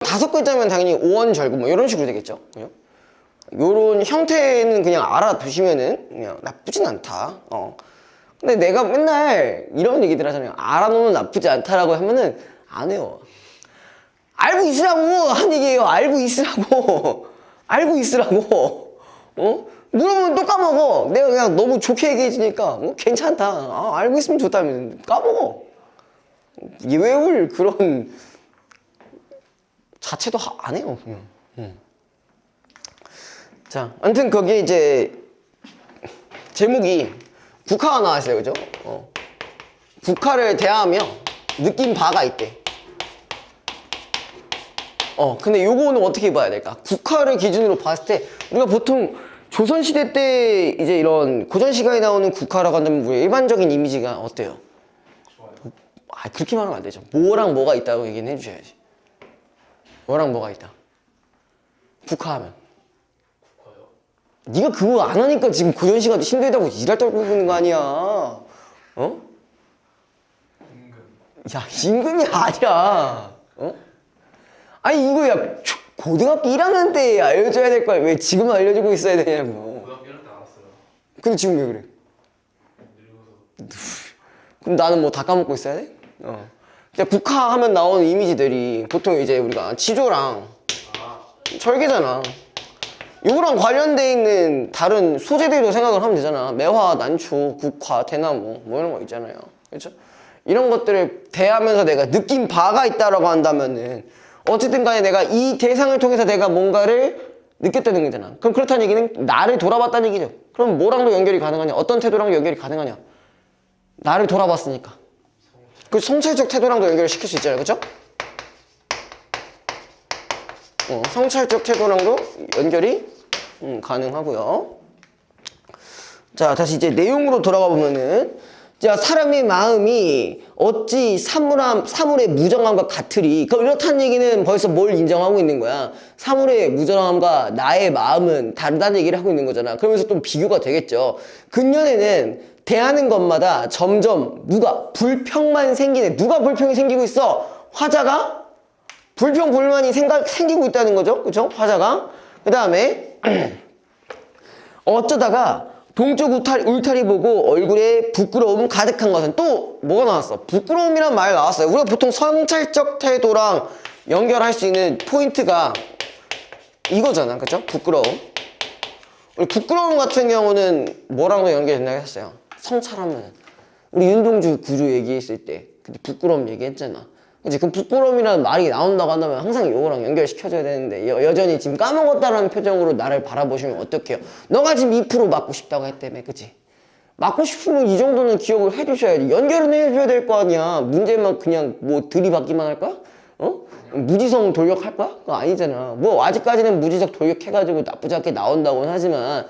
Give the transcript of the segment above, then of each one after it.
다섯 글자면 당연히 오원절구 뭐 이런 식으로 되겠죠. 요런 형태는 그냥 알아두시면은 그냥 나쁘진 않다. 근데 내가 맨날 이런 얘기들 하잖아요. 알아놓으면 나쁘지 않다라고 하면은 안 해요. 알고 있으라고 한 얘기예요. 알고 있으라고. 알고 있으라고. 물어보면 또 까먹어. 내가 그냥 너무 좋게 얘기해주니까 괜찮다. 알고 있으면 좋다면 까먹어. 외울 그런 자체도 안 해요. 그냥. 자, 아무튼 거기에 이제 제목이 국화가 나왔어요. 그죠? 국화를 대하며 느낀 바가 있대. 근데 요거는 어떻게 봐야 될까? 국화를 기준으로 봤을 때 우리가 보통 조선시대 때 이제 이런 고전시가에 나오는 국화라고 한다면 우리 일반적인 이미지가 어때요? 좋아요. 그렇게 말하면 안 되죠. 뭐랑 뭐가 있다고 얘기는 해주셔야지. 뭐랑 뭐가 있다? 국화하면. 국화요? 네가 그거 안 하니까 지금 고전시가도 힘들다고 일할 떨고 있는 거 아니야. 임금. 야, 임금이 아니야. 아니 이거 야 고등학교 1학년 때 알려줘야 될 거야. 왜 지금 알려주고 있어야 되냐고. 고등학교 1학년 때 알았어요. 근데 지금 왜 그래? 늙어서. 그럼 나는 뭐 다 까먹고 있어야 돼? 근데 국화하면 나오는 이미지들이 보통 이제 우리가 치조랑 철계잖아. 요거랑 관련돼 있는 다른 소재들도 생각을 하면 되잖아. 매화, 난초, 국화, 대나무 뭐 이런 거 있잖아요. 그렇죠? 이런 것들을 대하면서 내가 느낀 바가 있다라고 한다면은 어쨌든 간에 내가 이 대상을 통해서 내가 뭔가를 느꼈다는 거잖아. 그럼 그렇다는 얘기는 나를 돌아봤다는 얘기죠. 그럼 뭐랑도 연결이 가능하냐? 어떤 태도랑도 연결이 가능하냐? 나를 돌아봤으니까. 그 성찰적 태도랑도 연결을 시킬 수 있잖아요. 그렇죠? 성찰적 태도랑도 연결이 가능하고요. 자, 다시 이제 내용으로 돌아가 보면은 자, 사람의 마음이 어찌 사물의 무정함과 같으리. 그럼 이렇다는 얘기는 벌써 뭘 인정하고 있는 거야? 사물의 무정함과 나의 마음은 다르다는 얘기를 하고 있는 거잖아. 그러면서 좀 비교가 되겠죠. 근년에는 대하는 것마다 점점 누가 불평만 생기네. 누가 불평이 생기고 있어? 화자가 불평 불만이 생기고 있다는 거죠. 그쵸? 화자가. 그 다음에 어쩌다가 동쪽 울타리 보고 얼굴에 부끄러움 가득한 것은 또 뭐가 나왔어? 부끄러움이란 말 나왔어요. 우리가 보통 성찰적 태도랑 연결할 수 있는 포인트가 이거잖아. 그쵸? 부끄러움. 우리 부끄러움 같은 경우는 뭐랑도 연결된다고 했어요. 성찰하면 우리 윤동주 구조 얘기했을 때 그때 부끄러움 얘기했잖아. 그치? 그럼 부끄러움이라는 말이 나온다고 한다면 항상 이거랑 연결시켜줘야 되는데 여전히 지금 까먹었다라는 표정으로 나를 바라보시면 어떡해요? 너가 지금 2% 맞고 싶다고 했다며. 그치? 맞고 싶으면 이 정도는 기억을 해주셔야지. 연결은 해줘야 될 거 아니야. 문제만 그냥 뭐 들이받기만 할 거야? 무지성 돌격할 거야? 그거 아니잖아. 뭐 아직까지는 무지성 돌격해가지고 나쁘지 않게 나온다고는 하지만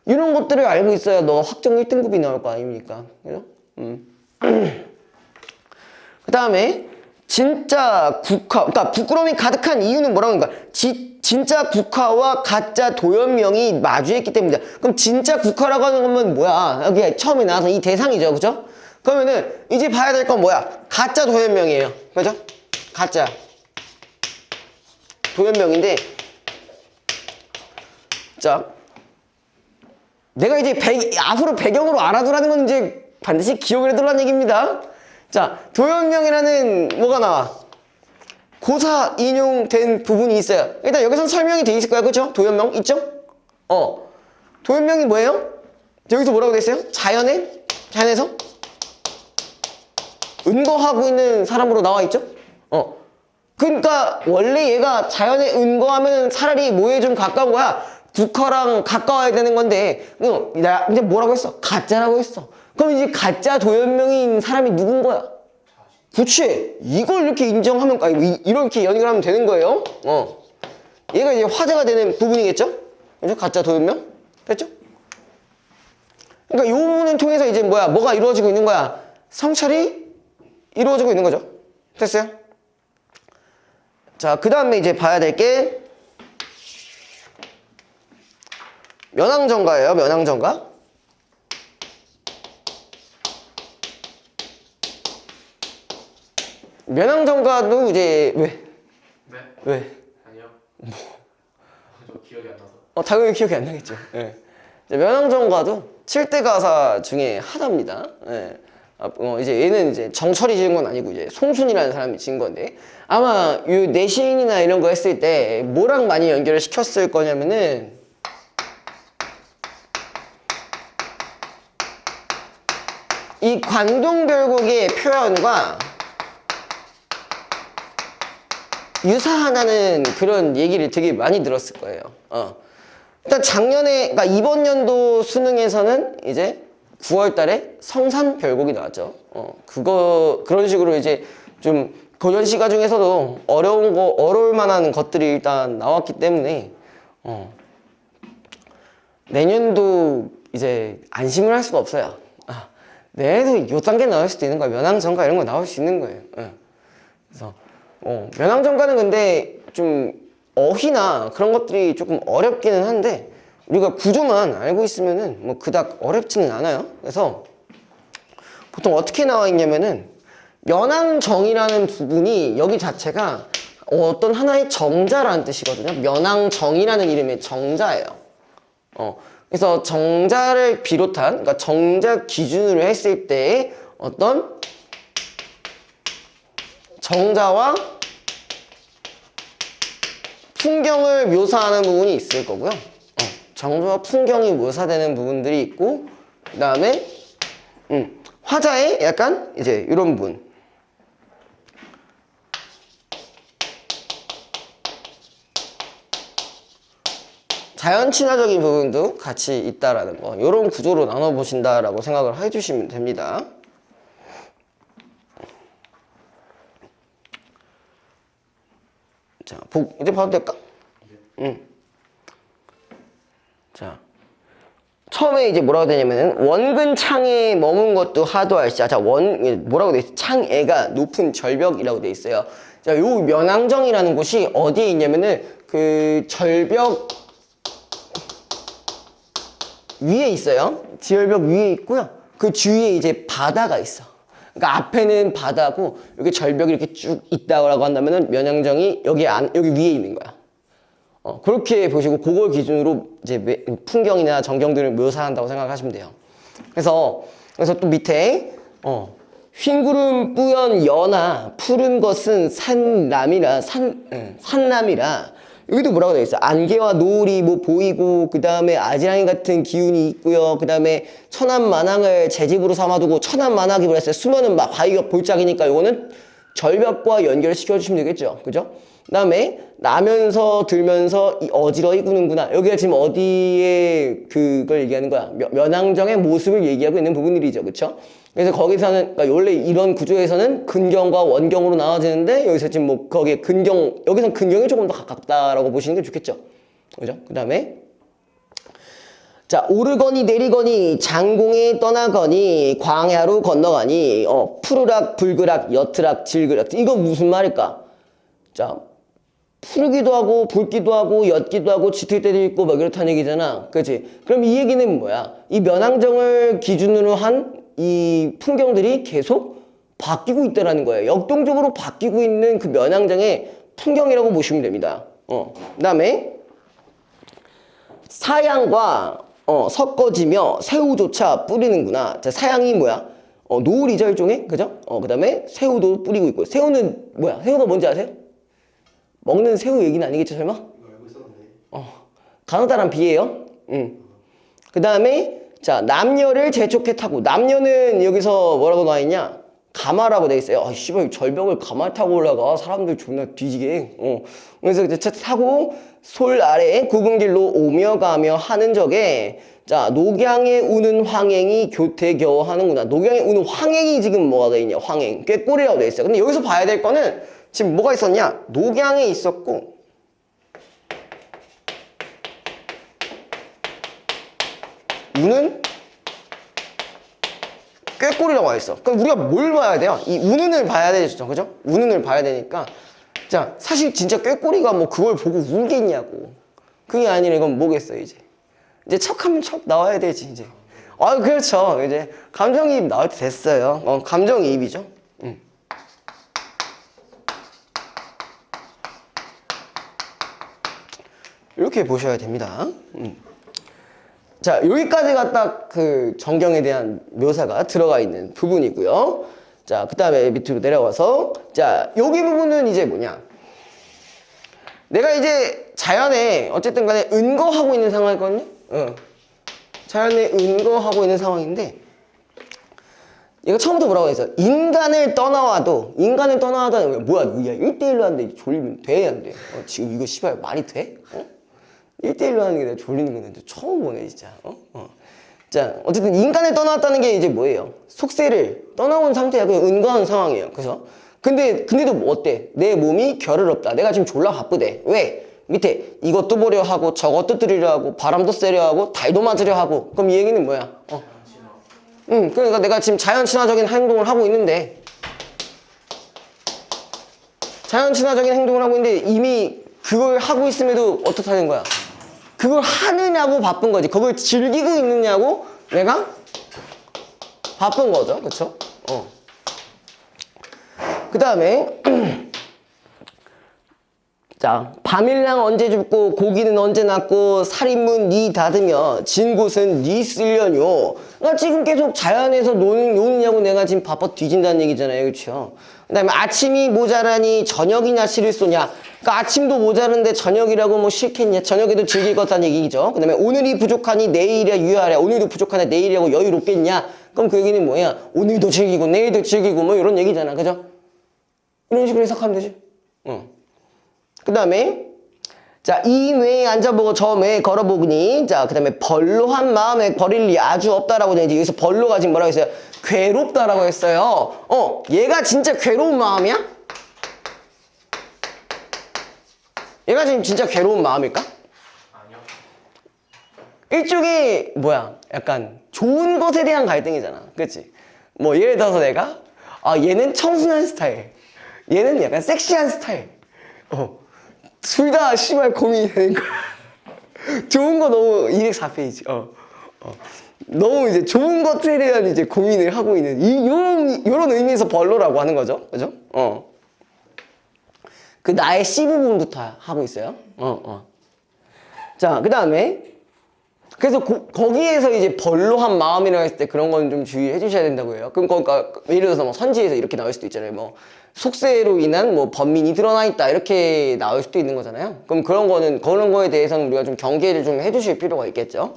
이런 것들을 알고 있어야 너가 확정 1등급이 나올 거 아닙니까? 그죠? 그 다음에 진짜 국화, 그러니까 부끄러움이 가득한 이유는 뭐라고 하니까 진짜 국화와 가짜 도연명이 마주했기 때문이다. 그럼 진짜 국화라고 하는 건 뭐야? 여기 처음에 나와서 이 대상이죠, 그죠? 그러면은 이제 봐야 될 건 뭐야? 가짜 도연명이에요, 그죠? 가짜 도연명인데, 자, 내가 이제 앞으로 배경으로 알아두라는 건 이제 반드시 기억을 해두라는 얘기입니다. 자, 도연명이라는 뭐가 나와? 고사 인용된 부분이 있어요. 일단 여기서는 설명이 돼 있을 거야. 그죠? 도연명 있죠? 도연명이 뭐예요? 여기서 뭐라고 돼 있어요? 자연에서 은거하고 있는 사람으로 나와 있죠? 그러니까 원래 얘가 자연에 은거하면 차라리 뭐에 좀 가까운 거야? 국화랑 가까워야 되는 건데 나 이제 뭐라고 했어? 가짜라고 했어. 그럼 이제 가짜 도연명인 사람이 누군 거야? 그치? 이걸 이렇게 인정하면, 이렇게 연결하면 되는 거예요. 얘가 이제 화제가 되는 부분이겠죠? 그죠? 가짜 도연명? 됐죠? 그러니까 이 부분을 통해서 이제 뭐가 이루어지고 있는 거야? 성찰이 이루어지고 있는 거죠. 됐어요? 자, 그 다음에 이제 봐야 될 게 면왕정가예요. 면왕정가. 면왕정가도 이제 네. 왜? 저 기억이 안 나서. 당연히 기억이 안 나겠죠. 예. 이제 면왕정가도 7대 가사 중에 하나입니다. 예. 이제 얘는 이제 정철이 지은 건 아니고 이제 송순이라는 사람이 지은 건데 아마 이 내신이나 이런 거 했을 때 뭐랑 많이 연결을 시켰을 거냐면은 이 관동별곡의 표현과 유사하다는 그런 얘기를 되게 많이 들었을 거예요. 일단 작년에, 그러니까 이번 연도 수능에서는 이제 9월 달에 성산별곡이 나왔죠. 그런 식으로 이제 좀 고전시가 중에서도 어려울 만한 것들이 일단 나왔기 때문에, 내년도 이제 안심을 할 수가 없어요. 내년에도 요 단계 나올 수도 있는 거야. 면왕정가 이런 거 나올 수 있는 거예요. 그래서, 면왕정가는 근데 좀 어휘나 그런 것들이 조금 어렵기는 한데 우리가 구조만 알고 있으면은 뭐 그닥 어렵지는 않아요. 그래서 보통 어떻게 나와 있냐면은 면왕정이라는 부분이 여기 자체가 어떤 하나의 정자라는 뜻이거든요. 면왕정이라는 이름의 정자예요. 그래서 정자를 비롯한, 그러니까 정자 기준으로 했을 때의 어떤 정자와 풍경을 묘사하는 부분이 있을 거고요. 정자와 풍경이 묘사되는 부분들이 있고, 그 다음에 화자의 약간 이제 이런 부분. 자연 친화적인 부분도 같이 있다라는 거, 이런 구조로 나눠 보신다라고 생각을 해주시면 됩니다. 자, 이제 봐도 될까? 자, 처음에 이제 뭐라고 되냐면은 원근 창에 머문 것도 하도할시자. 자, 뭐라고 돼 있어? 창에가 높은 절벽이라고 돼 있어요. 자, 요 면왕정이라는 곳이 어디에 있냐면은 그 절벽 위에 있어요. 절벽 위에 있고요. 그 주위에 이제 바다가 있어. 그러니까 앞에는 바다고 여기 절벽이 이렇게 쭉 있다고 한다면은 면왕정이 여기 위에 있는 거야. 그렇게 보시고 그걸 기준으로 이제 풍경이나 전경들을 묘사한다고 생각하시면 돼요. 그래서 또 밑에 흰구름 뿌연 연하 푸른 것은 산남이라 여기도 뭐라고 되어 있어? 안개와 노을이 뭐 보이고 그 다음에 아지랑이 같은 기운이 있고요. 그 다음에 천안만항을 제 집으로 삼아두고 천안만항이 그랬어요. 수면은 막 바위가 볼짝이니까 이거는 절벽과 연결시켜 주시면 되겠죠. 그죠? 그 다음에 나면서 들면서 어지러이 구는구나. 여기가 지금 어디에 그걸 얘기하는 거야? 면왕정의 모습을 얘기하고 있는 부분들이죠. 그쵸? 그래서 거기서는, 그러니까 원래 이런 구조에서는 근경과 원경으로 나눠지는데 여기서 지금 뭐 거기에 여기선 근경이 조금 더 가깝다라고 보시는 게 좋겠죠. 그죠? 그 다음에 자, 오르거니 내리거니 장공에 떠나거니 광야로 건너가니 푸르락 불그락 여트락 질그락. 이건 무슨 말일까? 자, 푸르기도 하고 붉기도 하고 옅기도 하고 짙을 때도 있고 막 이렇다는 얘기잖아. 그렇지? 그럼 이 얘기는 뭐야? 이 면왕정을 기준으로 한 이 풍경들이 계속 바뀌고 있다는 거예요. 역동적으로 바뀌고 있는 그 면왕정의 풍경이라고 보시면 됩니다. 그 다음에 사양과 섞어지며 새우조차 뿌리는구나. 자, 사양이 뭐야? 노을이죠, 일종의. 그죠? 그 다음에 새우도 뿌리고 있고. 새우는 뭐야? 새우가 뭔지 아세요? 먹는 새우 얘기는 아니겠죠, 설마? 이거 알고 있었는데. 간호다란 비예요. 그 다음에 자, 남녀를 재촉해 타고. 남녀는 여기서 뭐라고 나와 있냐? 가마라고 돼 있어요. 씨발 절벽을 가마 타고 올라가. 사람들 존나 뒤지게. 그래서 이제 차 타고 솔 아래 굽은 길로 오며 가며 하는 적에 자, 녹양에 우는 황행이 교태 겨워 하는구나. 녹양에 우는 황행이 지금 뭐가 돼 있냐? 황행. 꾀꼬리라고 돼 있어요. 근데 여기서 봐야 될 거는 지금 뭐가 있었냐? 녹양에 있었고 우는 꾀꼬리라고 와 있어. 그럼 우리가 뭘 봐야 돼요? 이 우는을 봐야 되죠. 그죠? 우는을 봐야 되니까. 자, 사실 진짜 꾀꼬리가 뭐 그걸 보고 울겠냐고. 그게 아니라 이건 뭐겠어요, 이제. 이제 척하면 척 나와야 되지, 이제. 그렇죠. 이제 감정이입 나올 때 됐어요. 감정이입이죠. 이렇게 보셔야 됩니다. 자, 여기까지가 딱 그 정경에 대한 묘사가 들어가 있는 부분이고요. 자, 그 다음에 밑으로 내려와서, 자, 여기 부분은 이제 뭐냐. 내가 이제 자연에 어쨌든 간에 은거하고 있는 상황이거든요. 자연에 은거하고 있는 상황인데, 얘가 처음부터 뭐라고 했어? 인간을 떠나와도 뭐야, 1대1로 하는데 졸리면 돼, 안 돼? 지금 이거 씨발 말이 돼? 1대1로 하는 게 내가 졸리는 건데 처음 보네, 진짜. 자, 어쨌든 인간을 떠나왔다는 게 이제 뭐예요? 속세를 떠나온 상태야. 그냥 은거한 상황이에요. 그래서 근데도 뭐 어때? 내 몸이 결을 없다. 내가 지금 졸라 바쁘대. 왜? 밑에 이것도 보려 하고 저것도 들으려 하고 바람도 쐬려 하고 달도 맞으려 하고. 그럼 이 얘기는 뭐야? 그러니까 내가 지금 자연 친화적인 행동을 하고 있는데 이미 그걸 하고 있음에도 어떻다는 거야? 그걸 하느냐고 바쁜 거지. 그걸 즐기고 있느냐고 내가 바쁜 거죠. 그쵸? 그 다음에 자, 밤일랑 언제 줍고 고기는 언제 낳고 살인문 니 닫으며 진 곳은 니 쓸려뇨. 그러니까 지금 계속 자연에서 노느냐고 내가 지금 바빠 뒤진다는 얘기잖아요. 그렇죠? 그 다음에 아침이 모자라니 저녁이나 실을 쏘냐. 그러니까 아침도 모자른데 저녁이라고 뭐 싫겠냐. 저녁에도 즐길 것다는 얘기죠. 그 다음에 오늘이 부족하니 내일이야 유효하랴. 오늘도 부족하니 내일이라고 여유롭겠냐. 그럼 그 얘기는 뭐야? 오늘도 즐기고 내일도 즐기고 뭐 이런 얘기잖아. 그죠? 이런 식으로 해석하면 되지. 그 다음에 자, 이 뇌에 앉아보고 저 뇌에 걸어보니 자, 그 다음에 벌로한 마음에 버릴 리 아주 없다라고 되는지 여기서 벌로가 지금 뭐라고 했어요? 괴롭다라고 했어요. 얘가 진짜 괴로운 마음이야? 얘가 지금 진짜 괴로운 마음일까? 아니요. 일종의 뭐야? 약간 좋은 것에 대한 갈등이잖아. 그치? 뭐 예를 들어서 내가 얘는 청순한 스타일, 얘는 약간 섹시한 스타일. 둘 다 씨발 고민이 되는 거야. 좋은 거 너무 204페이지. 너무 이제 좋은 것에 대한 이제 고민을 하고 있는 요런 의미에서 벌로라고 하는 거죠. 그죠? 그 나의 C 부분부터 하고 있어요. 자, 그 다음에 그래서 거기에서 이제 벌로한 마음이라고 했을 때 그런 건 좀 주의해 주셔야 된다고 해요. 그럼 그러니까 예를 들어서 뭐 선지에서 이렇게 나올 수도 있잖아요. 뭐 속세로 인한 뭐 번민이 드러나 있다 이렇게 나올 수도 있는 거잖아요. 그럼 그런 거에 대해서는 우리가 좀 경계를 좀 해주실 필요가 있겠죠.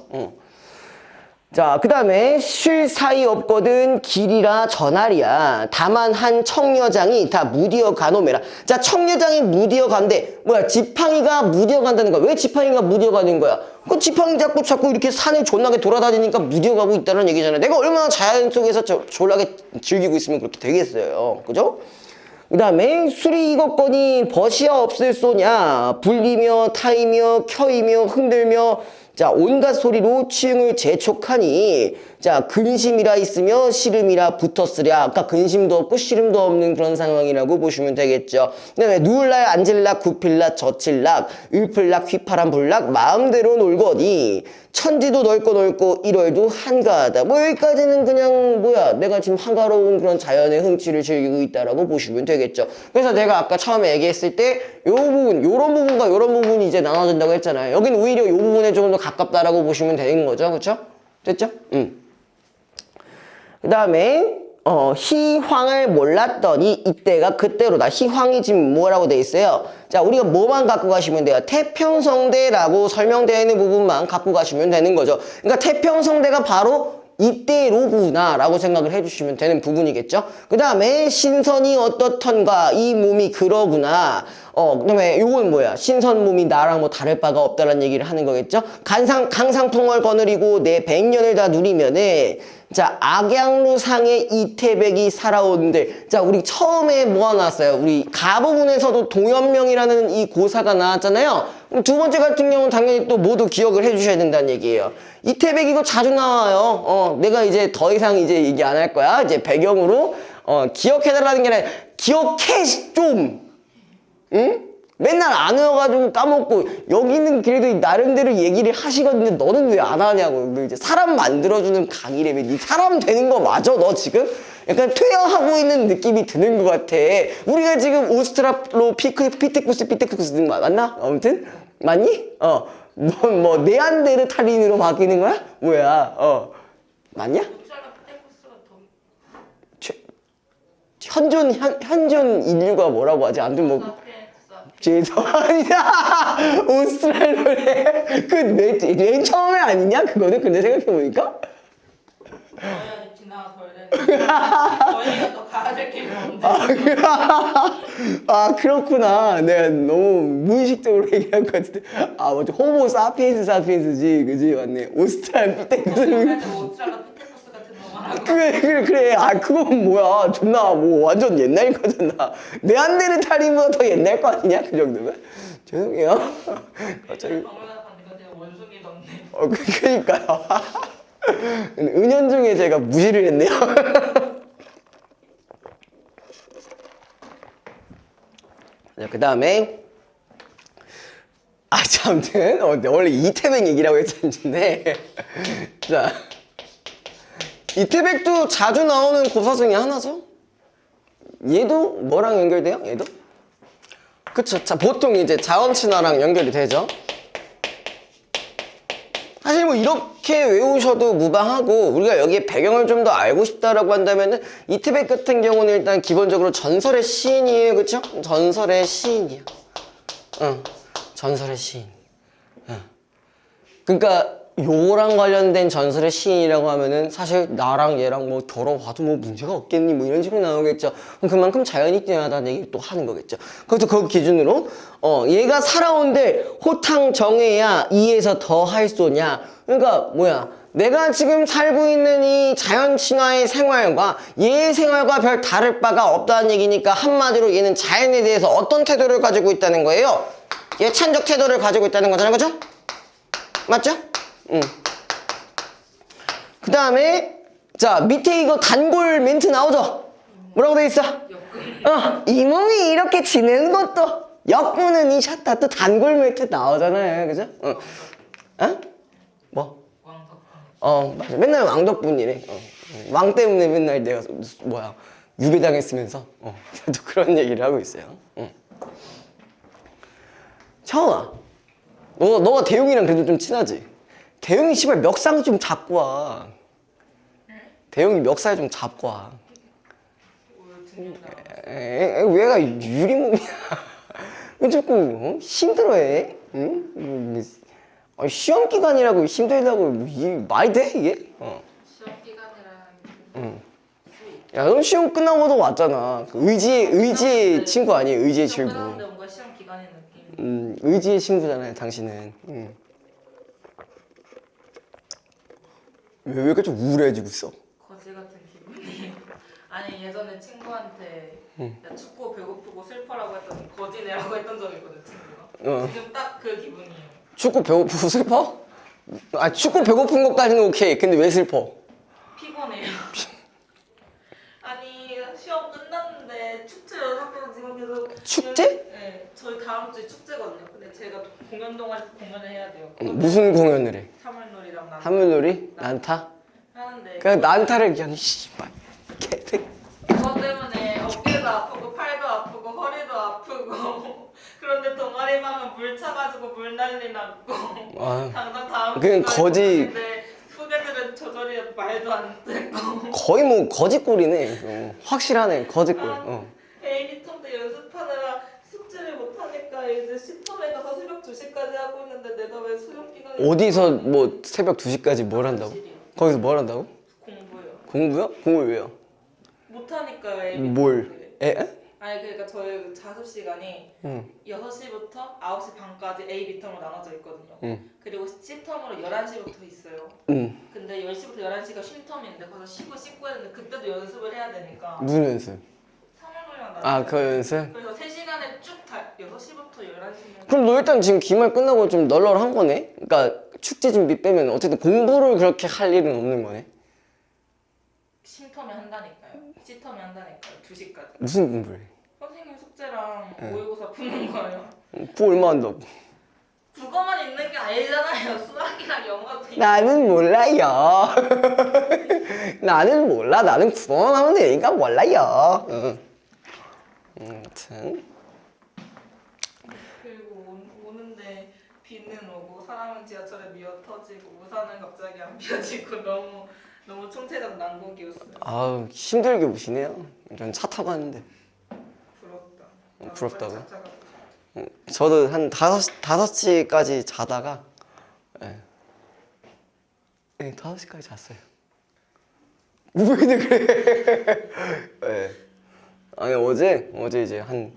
자, 그 다음에 쉴 사이 없거든 길이라 전하리야. 다만 한 청려장이 다 무디어 가노메라. 자, 청려장이 무디어 간대. 뭐야, 지팡이가 무디어 간다는 거야. 왜 지팡이가 무디어 가는 거야? 그 지팡이 자꾸 이렇게 산을 존나게 돌아다니니까 무디어 가고 있다는 얘기잖아요. 내가 얼마나 자연 속에서 졸라게 즐기고 있으면 그렇게 되겠어요. 그죠? 그 다음에 술이 익었거니 벗이야 없을 소냐. 불리며 타이며 켜이며 흔들며 자, 온갖 소리로 취응을 재촉하니 자, 근심이라 있으며 시름이라 붙었으랴. 아까 근심도 없고 시름도 없는 그런 상황이라고 보시면 되겠죠. 그 다음에 누울날 앉을락 굽힐락 젖힐락 읊을락 휘파람 불락 마음대로 놀거니 천지도 넓고 일월도 한가하다. 뭐 여기까지는 그냥 뭐야, 내가 지금 한가로운 그런 자연의 흥취를 즐기고 있다라고 보시면 되겠죠. 그래서 제가 아까 처음에 얘기했을 때 요 부분, 요런 부분과 요런 부분이 이제 나눠진다고 했잖아요. 여기는 오히려 요 부분에 조금 더 가깝다라고 보시면 되는 거죠. 그쵸? 됐죠? 그 다음에 희황을 몰랐더니 이때가 그때로다. 희황이 지금 뭐라고 돼 있어요? 자, 우리가 뭐만 갖고 가시면 돼요? 태평성대라고 설명되어 있는 부분만 갖고 가시면 되는 거죠. 그러니까 태평성대가 바로 이때로구나 라고 생각을 해주시면 되는 부분이겠죠. 그 다음에 신선이 어떻던가 이 몸이 그러구나. 그 다음에 요건 뭐야? 신선 몸이 나랑 뭐 다를 바가 없다라는 얘기를 하는 거겠죠. 강상풍월 거느리고 내 100년을 다 누리면은 자, 악양루상의 이태백이 살아온들. 자, 우리 처음에 뭐가 나왔어요? 우리 가부분에서도 동현명이라는 이 고사가 나왔잖아요. 두 번째 같은 경우는 당연히 또 모두 기억을 해주셔야 된다는 얘기예요. 이태백 이거 자주 나와요. 내가 이제 더 이상 이제 얘기 안 할 거야. 이제 배경으로 기억해달라는 게 아니라 기억해 좀. 응? 맨날 안 외워가지고 까먹고 여기는 그래도 나름대로 얘기를 하시거든요. 너는 왜 안 하냐고. 너 이제 사람 만들어주는 강의라며. 네 사람 되는 거 맞아? 너 지금? 약간 퇴화하고 있는 느낌이 드는 것 같아. 우리가 지금 오스트랄로피테쿠스 맞나? 아무튼 맞니? 뭐 네안데르탈인으로 바뀌는 거야? 뭐야? 맞냐? 오스트랄로피테쿠스가 더 최- 현존 인류가 뭐라고 하지? 아무튼 뭐 사피엔스 제서 아니야. 오스트랄로래. 그맨 처음에 아니냐? 그거는 근데 생각해 보니까. 저희가 지나가 덜 되는데 저희가 더 가야 될 길이 없는데 아 그렇구나. 내가 너무 무의식적으로 얘기한 것 같은데. 아 맞지. 호모 사피엔스지, 그지? 맞네. 오스트랄로피테쿠스. 오스트랄로피테쿠스 같은 놈 그래. 아 그건 뭐야? 존나 뭐 완전 옛날 거잖아. 네안데르탈인보다 더 옛날 거 아니냐? 그 정도면. 죄송해요. 갑자기. 박물관 가니까 되게 원숭이 던데 그러니까요. 은연중에 제가 무시를 했네요. 그 다음에 아무튼 원래 이태백 얘기라고 했었는데 자 이태백도 자주 나오는 고사 중에 하나죠. 얘도 뭐랑 연결돼요? 얘도? 그쵸. 자 보통 이제 자원친화랑 연결이 되죠. 사실 뭐 이렇게 외우셔도 무방하고 우리가 여기에 배경을 좀 더 알고 싶다라고 한다면은 이태백 같은 경우는 일단 기본적으로 전설의 시인이에요, 그쵸? 전설의 시인이야. 전설의 시인. 그러니까 요랑 관련된 전설의 시인이라고 하면은 사실 나랑 얘랑 뭐 더러워봐도 뭐 문제가 없겠니 뭐 이런 식으로 나오겠죠. 그럼 그만큼 자연이 뛰어나다는 얘기를 또 하는 거겠죠. 그래서 그 기준으로 얘가 살아온들 호탕 정해야 이에서 더 할 소냐. 그러니까 뭐야, 내가 지금 살고 있는 이 자연 친화의 생활과 얘의 생활과 별 다를 바가 없다는 얘기니까 한마디로 얘는 자연에 대해서 어떤 태도를 가지고 있다는 거예요? 예찬적 태도를 가지고 있다는 거잖아요, 그죠? 맞죠? 그 다음에 자 밑에 이거 단골 멘트 나오죠? 뭐라고 돼 있어? 이 몸이 이렇게 지내는 것도 역부는 이 샷다 또 단골 멘트 나오잖아요, 그죠? 뭐? 왕덕분 맞아. 맨날 왕 덕분이래. 왕 때문에 맨날 내가 뭐야 유배당했으면서 또 그런 얘기를 하고 있어요. 청아, 너가 대용이랑 그래도 좀 친하지? 대용이 씨발 멱살 좀 잡고 와. 대용이 멱살 좀 잡고 와. 얘가 유리몸이야. 왜 자꾸 힘들어해? 응? 시험 기간이라고 힘들다고 말이 돼 이게? 시험 기간이랑 야, 넌 시험 끝나고도 왔잖아. 그 의지의 친구 아니에요? 의지의 친구. 끝났는데 뭔가 시험 기간의 느낌 의지의 친구잖아요, 당신은. 왜 이렇게 좀 우울해지고 있어? 거지 같은 기분이 아니 예전에 친구한테 야, 춥고 배고프고 슬퍼라고 했더니 거지네라고 했던 적이 있거든 친구가 지금 딱 그 기분이에요 축구 배고프고 슬퍼? 아, 축구 배고픈 것까지는 오케이. 근데 왜 슬퍼? 피곤해요 아니 시험 끝났는데 축제요 학교 지금 계속 축제? 네 저희 다음 주에 축제거든요 근데 제가 공연 동아리에서 공연을 해야 돼요 무슨 공연을 해? 사물놀이랑 난 한물놀이? 난타? 하는데 그 난타를 그냥 씨발 개새끼. 그것 때문에 어깨도 아프고 팔도 아프고 허리도 아프고 그런데 동아리방은 물 차가지고 물 난리 났고 아, 당장 다음 그냥 주까지 거지- 보는데 후배들은 저절이 말도 안 듣고 거의 뭐 거짓골이네. 확실하네, 거짓골. 에이비통도 연습하느라 숙제를 못하니까 이제 시텀에 가서 새벽 2시까지 하고 있는데 내가 왜 수영 기간에 어디서 뭐 새벽 2시까지 뭘 한다고? 거기서 뭘 한다고? 공부요 공부요? 공부 왜요? 못하니까요 에이비통 뭘? 아니 그러니까 저희 자습 시간이 6시부터 9시 반까지 A, B텀으로 나눠져 있거든요. 그리고 C텀으로 11시부터 있어요. 근데 10시부터 11시가 쉼텀인데 거기서 쉬고 씻고 했는데 그때도 연습을 해야 되니까 무슨 연습? 사물놀이랑 아, 그 연습? 그래서 3시간에 쭉 다 6시부터 11시면 그럼 너 일단 지금 기말 끝나고 좀 널널한 거네? 그러니까 축제 준비 빼면 어쨌든 공부를 그렇게 할 일은 없는 거네? 쉼텀에 한다니까요. C텀에 한다니까요. 2시까지. 무슨 공부를 해? 선생님 숙제랑 모의고사 푸는 거예요. 그거 얼마 한다고? 국어만 있는 게 아니잖아요. 수학이랑 영어도 있고. 나는 몰라요. 나는 몰라. 나는 국어만 하면 되니까 몰라요. 아무튼 그리고 오는데 비는 오고 사람은 지하철에 미어 터지고 우산은 갑자기 안 펴지고 너무 총체적 난국이었어요. 아우 힘들게 오시네요. 전 차 타고 왔는데. 부럽다. 부럽다고요? 나도 빨리 자자가 저도 한 5시까지 자다가 네, 5시까지 잤어요. 왜 그래? 네. 아니 어제 이제 한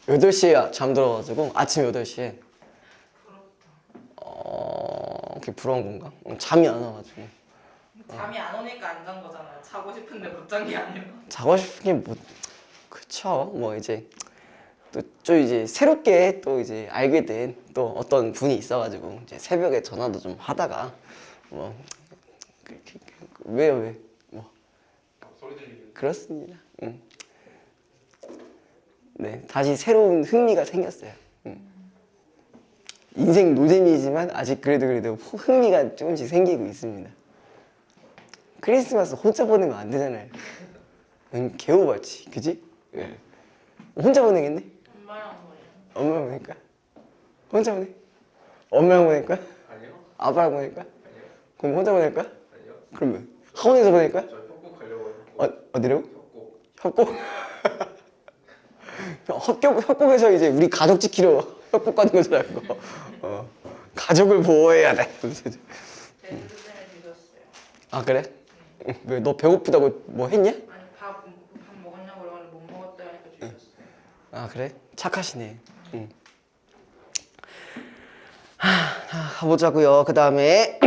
8시에 잠들어가지고 아침 8시에 그게 부러운 건가? 잠이 안 와가지고 잠이 안 오니까 안 잔 거잖아요. 자고 싶은데 못 잔 게 아니라. 자고 싶은 게 뭐 그쵸 뭐 이제 또 이제 새롭게 또 이제 알게 된 또 어떤 분이 있어가지고 이제 새벽에 전화도 좀 하다가 뭐 왜요 뭐 소리 들리게. 그렇습니다. 네 다시 새로운 흥미가 생겼어요. 인생 노잼이지만 아직 그래도 흥미가 조금씩 생기고 있습니다. 크리스마스 혼자 보내면 안 되잖아요. 개오바치 그지? 예. 혼자 보내겠네? 엄마랑 뭐예요? 엄마랑 보낼 거야? 혼자 보내? 엄마랑 보낼 거야? 아니요. 아빠랑 보낼 거야? 아니요. 그럼 혼자 보낼 거야? 아니요. 그러면 학원에서 보낼 거야? 저 협곡 가려고요. 협곡. 어디로? 협곡. 협곡? 협곡에서 이제 우리 가족 지키러 협곡 가는 거줄 알고 가족을 보호해야 돼. 제주도 때문에 늦었어요. 아 그래? 왜 너 배고프다고 뭐 했냐? 아니 밥 먹었냐고 그러는데 못 먹었다 하니까 늦었어요. 아 그래? 착하시네. 응. 가보자고요. 그 다음에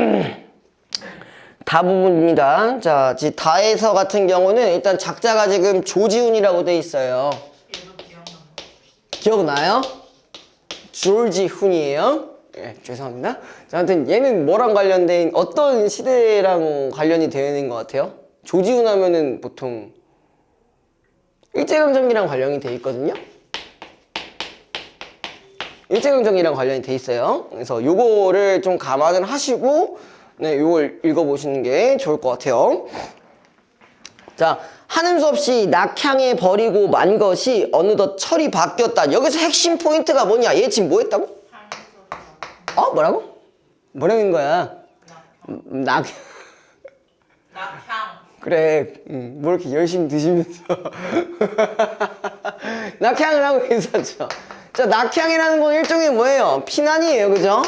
다 부분입니다. 자, 다에서 같은 경우는 일단 작자가 지금 조지훈이라고 돼 있어요. 얘도 기억나. 기억나요? 조지훈이에요. 예, 죄송합니다. 자, 아무튼 얘는 뭐랑 관련된 어떤 시대랑 관련이 되어 있는 것 같아요? 조지훈 하면은 보통 일제강점기랑 관련이 돼 있거든요. 일제강점기랑 관련이 돼 있어요. 그래서 요거를 좀 감안을 하시고 네, 요걸 읽어보시는 게 좋을 것 같아요. 자, 하는 수 없이 낙향해 버리고 만 것이 어느덧 철이 바뀌었다. 여기서 핵심 포인트가 뭐냐? 얘 지금 뭐 했다고? 뭐라고? 뭐라는 거야? 낙 낙향. 그래, 뭐 이렇게 열심히 드시면서 낙향을 하고 있었죠. 자, 낙향이라는 건 일종의 뭐예요? 피난이에요, 그죠?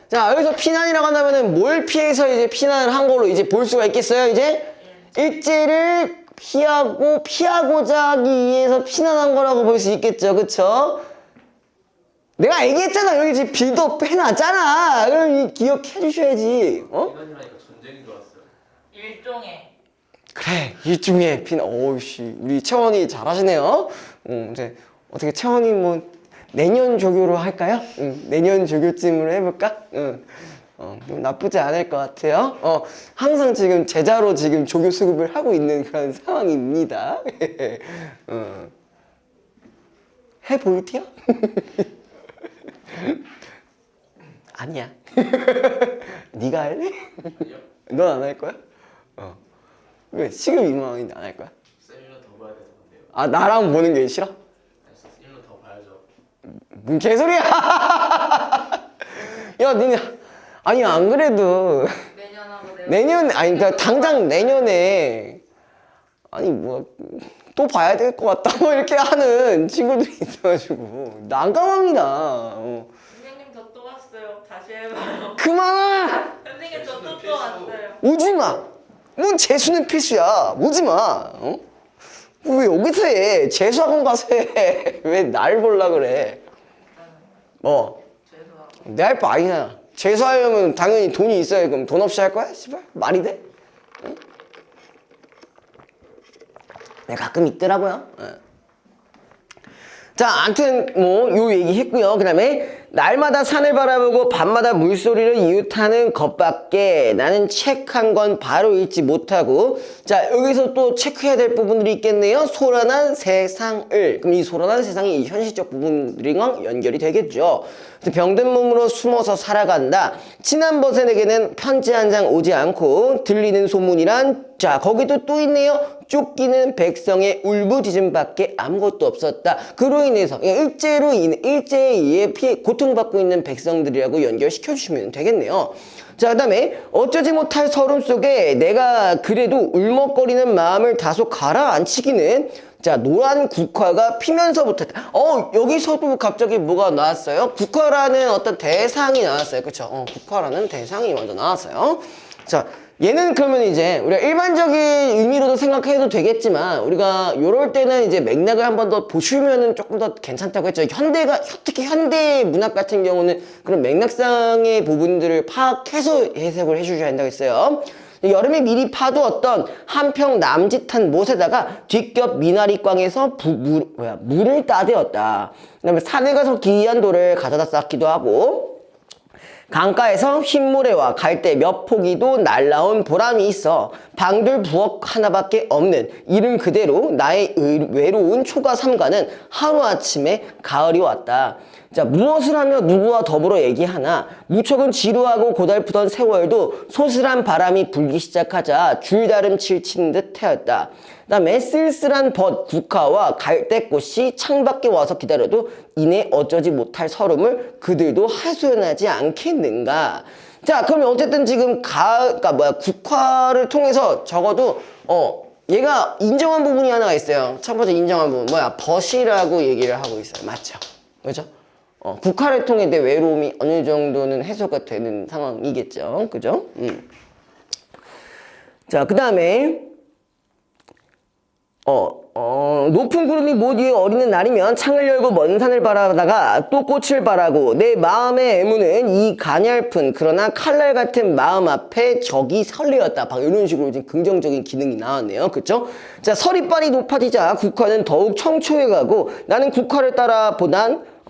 자, 여기서 피난이라고 한다면은 뭘 피해서 이제 피난을 한 걸로 이제 볼 수가 있겠어요, 이제? 일제를 피하고자 하기 위해서 피난한 거라고 볼 수 있겠죠, 그쵸? 내가 얘기했잖아, 여기 지금 빌드업 해놨잖아. 그럼 기억해 주셔야지, 피난이라니까 전쟁인 줄 알았어요. 일종의. 그래, 일종의 피난. 어우씨, 우리 채원이 잘하시네요. 이제 어떻게 채원이 뭐 내년 조교로 할까요? 내년 조교쯤으로 해볼까? 나쁘지 않을 것 같아요. 항상 지금 제자로 지금 조교 수급을 하고 있는 그런 상황입니다. 해볼 티요? 아니야. 네가 할래? 아니요. 넌 안 할 거야? 왜? 시급 2만 원인데 안 할 거야? 쌤이랑 더 봐야 돼서 근데요. 아, 나랑 보는 게 싫어? 쌤이랑 더 봐야죠. 뭔 개소리야! 야, 니네. 아니, 안 그래도. 내년하고 아니, 그러니까 당장 내년에. 아니, 뭐, 또 봐야 될 것 같다. 뭐, 이렇게 하는 친구들이 있어가지고. 난감합니다. 선생님 저 또 왔어요. 다시 해봐요. 그만! 선생님 저 또 왔어요. 오지 마! 뭔 재수는 필수야. 오지 마. 왜 여기서 해? 재수학원 가서 해. 왜 날 볼라 그래? 죄송하고. 내 할 바 아니야. 재수하려면 당연히 돈이 있어야 그럼 돈 없이 할 거야? 씨발 말이 돼? 응? 네, 가끔 있더라고요. 자, 아무튼 뭐 요 얘기 했고요. 그 다음에 날마다 산을 바라보고 밤마다 물소리를 이웃하는 것밖에 나는 체크한 건 바로 읽지 못하고. 자, 여기서 또 체크해야 될 부분들이 있겠네요. 소란한 세상을. 그럼 이 소란한 세상이 이 현실적 부분들이랑 연결이 되겠죠. 병든 몸으로 숨어서 살아간다. 친한 벗에게는 편지 한 장 오지 않고 들리는 소문이란, 자, 거기도 또 있네요. 쫓기는 백성의 울부짖음밖에 아무것도 없었다. 그로 인해서 일제에 의해 고통받고 있는 백성들이라고 연결시켜 주시면 되겠네요. 자, 그 다음에 어쩌지 못할 서름 속에 내가 그래도 울먹거리는 마음을 다소 가라앉히기는, 자, 노란 국화가 피면서부터, 여기서도 갑자기 뭐가 나왔어요? 국화라는 어떤 대상이 나왔어요. 그쵸? 국화라는 대상이 먼저 나왔어요. 자, 얘는 그러면 이제 우리가 일반적인 의미로도 생각해도 되겠지만, 우리가 요럴 때는 이제 맥락을 한 번 더 보시면은 조금 더 괜찮다고 했죠. 특히 현대 문학 같은 경우는 그런 맥락상의 부분들을 파악해서 해석을 해주셔야 한다고 했어요. 여름에 미리 파두었던 한평 남짓한 못에다가 뒷겹 미나리광에서 물을 따대었다. 그다음에 산에 가서 기이한 돌을 가져다 쌓기도 하고, 강가에서 흰모래와 갈대 몇 포기도 날라온 보람이 있어 방들 부엌 하나밖에 없는 이름 그대로 나의 외로운 초가 삼가는 하루아침에 가을이 왔다. 자, 무엇을 하며 누구와 더불어 얘기하나 무척은 지루하고 고달프던 세월도 소슬한 바람이 불기 시작하자 줄다름칠 치는 듯 하였다. 그 다음에 쓸쓸한 국화와 갈대꽃이 창밖에 와서 기다려도 이내 어쩌지 못할 서름을 그들도 하소연하지 않겠는가. 자, 그러면 어쨌든 지금 국화를 통해서 적어도 얘가 인정한 부분이 하나가 있어요. 첫 번째 인정한 부분 벗이라고 얘기를 하고 있어요. 맞죠? 그죠? 국화를 통해 내 외로움이 어느 정도는 해소가 되는 상황이겠죠. 그죠? 자, 그 다음에 높은 구름이 못 위에 어리는 날이면 창을 열고 먼 산을 바라다가 또 꽃을 바라고 내 마음의 애무는 이 가냘픈 그러나 칼날 같은 마음 앞에 적이 설레었다. 막 이런 식으로 지금 긍정적인 기능이 나왔네요. 그쵸? 자, 서리빨이 높아지자 국화는 더욱 청초해가고 나는 국화를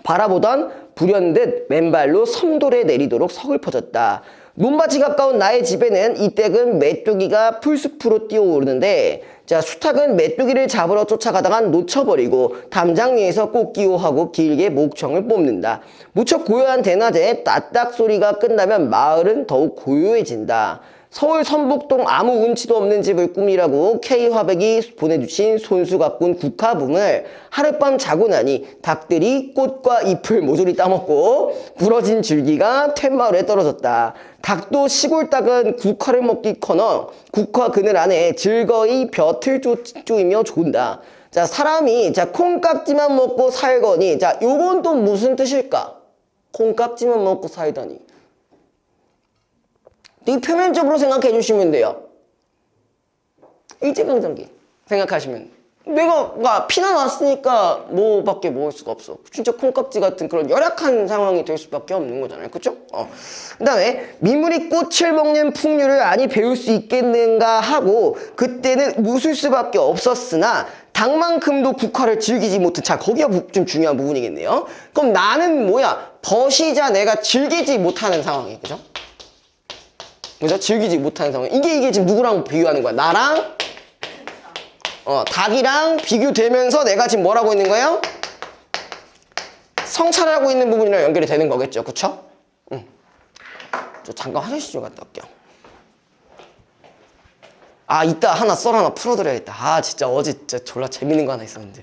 바라보던 불현듯 맨발로 섬돌에 내리도록 서글퍼졌다. 논밭이 가까운 나의 집에는 이때는 메뚜기가 풀숲으로 뛰어오르는데, 자, 수탉은 메뚜기를 잡으러 쫓아가다간 놓쳐버리고 담장 위에서 꽃기호하고 길게 목청을 뽑는다. 무척 고요한 대낮에 따딱 소리가 끝나면 마을은 더욱 고요해진다. 서울 선북동 아무 운치도 없는 집을 꾸미라고 K화백이 보내주신 손수 가꾼 국화붕을 하룻밤 자고 나니 닭들이 꽃과 잎을 모조리 따먹고 부러진 줄기가 툇마을에 떨어졌다. 닭도 시골 닭은 국화를 먹기커녕 국화 그늘 안에 즐거이 벼틀 쪼이며 존다. 자, 사람이 콩깍지만 먹고 살거니, 자, 요건 또 무슨 뜻일까? 콩깍지만 먹고 살더니. 되게 표면적으로 생각해 주시면 돼요. 일제강점기 생각하시면 내가 피나 났으니까 뭐밖에 먹을 수가 없어. 진짜 콩깍지 같은 그런 열악한 상황이 될 수밖에 없는 거잖아요. 그쵸? 그 다음에 미물이 꽃을 먹는 풍류를 아니 배울 수 있겠는가 하고 그때는 웃을 수밖에 없었으나 닭만큼도 국화를 즐기지 못한, 자, 거기가 좀 중요한 부분이겠네요. 그럼 나는 벗이자 내가 즐기지 못하는 상황이에요. 그죠? 그죠? 즐기지 못하는 상황. 이게 지금 누구랑 비교하는 거야? 나랑 닭이랑 비교되면서 내가 지금 뭐라고 있는 거예요? 성찰하고 있는 부분이랑 연결이 되는 거겠죠. 그쵸? 저 잠깐 화장실 좀 갔다 올게요. 이따 하나 썰 하나 풀어드려야겠다. 진짜 어제 진짜 졸라 재밌는 거 하나 있었는데.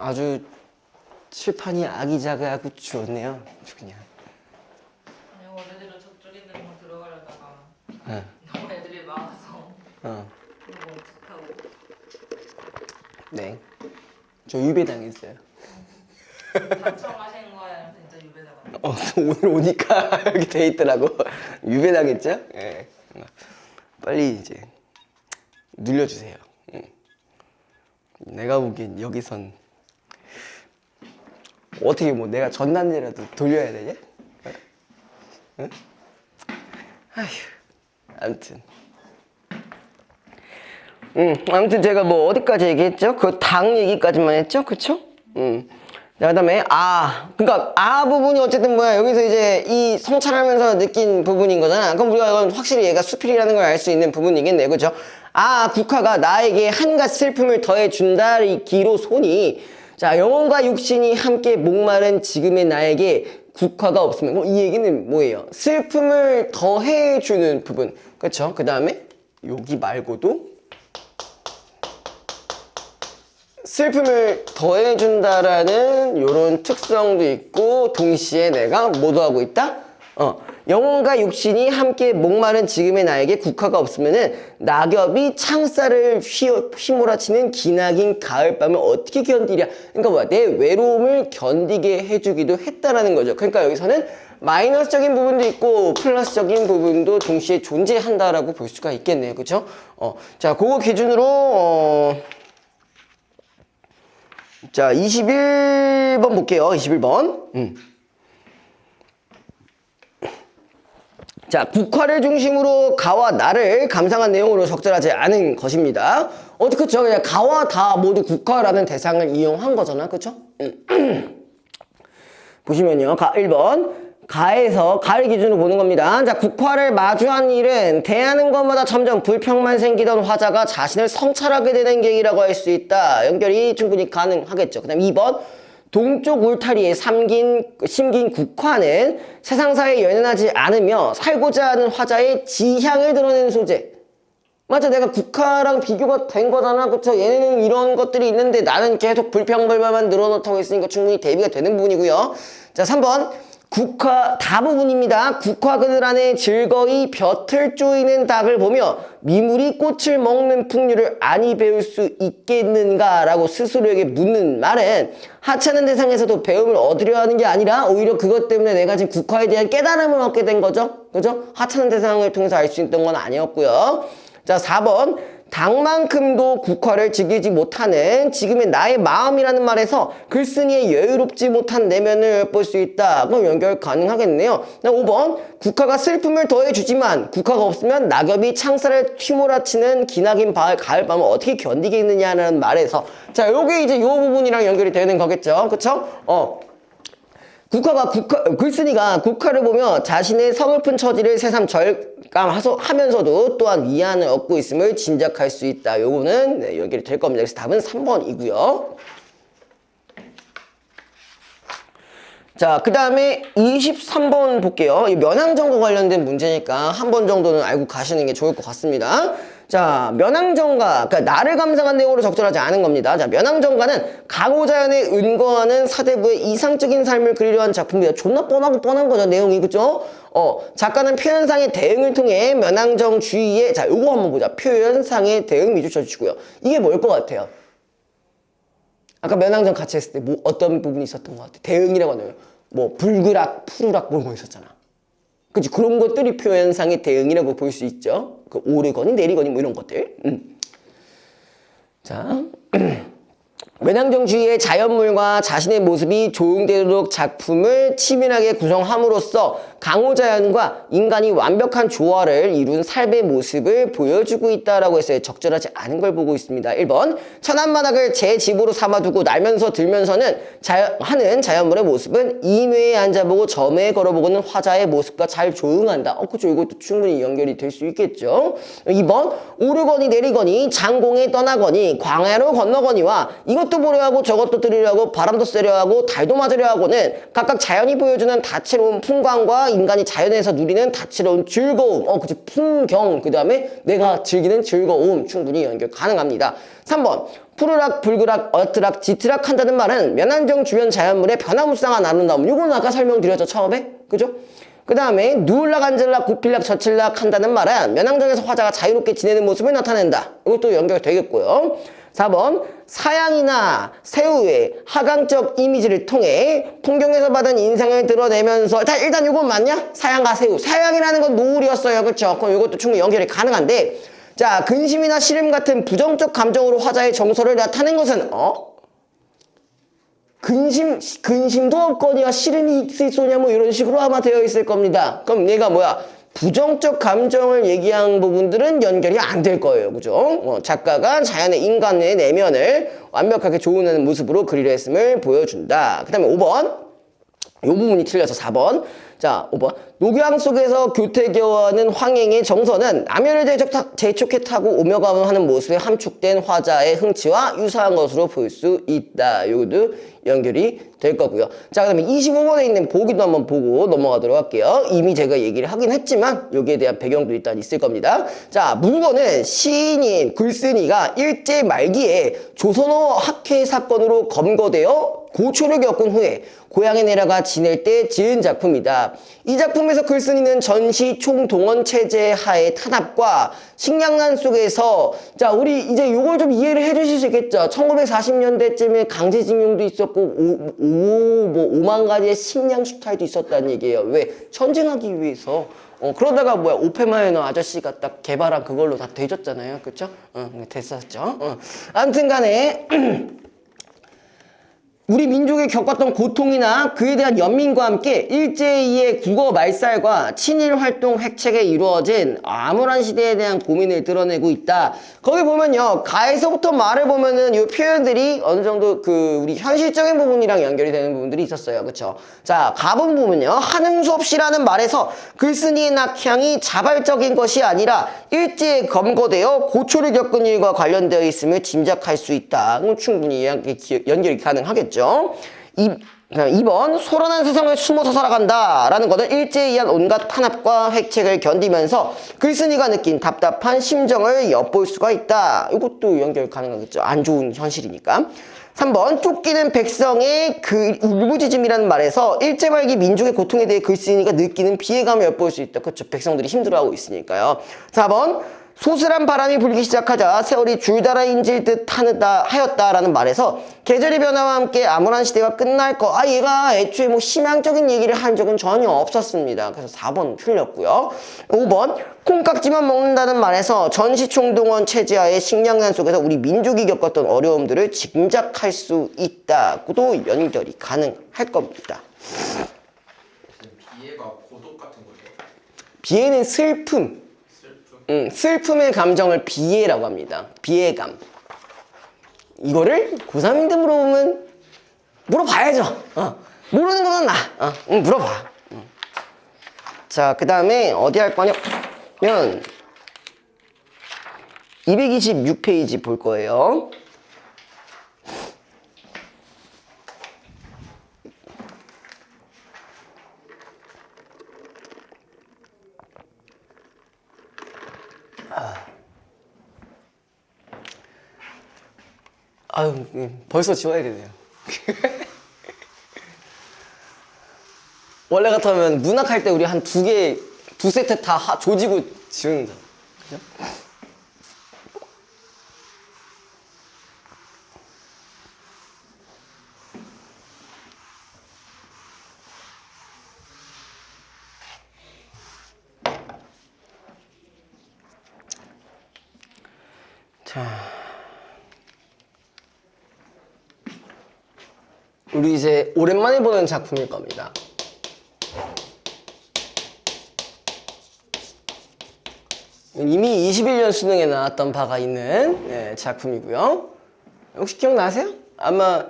아주 칠판이 아기자기하고 좋네요. 아주 그냥. 아니 원래대로 저쪽 있는 거 들어가려다가 응. 너무 애들이 많아서 어. 이거 어떡하고. 네. 저 유배당했어요. 당첨하신 거야 진짜 유배자가. 오늘 오니까 여기 돼 있더라고. 유배당했죠? 예. 빨리 이제 눌려주세요. 응. 내가 보기엔 여기선 어떻게 뭐 내가 전단지라도 돌려야 되냐? 응? 아휴, 아무튼. 아무튼 제가 뭐 어디까지 얘기했죠? 그 당 얘기까지만 했죠? 그쵸? 자, 그 다음에 그러니까 부분이 어쨌든 뭐야, 여기서 이제 이 성찰하면서 느낀 부분인 거잖아. 그럼 우리가 이건 확실히 얘가 수필이라는 걸 알 수 있는 부분이겠네, 그죠? 국화가 나에게 한갓 슬픔을 더해준다기로 소니, 자, 영혼과 육신이 함께 목마른 지금의 나에게 국화가 없으면, 이 얘기는 뭐예요? 슬픔을 더해주는 부분, 그쵸? 그 다음에 여기 말고도 슬픔을 더해준다라는 요런 특성도 있고, 동시에 내가 뭐도 하고 있다? 영혼과 육신이 함께 목마른 지금의 나에게 국화가 없으면은 낙엽이 창살을 휘몰아치는 기나긴 가을밤을 어떻게 견디랴. 그러니까 뭐야, 내 외로움을 견디게 해주기도 했다라는 거죠. 그러니까 여기서는 마이너스적인 부분도 있고 플러스적인 부분도 동시에 존재한다라고 볼 수가 있겠네요. 그쵸? 자, 그거 기준으로 자, 21번 볼게요. 21번. 자, 국화를 중심으로 가와 나를 감상한 내용으로 적절하지 않은 것입니다. 그쵸? 그냥 가와 다 모두 국화라는 대상을 이용한 거잖아. 그쵸? 보시면요. 1번. 가에서 가를 기준으로 보는 겁니다. 자, 국화를 마주한 일은 대하는 것마다 점점 불평만 생기던 화자가 자신을 성찰하게 되는 계기라고 할 수 있다. 연결이 충분히 가능하겠죠. 그 다음 2번. 동쪽 울타리에 심긴 국화는 세상사에 연연하지 않으며 살고자 하는 화자의 지향을 드러내는 소재. 맞아, 내가 국화랑 비교가 된 거잖아. 그쵸? 얘네는 이런 것들이 있는데 나는 계속 불평불만만 늘어놓다고 했으니까 충분히 대비가 되는 부분이고요. 자, 3번. 국화 다부분입니다. 국화 그늘 안에 즐거이 벼틀 쪼이는 닭을 보며 미물이 꽃을 먹는 풍류를 아니 배울 수 있겠는가 라고 스스로에게 묻는 말은 하찮은 대상에서도 배움을 얻으려 하는 게 아니라 오히려 그것 때문에 내가 지금 국화에 대한 깨달음을 얻게 된 거죠. 그죠? 하찮은 대상을 통해서 알 수 있던 건 아니었고요. 자, 4번. 닭만큼도 국화를 즐기지 못하는 지금의 나의 마음이라는 말에서 글쓴이의 여유롭지 못한 내면을 엿볼 수 있다. 그럼 연결 가능하겠네요. 5번. 국화가 슬픔을 더해주지만 국화가 없으면 낙엽이 창살을 휘몰아치는 기나긴 가을밤을 어떻게 견디겠느냐는 말에서, 자, 요게 이제 요 부분이랑 연결이 되는 거겠죠. 그쵸? 글쓴이가 국화를 보며 자신의 서글픈 처지를 새삼 절감하면서도 또한 위안을 얻고 있음을 짐작할 수 있다. 요거는 연결이 될 겁니다. 그래서 답은 3번이고요. 자, 그 다음에 23번 볼게요. 이 면항정과 관련된 문제니까 한 번 정도는 알고 가시는 게 좋을 것 같습니다. 자, 면항정가, 그러니까 나를 감상한 내용으로 적절하지 않은 겁니다. 자, 면항정가는 가고자연에 은거하는 사대부의 이상적인 삶을 그리려 한 작품입니다. 존나 뻔한 거죠, 내용이. 그죠? 작가는 표현상의 대응을 통해 면항정주의의, 자, 요거 한번 보자. 표현상의 대응 미주 쳐주시고요. 이게 뭘 것 같아요? 아까 면항정 같이 했을 때 뭐 어떤 부분이 있었던 것 같아? 대응이라고 하면 뭐 불그락, 푸르락 뭐 이런 거 있었잖아. 그치? 그런 것들이 표현상의 대응이라고 볼 수 있죠. 그 오르거니 내리거니 뭐 이런 것들. 자, 면항정주의의 자연물과 자신의 모습이 조응되도록 작품을 치밀하게 구성함으로써 강호자연과 인간이 완벽한 조화를 이룬 삶의 모습을 보여주고 있다라고 했어요. 적절하지 않은 걸 보고 있습니다. 1번. 천안바닥을 제 집으로 삼아두고 날면서 들면서는 하는 자연물의 모습은 인회에 앉아보고 점에 걸어보고는 화자의 모습과 잘 조응한다. 그쵸. 이것도 충분히 연결이 될 수 있겠죠. 2번. 오르거니 내리거니 장공에 떠나거니 광야로 건너거니와 이것도 보려 하고 저것도 들으려 하고 바람도 쐬려 하고 달도 맞으려 하고는 각각 자연이 보여주는 다채로운 풍광과 인간이 자연에서 누리는 다채로운 즐거움, 그치, 풍경, 그 다음에 내가 즐기는 즐거움 충분히 연결 가능합니다. 3번. 푸르락, 불그락, 어트락, 지트락 한다는 말은 면안정 주변 자연물의 변화무쌍한 아름다움. 요건 아까 설명드렸죠, 처음에? 그죠? 그 다음에 누울락, 앉을락, 굽힐락, 젖힐락 한다는 말은 면왕정에서 화자가 자유롭게 지내는 모습을 나타낸다. 이것도 연결되겠고요. 4번 사양이나 새우의 하강적 이미지를 통해 풍경에서 받은 인상을 드러내면서 일단 이건 맞냐? 사양과 새우. 사양이라는 건 노을이었어요. 그렇죠? 그럼 이것도 충분히 연결이 가능한데 자, 근심이나 시름 같은 부정적 감정으로 화자의 정서를 나타낸 것은 근심도 없거니와 시름이 있을 소냐 뭐 이런 식으로 아마 되어 있을 겁니다. 그럼 얘가 뭐야? 부정적 감정을 얘기한 부분들은 연결이 안 될 거예요. 그죠? 작가가 자연의 인간의 내면을 완벽하게 조언하는 모습으로 그리려 했음을 보여준다. 그 다음에 5번. 이 부분이 틀려서 4번. 자, 5번. 녹양 속에서 교태겨워하는 황행의 정서는 남해를 재촉해 타고 오며가며 하는 모습에 함축된 화자의 흥치와 유사한 것으로 볼 수 있다. 요것도 연결이 될 거고요. 자, 그 다음에 25번에 있는 보기도 한번 보고 넘어가도록 할게요. 이미 제가 얘기를 하긴 했지만 여기에 대한 배경도 일단 있을 겁니다. 자, 문건은 시인인 글쓴이가 일제 말기에 조선어 학회 사건으로 검거되어 고초를 겪은 후에 고향에 내려가 지낼 때 지은 작품이다. 이 작품에서 글쓴이는 전시 총동원 체제 하의 탄압과 식량난 속에서 자, 우리 이제 요걸 좀 이해를 해 주실 수 있겠죠? 1940년대쯤에 강제징용도 있었고 5만 가지의 식량 수탈도 있었다는 얘기예요. 왜? 전쟁하기 위해서. 그러다가 뭐야 오펜하이머 아저씨가 딱 개발한 그걸로 다 되졌잖아요. 그쵸? 됐었죠. 아무튼 간에 우리 민족이 겪었던 고통이나 그에 대한 연민과 함께 일제히의 국어 말살과 친일 활동 획책에 이루어진 암울한 시대에 대한 고민을 드러내고 있다. 거기 보면요, 가에서부터 말을 보면은 이 표현들이 어느 정도 우리 현실적인 부분이랑 연결이 되는 부분들이 있었어요. 그쵸? 자, 가본 보면요, 한흥수 없이라는 말에서 글쓴이의 낙향이 자발적인 것이 아니라 일제에 검거되어 고초를 겪은 일과 관련되어 있음을 짐작할 수 있다. 충분히 연결이 가능하겠죠. 2번 소란한 세상을 숨어서 살아간다 라는 것은 일제에 의한 온갖 탄압과 획책을 견디면서 글쓴이가 느낀 답답한 심정을 엿볼 수가 있다. 이것도 연결 가능하겠죠. 안 좋은 현실이니까. 3번 쫓기는 백성의 울부짖음이라는 말에서 일제 말기 민족의 고통에 대해 글쓴이가 느끼는 피해감을 엿볼 수 있다. 그렇죠. 백성들이 힘들어하고 있으니까요. 4번 소슬한 바람이 불기 시작하자 세월이 줄달아 인질 듯 하였다라는 말에서 계절의 변화와 함께 암울한 시대가 끝날 거. 얘가 애초에 뭐 희망적인 얘기를 한 적은 전혀 없었습니다. 그래서 4번 틀렸고요. 5번 콩깍지만 먹는다는 말에서 전시총동원 체제하의 식량난 속에서 우리 민족이 겪었던 어려움들을 짐작할 수 있다고도 연결이 가능할 겁니다. 비애가 고독 같은 거죠? 비애는 슬픔. 슬픔의 감정을 비애라고 합니다. 비애감. 이거를 고3인데 물어보면 물어봐야죠. 모르는 거는 물어봐. 자, 그 다음에 어디 할 거냐면 226페이지 볼 거예요. 아유, 벌써 지워야 되네요. 원래 같으면 문학할 때 우리 한 두 세트 다 조지고 지운다. 그죠? 자. 우리 이제 오랜만에 보는 작품일 겁니다. 이미 21년 수능에 나왔던 바가 있는 작품이고요. 혹시 기억나세요? 아마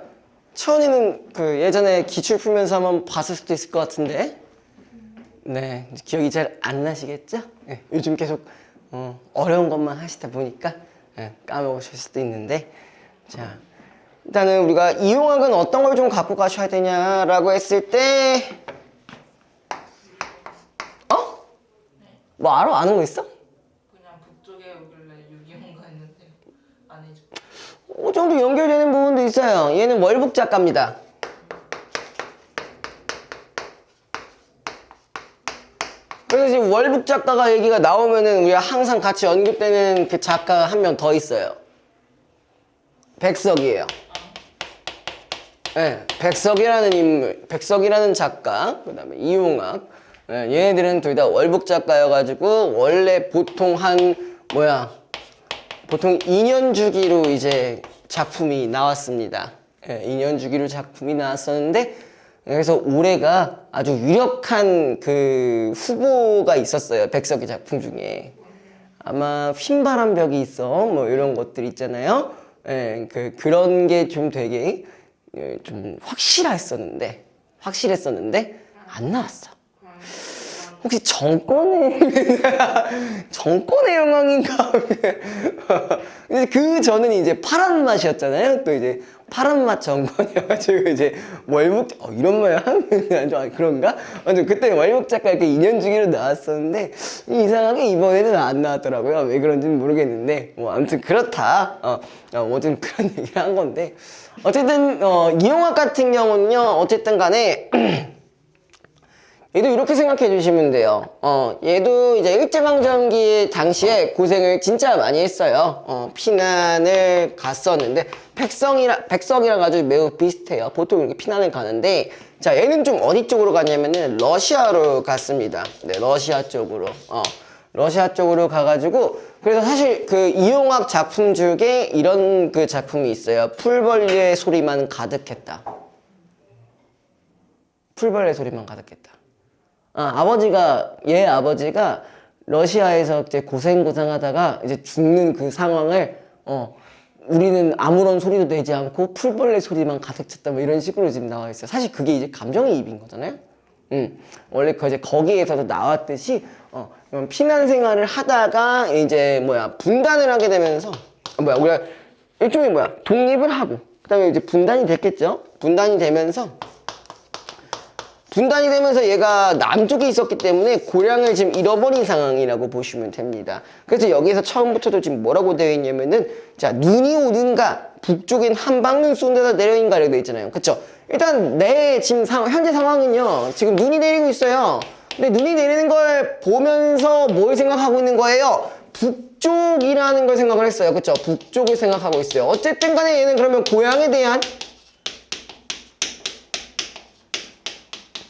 채원이는 예전에 기출 풀면서 한번 봤을 수도 있을 것 같은데, 네, 기억이 잘 안 나시겠죠? 네, 요즘 계속 어려운 것만 하시다 보니까 까먹으실 수도 있는데, 자. 일단은 우리가 이용학은 어떤 걸 좀 갖고 가셔야 되냐라고 했을 때 뭐 알아? 아는 거 있어? 그냥 북쪽에 오길래 유기농가 했는데 아니죠. 그 정도 연결되는 부분도 있어요. 얘는 월북 작가입니다. 그래서 지금 월북 작가가 얘기가 나오면은 우리가 항상 같이 언급되는 그 작가가 한 명 더 있어요. 백석이에요. 네, 백석이라는 인물, 백석이라는 작가, 그 다음에 이용학. 네, 얘네들은 둘 다 월북 작가여가지고, 원래 보통 보통 2년 주기로 이제 작품이 나왔습니다. 네, 2년 주기로 작품이 나왔었는데, 그래서 올해가 아주 유력한 그 후보가 있었어요. 백석이 작품 중에. 아마 흰바람 벽이 있어. 뭐 이런 것들 있잖아요. 예, 그런 게 좀 되게 좀 확실했었는데 안 나왔어. 혹시 정권의 정권의 영광인가? 근데 그 전은 이제 파란 맛이었잖아요. 또 이제 파란 맛 정권이어가지고 이제 월북 이런 말 하면 그런가? 완전 그때 월북 작가 이렇게 2년 주기로 나왔었는데 이상하게 이번에는 안 나왔더라고요. 왜 그런지는 모르겠는데 뭐 아무튼 그렇다. 어쨌든 그런 얘기를 한 건데 어쨌든 이용학 같은 경우는요. 어쨌든 간에 얘도 이렇게 생각해 주시면 돼요. 얘도 이제 일제강점기 당시에 고생을 진짜 많이 했어요. 피난을 갔었는데, 백석이랑 아주 매우 비슷해요. 보통 이렇게 피난을 가는데, 자, 얘는 좀 어디 쪽으로 갔냐면은, 러시아로 갔습니다. 네, 러시아 쪽으로. 러시아 쪽으로 가가지고, 그래서 사실 그 이용학 작품 중에 이런 그 작품이 있어요. 풀벌레 소리만 가득했다. 풀벌레 소리만 가득했다. 얘 아버지가 러시아에서 이제 고생하다가 이제 죽는 그 상황을, 우리는 아무런 소리도 내지 않고 풀벌레 소리만 가득 찼다, 뭐 이런 식으로 지금 나와 있어요. 사실 그게 이제 감정이입인 거잖아요? 원래 이제 거기에서도 나왔듯이, 피난 생활을 하다가 이제 분단을 하게 되면서, 우리가 일종의 독립을 하고, 그 다음에 이제 분단이 됐겠죠? 분단이 되면서 얘가 남쪽에 있었기 때문에 고향을 지금 잃어버린 상황이라고 보시면 됩니다. 그래서 여기서 처음부터도 지금 뭐라고 되어 있냐면은, 자, 눈이 오든가 북쪽엔 한방눈 쏜데다 내려인가 이렇게 되어 있잖아요. 그쵸? 일단 내 지금 현재 상황은요, 지금 눈이 내리고 있어요. 근데 눈이 내리는 걸 보면서 뭘 생각하고 있는 거예요? 북쪽이라는 걸 생각을 했어요. 그쵸? 북쪽을 생각하고 있어요. 어쨌든 간에 얘는 그러면 고향에 대한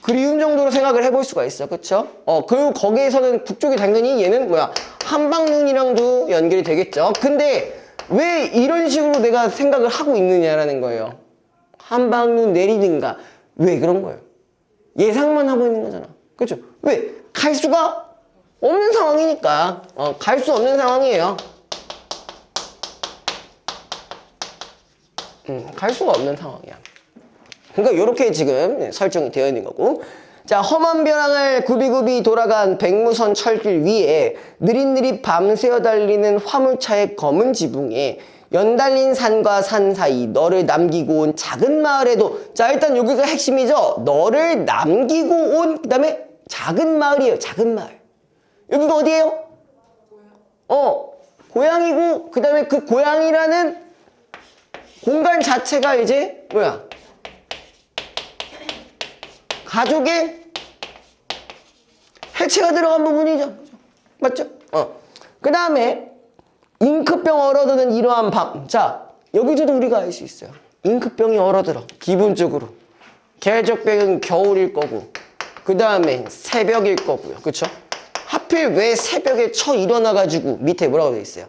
그리움 정도로 생각을 해볼 수가 있어. 그쵸? 그리고 거기에서는 북쪽이 당연히 얘는 한방눈이랑도 연결이 되겠죠. 근데 왜 이런 식으로 내가 생각을 하고 있느냐라는 거예요. 한방눈 내리든가. 왜 그런 거예요? 예상만 하고 있는 거잖아. 그쵸? 왜? 갈 수가 없는 상황이니까. 갈 수 없는 상황이에요. 갈 수가 없는 상황이야. 그러니까 이렇게 지금 설정이 되어 있는 거고, 자, 험한 벼랑을 굽이굽이 돌아간 백무선 철길 위에 느릿느릿 밤새어 달리는 화물차의 검은 지붕에 연달린 산과 산 사이 너를 남기고 온 작은 마을에도, 자, 일단 여기가 핵심이죠. 너를 남기고 온, 그 다음에 작은 마을이에요. 작은 마을. 여기가 어디예요? 고향이고, 그 다음에 그 고향이라는 공간 자체가 이제 가족의 해체가 들어간 부분이죠. 맞죠? 그 다음에 잉크병 얼어드는 이러한 밤. 자, 여기서도 우리가 알 수 있어요. 잉크병이 얼어들어. 기본적으로. 계적병은 겨울일 거고, 그 다음에 새벽일 거고요. 그쵸? 하필 왜 새벽에 일어나가지고 밑에 뭐라고 되어 있어요?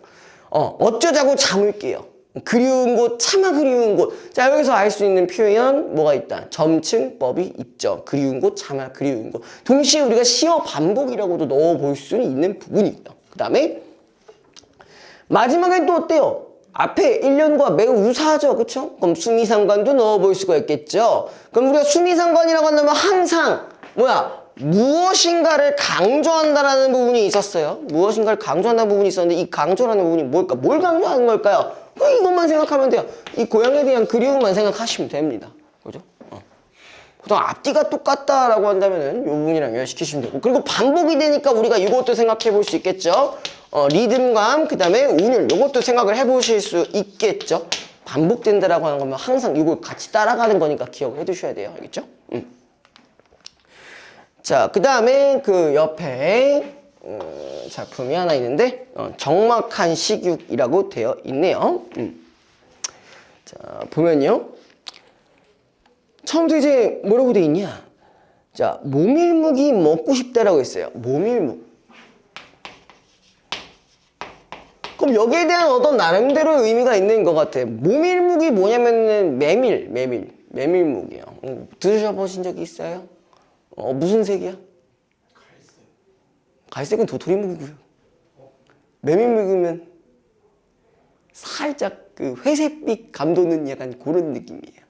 어쩌자고 잠을 깨요. 그리운 곳, 차마 그리운 곳. 자, 여기서 알 수 있는 표현 뭐가 있다? 점층법이 있죠. 그리운 곳, 차마 그리운 곳. 동시에 우리가 시어 반복이라고도 넣어볼 수는 있는 부분이 있다. 그 다음에 마지막엔 또 어때요? 앞에 1년과 매우 유사하죠. 그쵸? 그럼 수미상관도 넣어볼 수가 있겠죠. 그럼 우리가 수미상관이라고 한다면 항상 무엇인가를 강조한다라는 부분이 있었어요. 무엇인가를 강조한다는 부분이 있었는데, 이 강조라는 부분이 뭘까? 뭘 강조하는 걸까요? 이것만 생각하면 돼요. 이 고향에 대한 그리움만 생각하시면 됩니다. 그죠? 보통 앞뒤가 똑같다라고 한다면은 이 부분이랑 연결시키시면 되고, 그리고 반복이 되니까 우리가 이것도 생각해 볼 수 있겠죠. 리듬감, 그 다음에 운율, 이것도 생각을 해 보실 수 있겠죠. 반복된다라고 하는 거면 항상 이걸 같이 따라가는 거니까 기억을 해두셔야 돼요. 알겠죠? 자, 그 다음에 그 옆에 작품이 하나 있는데 적막한 식욕이라고 되어 있네요. 자, 보면요. 처음부터 이제 뭐라고 되어 있냐? 자, 모밀묵이 먹고 싶다라고 했어요. 모밀묵. 그럼 여기에 대한 어떤 나름대로 의미가 있는 것 같아. 모밀묵이 뭐냐면은 메밀묵이에요. 드셔보신 적이 있어요? 무슨 색이야? 갈색. 갈색은 도토리묵이고요. 메밀묵이면 살짝 그 회색빛 감도는 약간 그런 느낌이에요.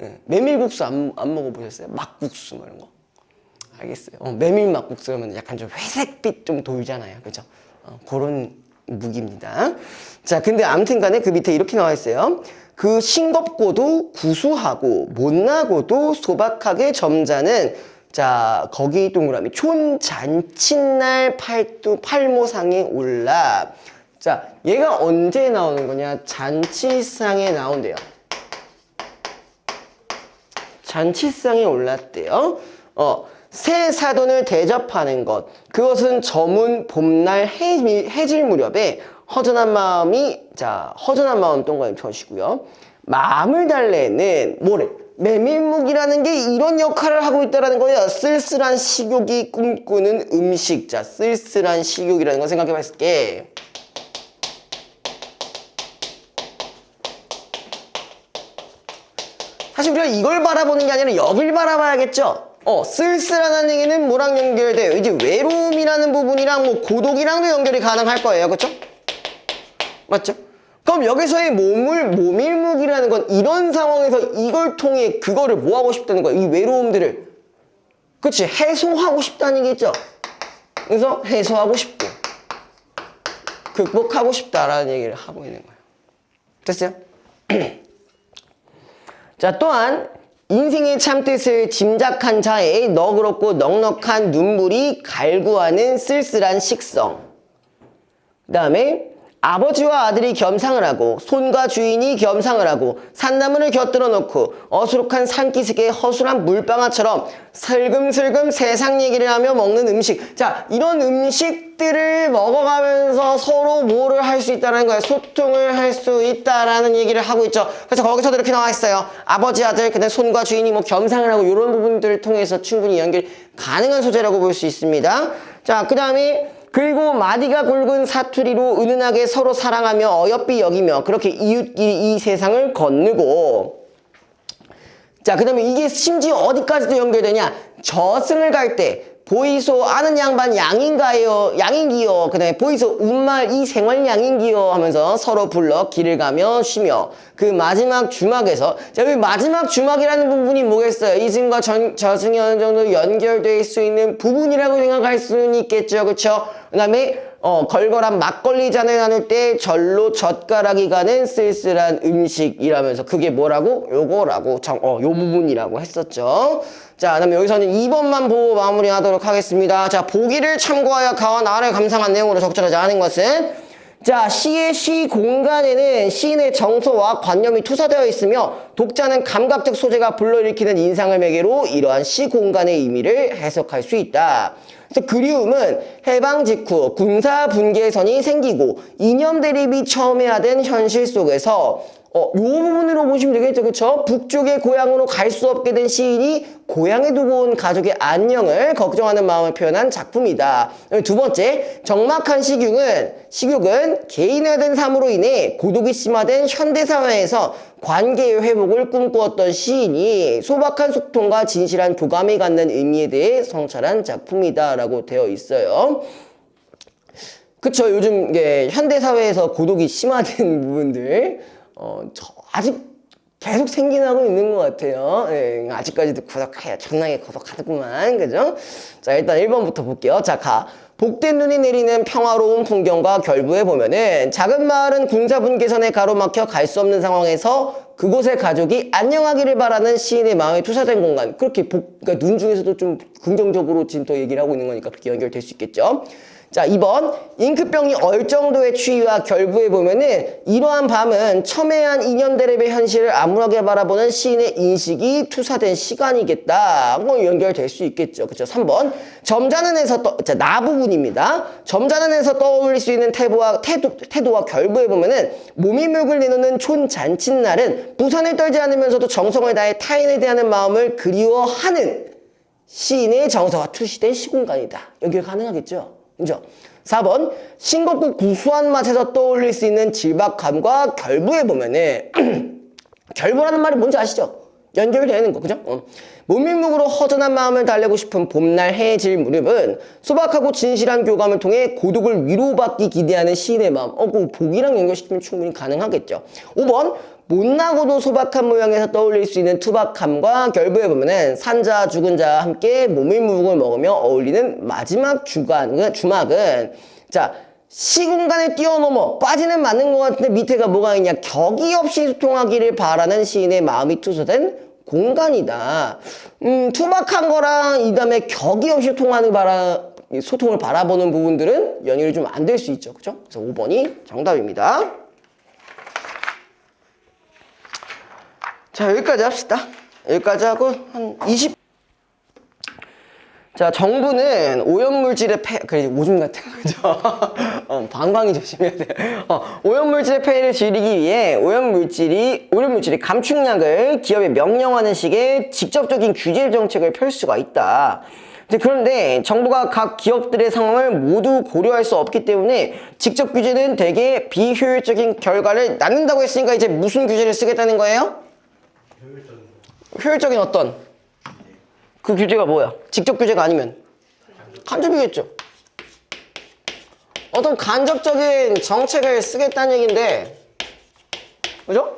예, 메밀국수 안 먹어보셨어요? 막국수 뭐 이런 거. 알겠어요. 메밀 막국수 하면 약간 좀 회색빛 좀 돌잖아요. 그죠? 그런 묵입니다. 자, 근데 아무튼 간에 그 밑에 이렇게 나와 있어요. 그 싱겁고도 구수하고 못나고도 소박하게 점잖은 자, 거기 동그라미 촌잔칫날 팔모상에 올라. 자, 얘가 언제 나오는 거냐? 잔치상에 나온대요. 잔치상에 올랐대요. 새 사돈을 대접하는 것. 그것은 저문 봄날 해질 무렵에 허전한 마음 동그라미 쳐주시고요. 마음을 달래는 뭐래? 메밀묵이라는 게 이런 역할을 하고 있다는 거예요. 쓸쓸한 식욕이 꿈꾸는 음식. 자, 쓸쓸한 식욕이라는 거 생각해 봤을 게 사실 우리가 이걸 바라보는 게 아니라 여길 바라봐야겠죠? 쓸쓸하다는 얘기는 뭐랑 연결돼요? 이제 외로움이라는 부분이랑 뭐 고독이랑도 연결이 가능할 거예요. 그쵸? 맞죠? 그럼 여기서의 모밀묵이라는 건 이런 상황에서 이걸 통해 그거를 뭐 하고 싶다는 거야? 이 외로움들을. 그치? 해소하고 싶다는 얘기겠죠? 그래서 해소하고 싶고 극복하고 싶다라는 얘기를 하고 있는 거예요. 됐어요? 자, 또한 인생의 참뜻을 짐작한 자의 너그럽고 넉넉한 눈물이 갈구하는 쓸쓸한 식성. 그 다음에 아버지와 아들이 겸상을 하고 손과 주인이 겸상을 하고 산나물을 곁들여 놓고 어수룩한 산기슭에 허술한 물방아처럼 슬금슬금 세상 얘기를 하며 먹는 음식. 자, 이런 음식들을 먹어가면서 서로 뭐를 할 수 있다는 거예요. 소통을 할 수 있다라는 얘기를 하고 있죠. 그래서 거기서도 이렇게 나와 있어요. 아버지, 아들, 그다음에 손과 주인이 뭐 겸상을 하고 이런 부분들을 통해서 충분히 연결 가능한 소재라고 볼 수 있습니다. 자, 그 다음에 그리고 마디가 굵은 사투리로 은은하게 서로 사랑하며 어여삐 여기며 그렇게 이웃끼리 이 세상을 건너고. 자, 그 다음에 이게 심지어 어디까지도 연결되냐? 저승을 갈 때 보이소 아는 양반 양인가요? 양인기요. 그 다음에 보이소 운말 이 생활 양인기요 하면서 서로 불러 길을 가며 쉬며 그 마지막 주막에서 자, 여기 마지막 주막이라는 부분이 뭐겠어요? 이승과 저승이 어느 정도 연결될 수 있는 부분이라고 생각할 수는 있겠죠. 그쵸? 그 다음에 걸걸한 막걸리 잔을 나눌 때 절로 젓가락이 가는 쓸쓸한 음식이라면서 그게 뭐라고? 요거라고 요 부분이라고 했었죠. 자, 그 다음에 여기서는 2번만 보고 마무리하도록 하겠습니다. 자, 보기를 참고하여 가와 나를 감상한 내용으로 적절하지 않은 것은 자, 시의 시 공간에는 시인의 정서와 관념이 투사되어 있으며 독자는 감각적 소재가 불러일으키는 인상을 매개로 이러한 시 공간의 의미를 해석할 수 있다. 그래서 그리움은 해방 직후 군사 분계선이 생기고 이념 대립이 첨예화된 현실 속에서 요 부분으로 보시면 되겠죠. 그쵸? 북쪽의 고향으로 갈 수 없게 된 시인이 고향에 두고 온 가족의 안녕을 걱정하는 마음을 표현한 작품이다. 두 번째, 적막한 식욕은 개인화된 삶으로 인해 고독이 심화된 현대사회에서 관계의 회복을 꿈꾸었던 시인이 소박한 소통과 진실한 교감이 갖는 의미에 대해 성찰한 작품이다 라고 되어 있어요. 그쵸? 요즘 현대사회에서 고독이 심화된 부분들 아직 계속 생겨나고 있는 것 같아요. 예, 아직까지도 고독해요. 존나게 고독하더구만. 그죠? 자, 일단 1번부터 볼게요. 자, 복된 눈이 내리는 평화로운 풍경과 결부해 보면은 작은 마을은 군사분계선에 가로막혀 갈 수 없는 상황에서 그곳의 가족이 안녕하기를 바라는 시인의 마음에 투사된 공간. 그렇게 그러니까 눈 중에서도 좀 긍정적으로 지금 또 얘기를 하고 있는 거니까 그렇게 연결될 수 있겠죠. 자, 2번. 잉크병이 얼 정도의 추위와 결부에 보면은 이러한 밤은 첨예한 인연대립의 현실을 암울하게 바라보는 시인의 인식이 투사된 시간이겠다. 뭐 연결될 수 있겠죠. 그쵸? 3번. 점잖은 에서 자, 나 부분입니다. 점잖은 에서 떠올릴 수 있는 태도와 결부에 보면은 몸이 묵을 내놓는 촌잔칫날은 부산을 떨지 않으면서도 정성을 다해 타인을 대하는 마음을 그리워하는 시인의 정서가 투시된 시공간이다. 연결 가능하겠죠? 그죠? 4번. 싱겁고 구수한 맛에서 떠올릴 수 있는 질박함과 결부에 보면은 결부라는 말이 뭔지 아시죠? 연결되는 거, 그죠? 몸일묵으로 허전한 마음을 달래고 싶은 봄날 해질 무렵은 소박하고 진실한 교감을 통해 고독을 위로받기 기대하는 시인의 마음. 그 복이랑 연결시키면 충분히 가능하겠죠. 5번. 못나고도 소박한 모양에서 떠올릴 수 있는 투박함과 결부에 보면은 산자 죽은 자와 함께 몸일묵을 먹으며 어울리는 마지막 주막은 자, 시공간을 뛰어넘어 빠지는 맞는 것 같은데 밑에가 뭐가 있냐? 격이 없이 소통하기를 바라는 시인의 마음이 투서된 공간이다. 투박한 거랑 이 다음에 격이 없이 소통을 바라보는 부분들은 연결이 좀 안 될 수 있죠. 그죠? 그래서 5번이 정답입니다. 자, 여기까지 합시다. 여기까지 하고 한 20. 자, 정부는 오염물질의 그래, 오줌 같은 거죠. 방광이 조심해야 돼. 오염물질의 폐해를 줄이기 위해 오염물질이 감축량을 기업에 명령하는 식의 직접적인 규제 정책을 펼 수가 있다. 그런데 정부가 각 기업들의 상황을 모두 고려할 수 없기 때문에 직접 규제는 대개 비효율적인 결과를 낳는다고 했으니까 이제 무슨 규제를 쓰겠다는 거예요? 효율적인 어떤? 그 규제가 뭐야? 직접 규제가 아니면? 간접이겠죠. 어떤 간접적인 정책을 쓰겠다는 얘기인데, 그죠?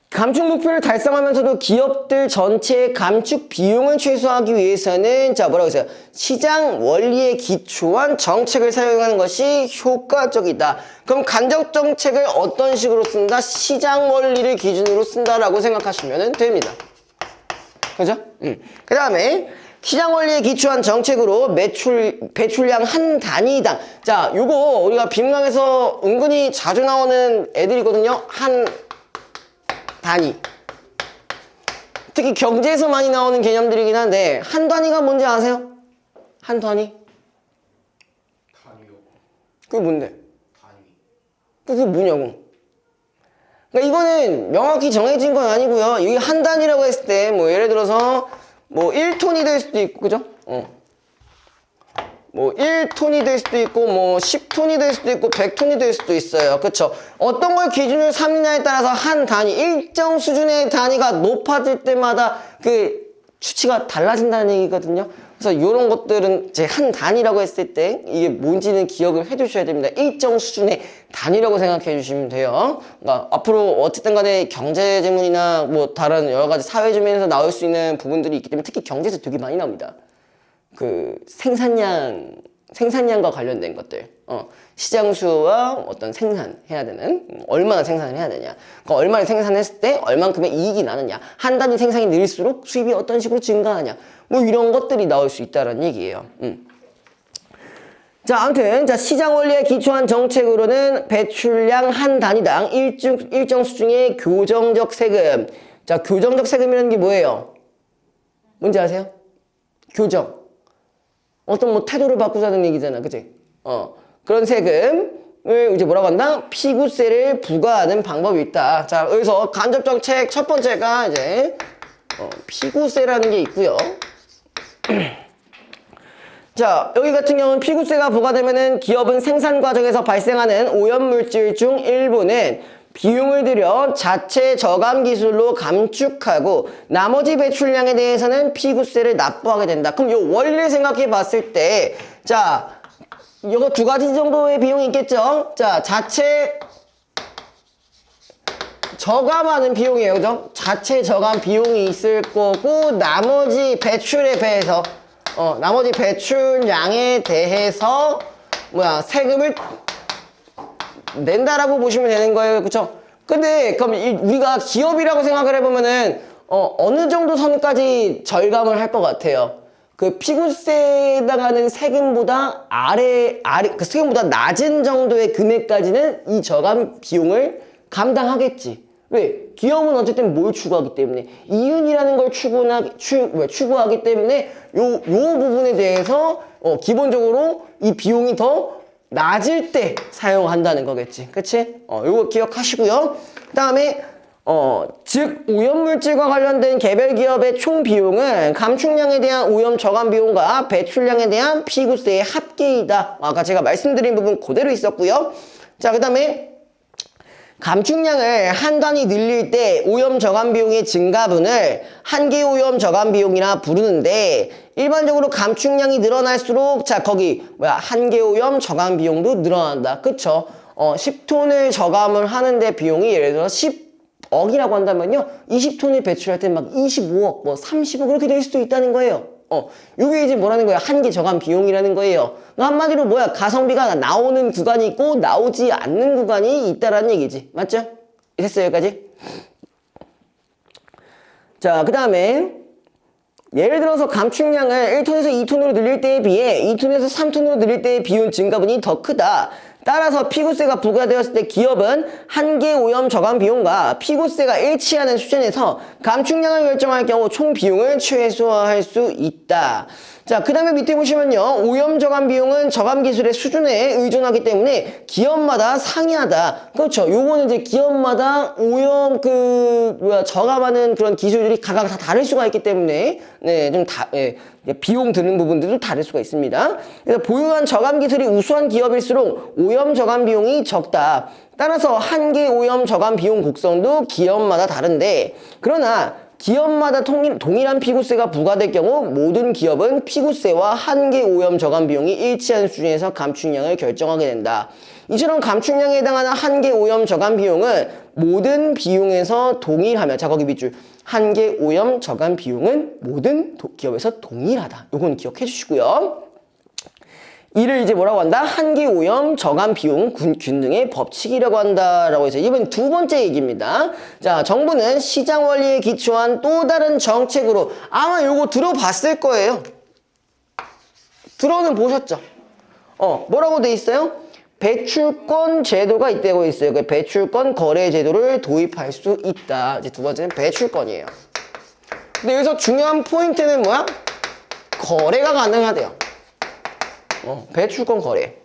감축 목표를 달성하면서도 기업들 전체의 감축 비용을 최소화하기 위해서는 자, 뭐라고 했어요? 시장 원리에 기초한 정책을 사용하는 것이 효과적이다. 그럼 간접 정책을 어떤 식으로 쓴다? 시장 원리를 기준으로 쓴다라고 생각하시면 됩니다. 그죠? 그 다음에 시장 원리에 기초한 정책으로 배출량 한 단위당. 자, 요거 우리가 빈강에서 은근히 자주 나오는 애들이거든요. 한 단위. 특히 경제에서 많이 나오는 개념들이긴 한데 한 단위가 뭔지 아세요? 한 단위? 단위요. 그게 뭔데? 단위. 그게 뭐냐고. 그러니까 이거는 명확히 정해진 건 아니고요. 여기 한 단위라고 했을 때 뭐 예를 들어서 뭐 1톤이 될 수도 있고, 그죠? 뭐 1톤이 될 수도 있고 뭐 10톤이 될 수도 있고 100톤이 될 수도 있어요. 그쵸? 어떤 걸 기준으로 삼느냐에 따라서 한 단위, 일정 수준의 단위가 높아질 때마다 그 수치가 달라진다는 얘기거든요. 그래서 이런 것들은 이제 한 단위라고 했을 때 이게 뭔지는 기억을 해두셔야 됩니다. 일정 수준의 단위라고 생각해 주시면 돼요. 그러니까 앞으로 어쨌든 간에 경제 지문이나 뭐 다른 여러 가지 사회 지문에서 나올 수 있는 부분들이 있기 때문에 특히 경제에서 되게 많이 나옵니다. 그 생산량과 관련된 것들, 시장 수요와 어떤 생산해야 되는, 얼마나 생산을 해야 되냐, 그러니까 얼마를 생산했을 때 얼만큼의 이익이 나느냐, 한 단위 생산이 늘수록 수입이 어떤 식으로 증가하냐, 뭐 이런 것들이 나올 수 있다는 얘기예요. 자, 아무튼 자, 시장 원리에 기초한 정책으로는 배출량 한 단위당 일정 수준의 교정적 세금. 자, 교정적 세금이라는 게 뭐예요? 뭔지 아세요? 교정. 어떤 뭐 태도를 바꾸자는 얘기잖아, 그치? 그런 세금을 이제 뭐라고 한다? 피구세를 부과하는 방법이 있다. 자, 여기서 간접 정책 첫 번째가 이제 피구세라는 게 있고요. 자, 여기 같은 경우는 피구세가 부과되면은 기업은 생산 과정에서 발생하는 오염물질 중 일부는 비용을 들여 자체 저감 기술로 감축하고 나머지 배출량에 대해서는 피구세를 납부하게 된다. 그럼 요 원리를 생각해 봤을 때, 자, 이거 두 가지 정도의 비용이 있겠죠? 자, 자체 저감하는 비용이에요. 그죠? 자체 저감 비용이 있을 거고, 나머지 배출에 대해서, 나머지 배출량에 대해서, 세금을 낸다라고 보시면 되는 거예요. 그쵸? 근데, 그럼 우리가 기업이라고 생각을 해보면은, 어느 정도 선까지 절감을 할 것 같아요. 그 피구세에 해당하는 세금보다 그 세금보다 낮은 정도의 금액까지는 이 저감 비용을 감당하겠지. 왜? 기업은 어쨌든 뭘 추구하기 때문에 이윤이라는 걸 추구하기 때문에 요 부분에 대해서 기본적으로 이 비용이 더 낮을 때 사용한다는 거겠지. 그치? 요거 기억하시고요. 그 다음에 즉 오염물질과 관련된 개별 기업의 총 비용은 감축량에 대한 오염 저감 비용과 배출량에 대한 피구세의 합계이다. 아까 제가 말씀드린 부분 그대로 있었고요. 자, 그 다음에 감축량을 한 단위 늘릴 때 오염 저감 비용의 증가분을 한계 오염 저감 비용이라 부르는데 일반적으로 감축량이 늘어날수록 자 거기 한계 오염 저감 비용도 늘어난다. 그쵸? 10톤을 저감을 하는데 비용이 예를 들어 10억이라고 한다면요 20톤을 배출할 때 막 25억 뭐 30억 그렇게 될 수도 있다는 거예요. 요게 이제 뭐라는 거야? 한계 저감 비용이라는 거예요. 한마디로 뭐야? 가성비가 나오는 구간이 있고 나오지 않는 구간이 있다라는 얘기지. 맞죠? 됐어요, 여기까지? 자, 그 다음에 예를 들어서 감축량을 1톤에서 2톤으로 늘릴 때에 비해 2톤에서 3톤으로 늘릴 때의 비용 증가분이 더 크다. 따라서 피구세가 부과되었을 때 기업은 한계 오염 저감 비용과 피구세가 일치하는 수준에서 감축량을 결정할 경우 총 비용을 최소화할 수 있다. 자, 그 다음에 밑에 보시면요. 오염 저감 비용은 저감 기술의 수준에 의존하기 때문에 기업마다 상이하다. 그렇죠. 요거는 이제 기업마다 오염 저감하는 그런 기술들이 각각 다 다를 수가 있기 때문에 비용 드는 부분들도 다를 수가 있습니다. 그래서 보유한 저감 기술이 우수한 기업일수록 오염 저감 비용이 적다. 따라서 한계 오염 저감 비용 곡선도 기업마다 다른데 그러나 기업마다 동일한 피구세가 부과될 경우 모든 기업은 피구세와 한계 오염 저감 비용이 일치하는 수준에서 감축량을 결정하게 된다. 이처럼 감축량에 해당하는 한계 오염 저감 비용은 모든 비용에서 동일하며 자 거기 밑줄 한계 오염 저감 비용은 모든 기업에서 동일하다. 요건 기억해 주시고요. 이를 이제 뭐라고 한다? 한계 오염 저감 비용 균등의 법칙이라고 한다라고 해서 이번 두 번째 얘기입니다. 자, 정부는 시장 원리에 기초한 또 다른 정책으로 아마 요거 들어봤을 거예요. 들어는 보셨죠? 뭐라고 돼 있어요? 배출권 제도가 있다고 있어요. 그 배출권 거래 제도를 도입할 수 있다. 이제 두 번째는 배출권이에요. 근데 여기서 중요한 포인트는 뭐야? 거래가 가능하대요. 배출권 거래.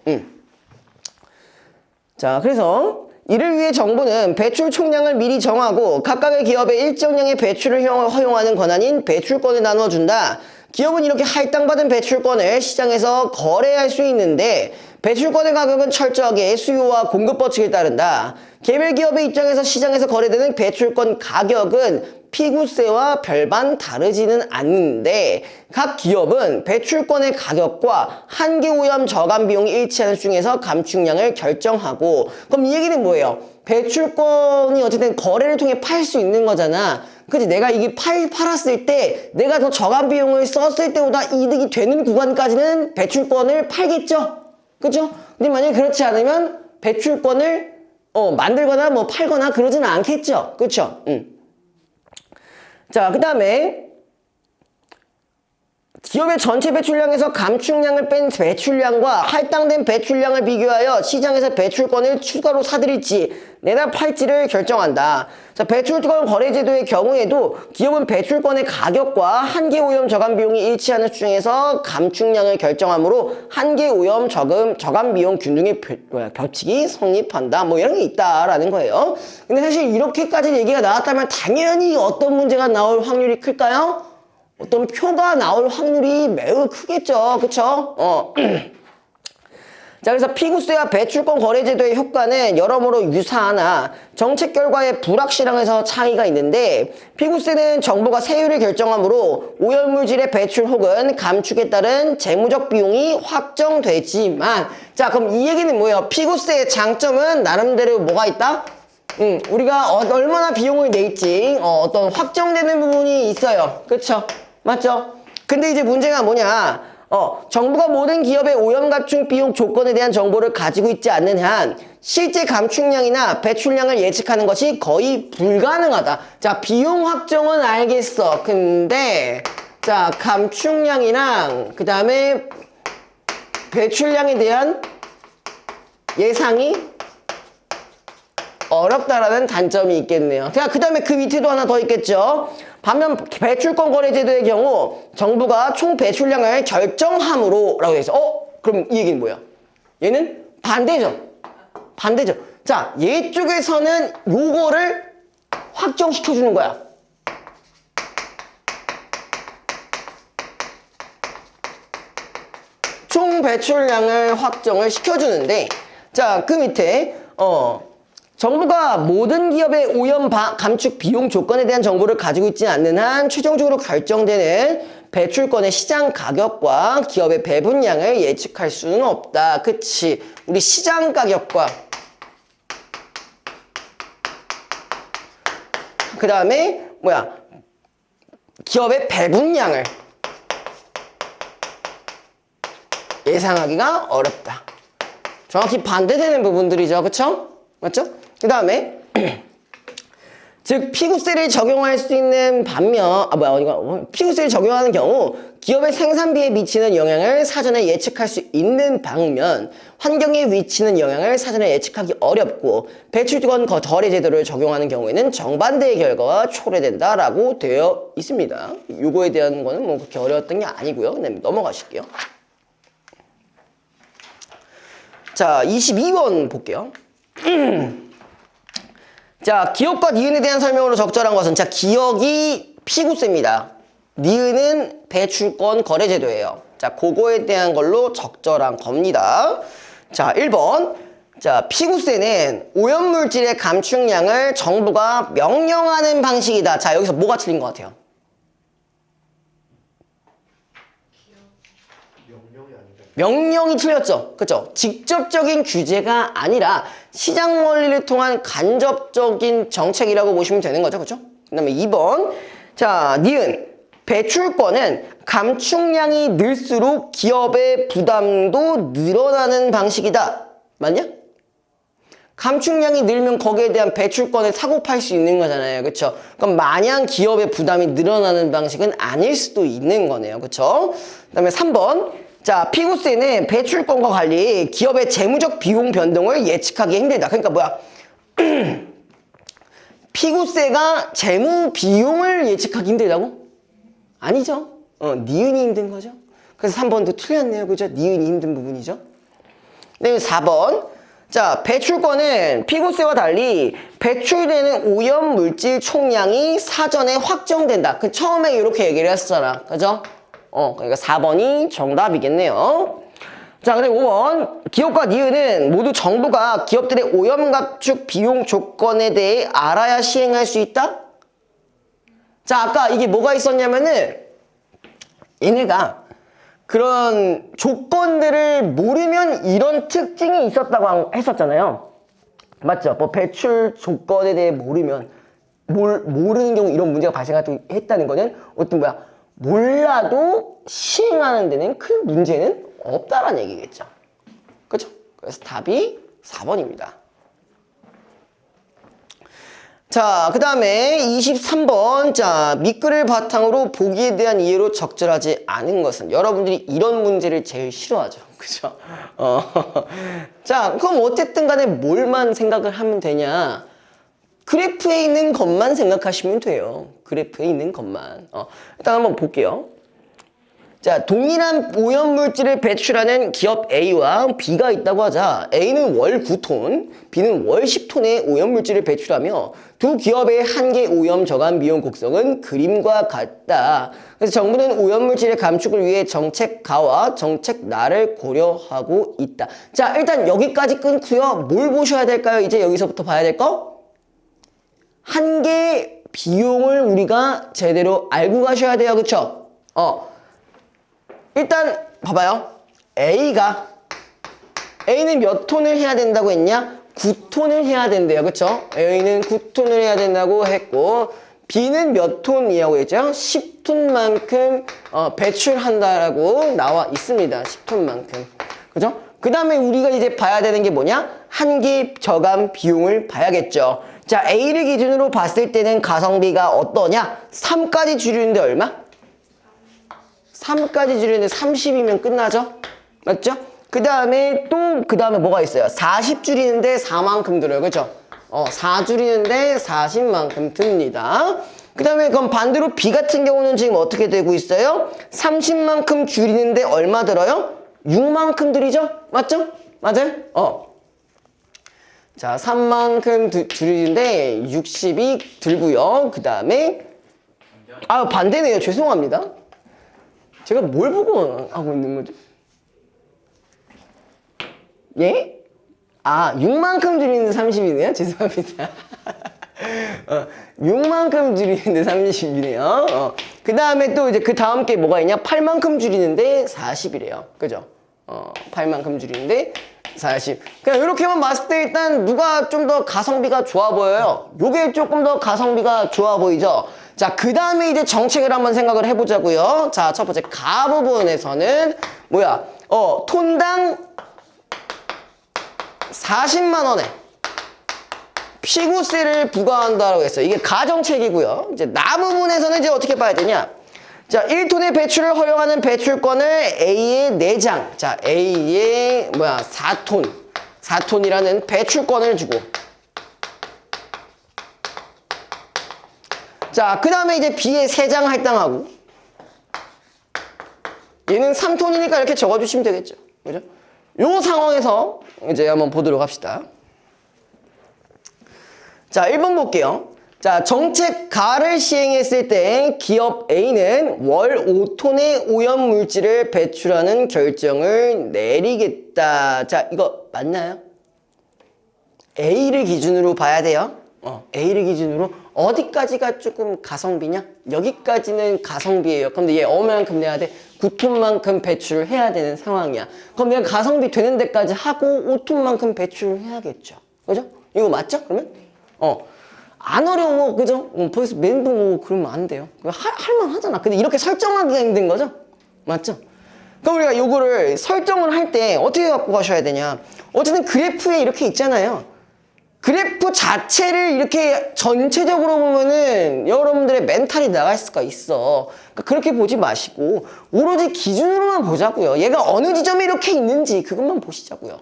자, 그래서 이를 위해 정부는 배출 총량을 미리 정하고 각각의 기업에 일정량의 배출을 허용하는 권한인 배출권을 나눠준다. 기업은 이렇게 할당받은 배출권을 시장에서 거래할 수 있는데 배출권의 가격은 철저하게 수요와 공급 법칙에 따른다. 개별 기업의 입장에서 시장에서 거래되는 배출권 가격은 피구세와 별반 다르지는 않는데 각 기업은 배출권의 가격과 한계 오염 저감 비용이 일치하는 수준에서 감축량을 결정하고 그럼 이 얘기는 뭐예요? 배출권이 어쨌든 거래를 통해 팔 수 있는 거잖아. 그치? 내가 이게 팔았을 때 내가 더 저감 비용을 썼을 때보다 이득이 되는 구간까지는 배출권을 팔겠죠? 그죠? 근데 만약에 그렇지 않으면 배출권을 만들거나 뭐 팔거나 그러지는 않겠죠? 그쵸? 자, 그 다음에 기업의 전체 배출량에서 감축량을 뺀 배출량과 할당된 배출량을 비교하여 시장에서 배출권을 추가로 사들일지 내다 팔지를 결정한다. 자, 배출권 거래제도의 경우에도 기업은 배출권의 가격과 한계 오염 저감 비용이 일치하는 수준에서 감축량을 결정하므로 한계 오염 저감 비용 균등의 법칙이 성립한다. 뭐 이런 게 있다라는 거예요. 근데 사실 이렇게까지 얘기가 나왔다면 당연히 어떤 문제가 나올 확률이 클까요? 어떤 표가 나올 확률이 매우 크겠죠. 그쵸? 자, 그래서 피구세와 배출권 거래제도의 효과는 여러모로 유사하나 정책 결과의 불확실함에서 차이가 있는데 피구세는 정부가 세율을 결정하므로 오염물질의 배출 혹은 감축에 따른 재무적 비용이 확정되지만 자, 그럼 이 얘기는 뭐예요? 피구세의 장점은 나름대로 뭐가 있다? 우리가 얼마나 비용을 낼지 어떤 확정되는 부분이 있어요. 그쵸? 맞죠? 근데 이제 문제가 뭐냐? 정부가 모든 기업의 오염 감축 비용 조건에 대한 정보를 가지고 있지 않는 한 실제 감축량이나 배출량을 예측하는 것이 거의 불가능하다. 자, 비용 확정은 알겠어. 근데 자, 감축량이랑 그 다음에 배출량에 대한 예상이 어렵다라는 단점이 있겠네요. 자, 그 다음에 그 밑에도 하나 더 있겠죠. 반면 배출권 거래 제도의 경우 정부가 총 배출량을 결정함으로 라고 해서 그럼 이 얘기는 뭐야? 얘는 반대죠. 반대죠. 자, 얘 쪽에서는 요거를 확정시켜주는 거야. 총 배출량을 확정을 시켜주는데, 자, 그 밑에 정부가 모든 기업의 오염 감축 비용 조건에 대한 정보를 가지고 있지 않는 한 최종적으로 결정되는 배출권의 시장 가격과 기업의 배분량을 예측할 수는 없다. 그치? 우리 시장 가격과 그 다음에 기업의 배분량을 예상하기가 어렵다. 정확히 반대되는 부분들이죠. 그쵸? 맞죠? 그 다음에 즉 피구세를 적용할 수 있는 반면 피구세를 적용하는 경우 기업의 생산비에 미치는 영향을 사전에 예측할 수 있는 반면 환경에 미치는 영향을 사전에 예측하기 어렵고 배출권 거래 제도를 적용하는 경우에는 정반대의 결과가 초래된다라고 되어 있습니다. 요거에 대한 거는 뭐 그렇게 어려웠던 게 아니고요. 그냥 넘어가실게요. 자, 22번 볼게요. 자, 기업과 니은에 대한 설명으로 적절한 것은, 자, 기억이 피구세입니다. 니은은 배출권 거래제도예요. 자, 그거에 대한 걸로 적절한 겁니다. 자, 1번. 자, 피구세는 오염물질의 감축량을 정부가 명령하는 방식이다. 자, 여기서 뭐가 틀린 것 같아요? 명령이 틀렸죠. 그쵸? 직접적인 규제가 아니라 시장 원리를 통한 간접적인 정책이라고 보시면 되는 거죠. 그쵸? 그 다음에 2번. 자, 니은. 배출권은 감축량이 늘수록 기업의 부담도 늘어나는 방식이다. 맞냐? 감축량이 늘면 거기에 대한 배출권을 사고 팔 수 있는 거잖아요. 그쵸? 그럼 마냥 기업의 부담이 늘어나는 방식은 아닐 수도 있는 거네요. 그쵸? 그 다음에 3번. 자, 피구세는 배출권과 관리, 기업의 재무적 비용 변동을 예측하기 힘들다. 그러니까 피구세가 재무 비용을 예측하기 힘들다고? 아니죠. 니은이 힘든 거죠. 그래서 3번도 틀렸네요. 그죠? 니은이 힘든 부분이죠. 네, 4번. 자, 배출권은 피구세와 달리 배출되는 오염 물질 총량이 사전에 확정된다. 그 처음에 이렇게 얘기를 했었잖아. 그죠? 그러니까 4번이 정답이겠네요. 자, 그다음에 5번. 기업과 니은은 모두 정부가 기업들의 오염 감축 비용 조건에 대해 알아야 시행할 수 있다? 자, 아까 이게 뭐가 있었냐면은 얘네가 그런 조건들을 모르면 이런 특징이 있었다고 했었잖아요. 맞죠? 뭐 배출 조건에 대해 모르면 모르는 경우 이런 문제가 발생했다는 거는 몰라도 시행하는 데는 큰 문제는 없다라는 얘기겠죠. 그렇죠? 그래서 답이 4번입니다. 자, 그 다음에 23번. 자, 밑글을 바탕으로 보기에 대한 이해로 적절하지 않은 것은, 여러분들이 이런 문제를 제일 싫어하죠. 그죠? 자, 그럼 어쨌든 간에 뭘만 생각을 하면 되냐? 그래프에 있는 것만 생각하시면 돼요. 그래프에 있는 것만. 일단 한번 볼게요. 자, 동일한 오염물질을 배출하는 기업 A와 B가 있다고 하자. A는 월 9톤, B는 월 10톤의 오염물질을 배출하며 두 기업의 한계 오염 저감 비용 곡선은 그림과 같다. 그래서 정부는 오염물질의 감축을 위해 정책가와 정책나를 고려하고 있다. 자, 일단 여기까지 끊고요. 뭘 보셔야 될까요? 이제 여기서부터 봐야 될 거? 한계 비용을 우리가 제대로 알고 가셔야 돼요. 그쵸? 일단 봐봐요. A는 몇 톤을 해야 된다고 했냐? 9톤을 해야 된대요. 그쵸? A는 9톤을 해야 된다고 했고, B는 몇 톤이라고 했죠? 10톤만큼 배출한다라고 나와 있습니다. 10톤만큼. 그죠? 그 다음에 우리가 이제 봐야 되는 게 뭐냐? 한계 저감 비용을 봐야겠죠. 자, A를 기준으로 봤을 때는 가성비가 어떠냐? 3까지 줄이는데 얼마? 3까지 줄이는데 30이면 끝나죠? 맞죠? 그 다음에 뭐가 있어요? 40 줄이는데 4만큼 들어요. 그죠? 4 줄이는데 40만큼 듭니다. 그 다음에 그럼 반대로 B 같은 경우는 지금 어떻게 되고 있어요? 30만큼 줄이는데 얼마 들어요? 6만큼 들이죠? 맞죠? 맞아요? 자, 3만큼 줄이는데 60이 들고요. 그 다음에 반대네요. 죄송합니다. 제가 뭘 보고 하고 있는 거죠? 예? 6만큼 줄이는데 30이네요. 죄송합니다. 6만큼 줄이는데 30이네요. 그 다음에 또 이제 그 다음 게 뭐가 있냐? 8만큼 줄이는데 40이래요. 그죠? 8만큼 줄이는데 40. 그냥 이렇게만 봤을 때 일단 누가 좀 더 가성비가 좋아 보여요? 요게 조금 더 가성비가 좋아 보이죠? 자, 그 다음에 이제 정책을 한번 생각을 해보자고요. 자, 첫 번째 가 부분에서는 뭐야? 톤당 40만 원에 피구세를 부과한다라고 했어요. 이게 가정책이고요. 이제 나 부분에서는 이제 어떻게 봐야 되냐? 자, 1톤의 배출을 허용하는 배출권을 A에 4장. 자, A에 4톤이라는 배출권을 주고. 자, 그 다음에 이제 B에 3장 할당하고. 얘는 3톤이니까 이렇게 적어주시면 되겠죠. 그죠? 요 상황에서 이제 한번 보도록 합시다. 자, 1번 볼게요. 자, 정책 가를 시행했을 때 기업 A는 월 5톤의 오염물질을 배출하는 결정을 내리겠다. 자, 이거 맞나요? A를 기준으로 봐야 돼요. A를 기준으로 어디까지가 조금 가성비냐? 여기까지는 가성비예요. 그런데 얘 얼마만큼 내야 돼? 9톤만큼 배출을 해야 되는 상황이야. 그럼 내가 가성비 되는 데까지 하고 5톤만큼 배출을 해야겠죠. 그죠? 이거 맞죠? 그러면? 안 어려워. 그죠? 벌써 멘붕 오고 그러면 안 돼요. 할만 하잖아. 근데 이렇게 설정하기가 힘든 거죠? 맞죠? 그럼 우리가 요거를 설정을 할 때 어떻게 갖고 가셔야 되냐? 어쨌든 그래프에 이렇게 있잖아요. 그래프 자체를 이렇게 전체적으로 보면은 여러분들의 멘탈이 나갈 수가 있어. 그러니까 그렇게 보지 마시고 오로지 기준으로만 보자고요. 얘가 어느 지점에 이렇게 있는지 그것만 보시자고요.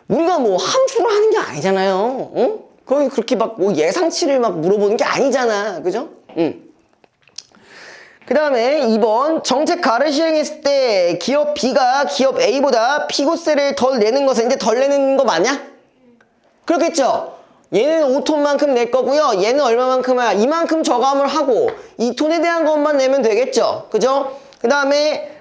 우리가 뭐 함수를 하는 게 아니잖아요. 거기 그렇게 막 뭐 예상치를 막 물어보는 게 아니잖아. 그죠? 그 다음에 2번 정책 가를 시행했을 때 기업 B가 기업 A보다 피고세를 덜 내는 것은 이제 덜 내는 거 맞냐? 그렇겠죠? 얘는 5톤만큼 낼 거고요. 얘는 얼마만큼이야? 이만큼 저감을 하고 2톤에 대한 것만 내면 되겠죠? 그죠? 그 다음에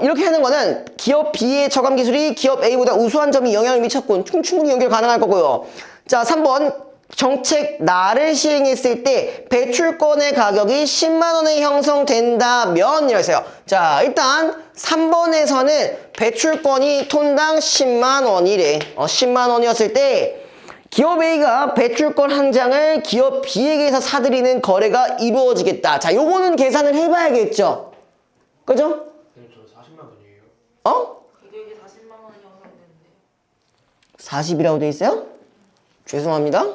이렇게 하는 거는 기업 B의 저감 기술이 기업 A보다 우수한 점이 영향을 미쳤고 충분히 연결 가능할 거고요. 자, 3번 정책 나를 시행했을 때 배출권의 가격이 10만 원에 형성된다면 이랬어요. 자, 일단 3번에서는 배출권이 톤당 10만 원이래. 10만 원이었을 때 기업 A가 배출권 한 장을 기업 B에게서 사들이는 거래가 이루어지겠다. 자, 요거는 계산을 해봐야겠죠. 그죠? 네, 저 40만 원이에요. 가격이 40만 원이 형성되는데 40이라고 돼 있어요? 죄송합니다.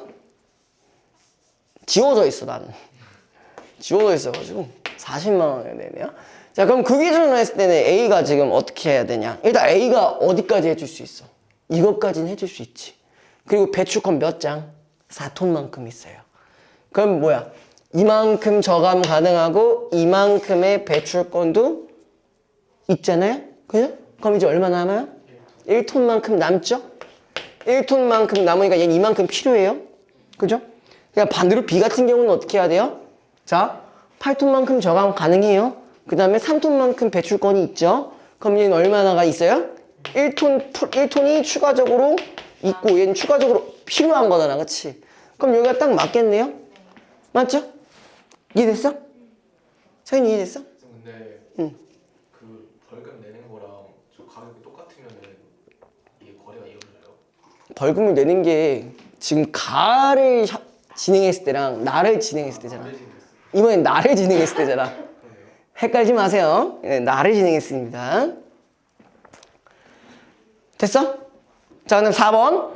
지워져 있어, 나는. 지워져 있어가지고 40만 원을 내네요. 자, 그럼 그 기준으로 했을 때는 A가 지금 어떻게 해야 되냐? 일단 A가 어디까지 해줄 수 있어? 이것까지는 해줄 수 있지. 그리고 배출권 몇 장? 4톤만큼 있어요. 그럼 뭐야? 이만큼 저감 가능하고 이만큼의 배출권도 있잖아요? 그죠? 그럼 이제 얼마 남아요? 1톤만큼 남죠? 1톤만큼 남으니까 얘는 이만큼 필요해요. 그죠? 그러니까 반대로 B 같은 경우는 어떻게 해야 돼요? 자, 8톤만큼 저감 가능해요. 그 다음에 3톤만큼 배출권이 있죠? 그럼 얘는 얼마나가 있어요? 1톤이 추가적으로 있고 얘는 추가적으로 필요한 거잖아. 그치? 그럼 여기가 딱 맞겠네요? 맞죠? 이해됐어? 서인이 이해됐어? 근데 그 벌금 내는 거랑 저 가격이 똑같으면은 이게 거래가 이루어져요? 벌금을 내는 게 지금 가를 진행했을 때랑 나를 진행했을 때잖아. 이번엔 나를 진행했을 때잖아. 헷갈리지 마세요. 네, 나를 진행했습니다. 됐어? 자, 그럼 4번.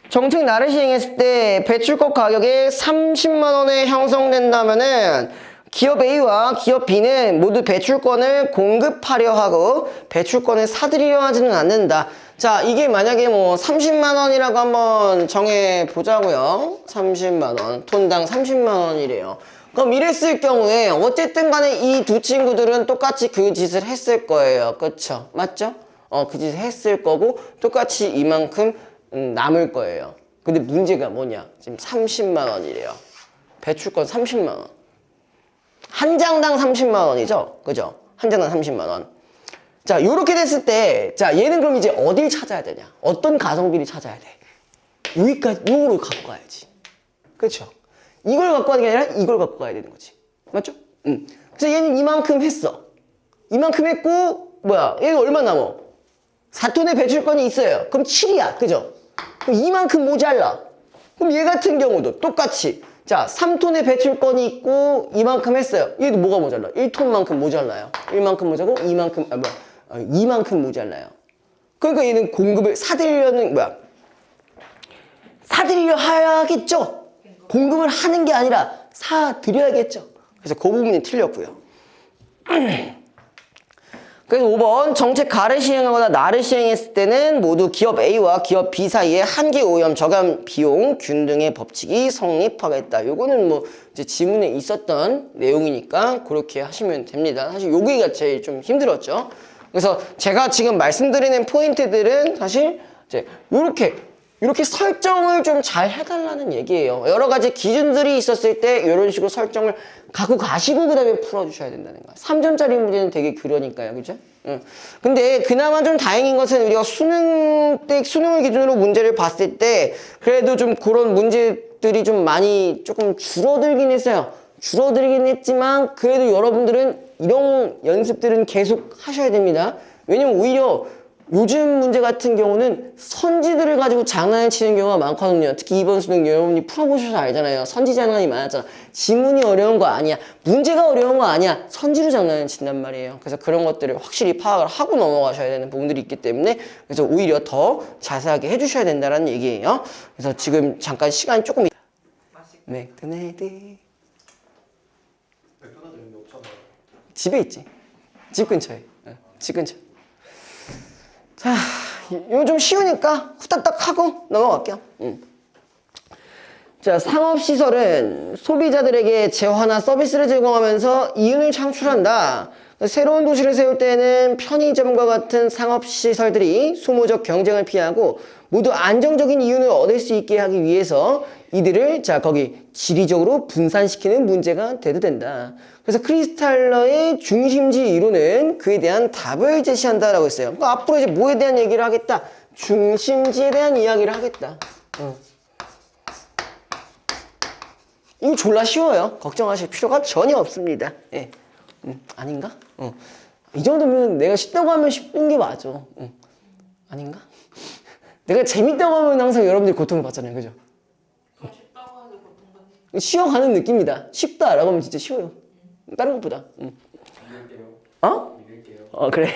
정책 나를 시행했을 때 배출권 가격이 30만 원에 형성된다면은 기업 A와 기업 B는 모두 배출권을 공급하려 하고 배출권을 사들이려 하지는 않는다. 자, 이게 만약에 뭐 30만 원이라고 한번 정해 보자고요. 30만 원. 톤당 30만 원이래요. 그럼 이랬을 경우에 어쨌든 간에 이 두 친구들은 똑같이 그 짓을 했을 거예요. 그쵸? 맞죠? 그 짓을 했을 거고 똑같이 이만큼 남을 거예요. 근데 문제가 뭐냐? 지금 30만 원이래요. 배출권 30만 원. 한 장당 30만 원이죠? 그죠? 한 장당 30만 원. 자, 요렇게 됐을 때, 자, 얘는 그럼 이제 어딜 찾아야 되냐? 어떤 가성비를 찾아야 돼? 여기까지, 요거를 갖고 가야지. 그쵸? 이걸 갖고 가는 게 아니라 이걸 갖고 가야 되는 거지. 맞죠? 그래서 얘는 이만큼 했어. 이만큼 했고, 뭐야, 얘는 얼마 남어? 4톤의 배출권이 있어요. 그럼 7이야. 그죠? 그럼 이만큼 모자라. 그럼 얘 같은 경우도 똑같이. 자, 3톤의 배출권이 있고 이만큼 했어요. 얘도 뭐가 모자라? 1톤만큼 모자라요. 1만큼 모자고 이만큼 모자라요. 그러니까 얘는 공급을 사들이려 하겠죠? 공급을 하는 게 아니라 사들여야겠죠? 그래서 그 부분이 틀렸고요. 그래서 5번 정책 가를 시행하거나 나를 시행했을 때는 모두 기업 A와 기업 B 사이에 한계 오염, 저감 비용 균등의 법칙이 성립하겠다. 요거는 뭐 이제 지문에 있었던 내용이니까 그렇게 하시면 됩니다. 사실 여기가 제일 좀 힘들었죠. 그래서 제가 지금 말씀드리는 포인트들은 사실 이제 이렇게 설정을 좀 잘 해달라는 얘기예요. 여러 가지 기준들이 있었을 때 이런 식으로 설정을 갖고 가시고 그 다음에 풀어주셔야 된다는 거야. 3점짜리 문제는 되게 그러니까요. 그죠? 근데 그나마 좀 다행인 것은 우리가 수능을 기준으로 문제를 봤을 때 그래도 좀 그런 문제들이 좀 많이 조금 줄어들긴 했어요. 줄어들긴 했지만 그래도 여러분들은 이런 연습들은 계속 하셔야 됩니다. 왜냐면 오히려 요즘 문제 같은 경우는 선지들을 가지고 장난을 치는 경우가 많거든요. 특히 이번 수능 여러분이 풀어보셔서 알잖아요. 선지 장난이 많았잖아. 지문이 어려운 거 아니야. 문제가 어려운 거 아니야. 선지로 장난을 친단 말이에요. 그래서 그런 것들을 확실히 파악을 하고 넘어가셔야 되는 부분들이 있기 때문에 그래서 오히려 더 자세하게 해주셔야 된다는 얘기예요. 그래서 지금 잠깐 시간이 조금 맥도날드 맥도날드 여기 없잖아요. 집에 있지. 집 근처에. 집 근처. 자, 이거 좀 쉬우니까 후딱딱 하고 넘어갈게요. 자, 상업시설은 소비자들에게 재화나 서비스를 제공하면서 이윤을 창출한다. 새로운 도시를 세울 때는 편의점과 같은 상업시설들이 소모적 경쟁을 피하고 모두 안정적인 이윤을 얻을 수 있게 하기 위해서 이들을 거기 지리적으로 분산시키는 문제가 돼도 된다. 그래서 크리스탈러의 중심지 이론은 그에 대한 답을 제시한다라고 했어요. 그러니까 앞으로 이제 뭐에 대한 얘기를 하겠다? 중심지에 대한 이야기를 하겠다. 이거 졸라 쉬워요. 걱정하실 필요가 전혀 없습니다. 예. 아닌가? 이 정도면 내가 쉽다고 하면 쉽은 게 맞아. 아닌가? 내가 재밌다고 하면 항상 여러분들이 고통을 받잖아요. 그죠? 쉽다고 하지 고통받는. 쉬어가는 느낌이다. 쉽다라고 하면 진짜 쉬워요. 다른 것보다. 믿을게요. 믿을게요. 그래.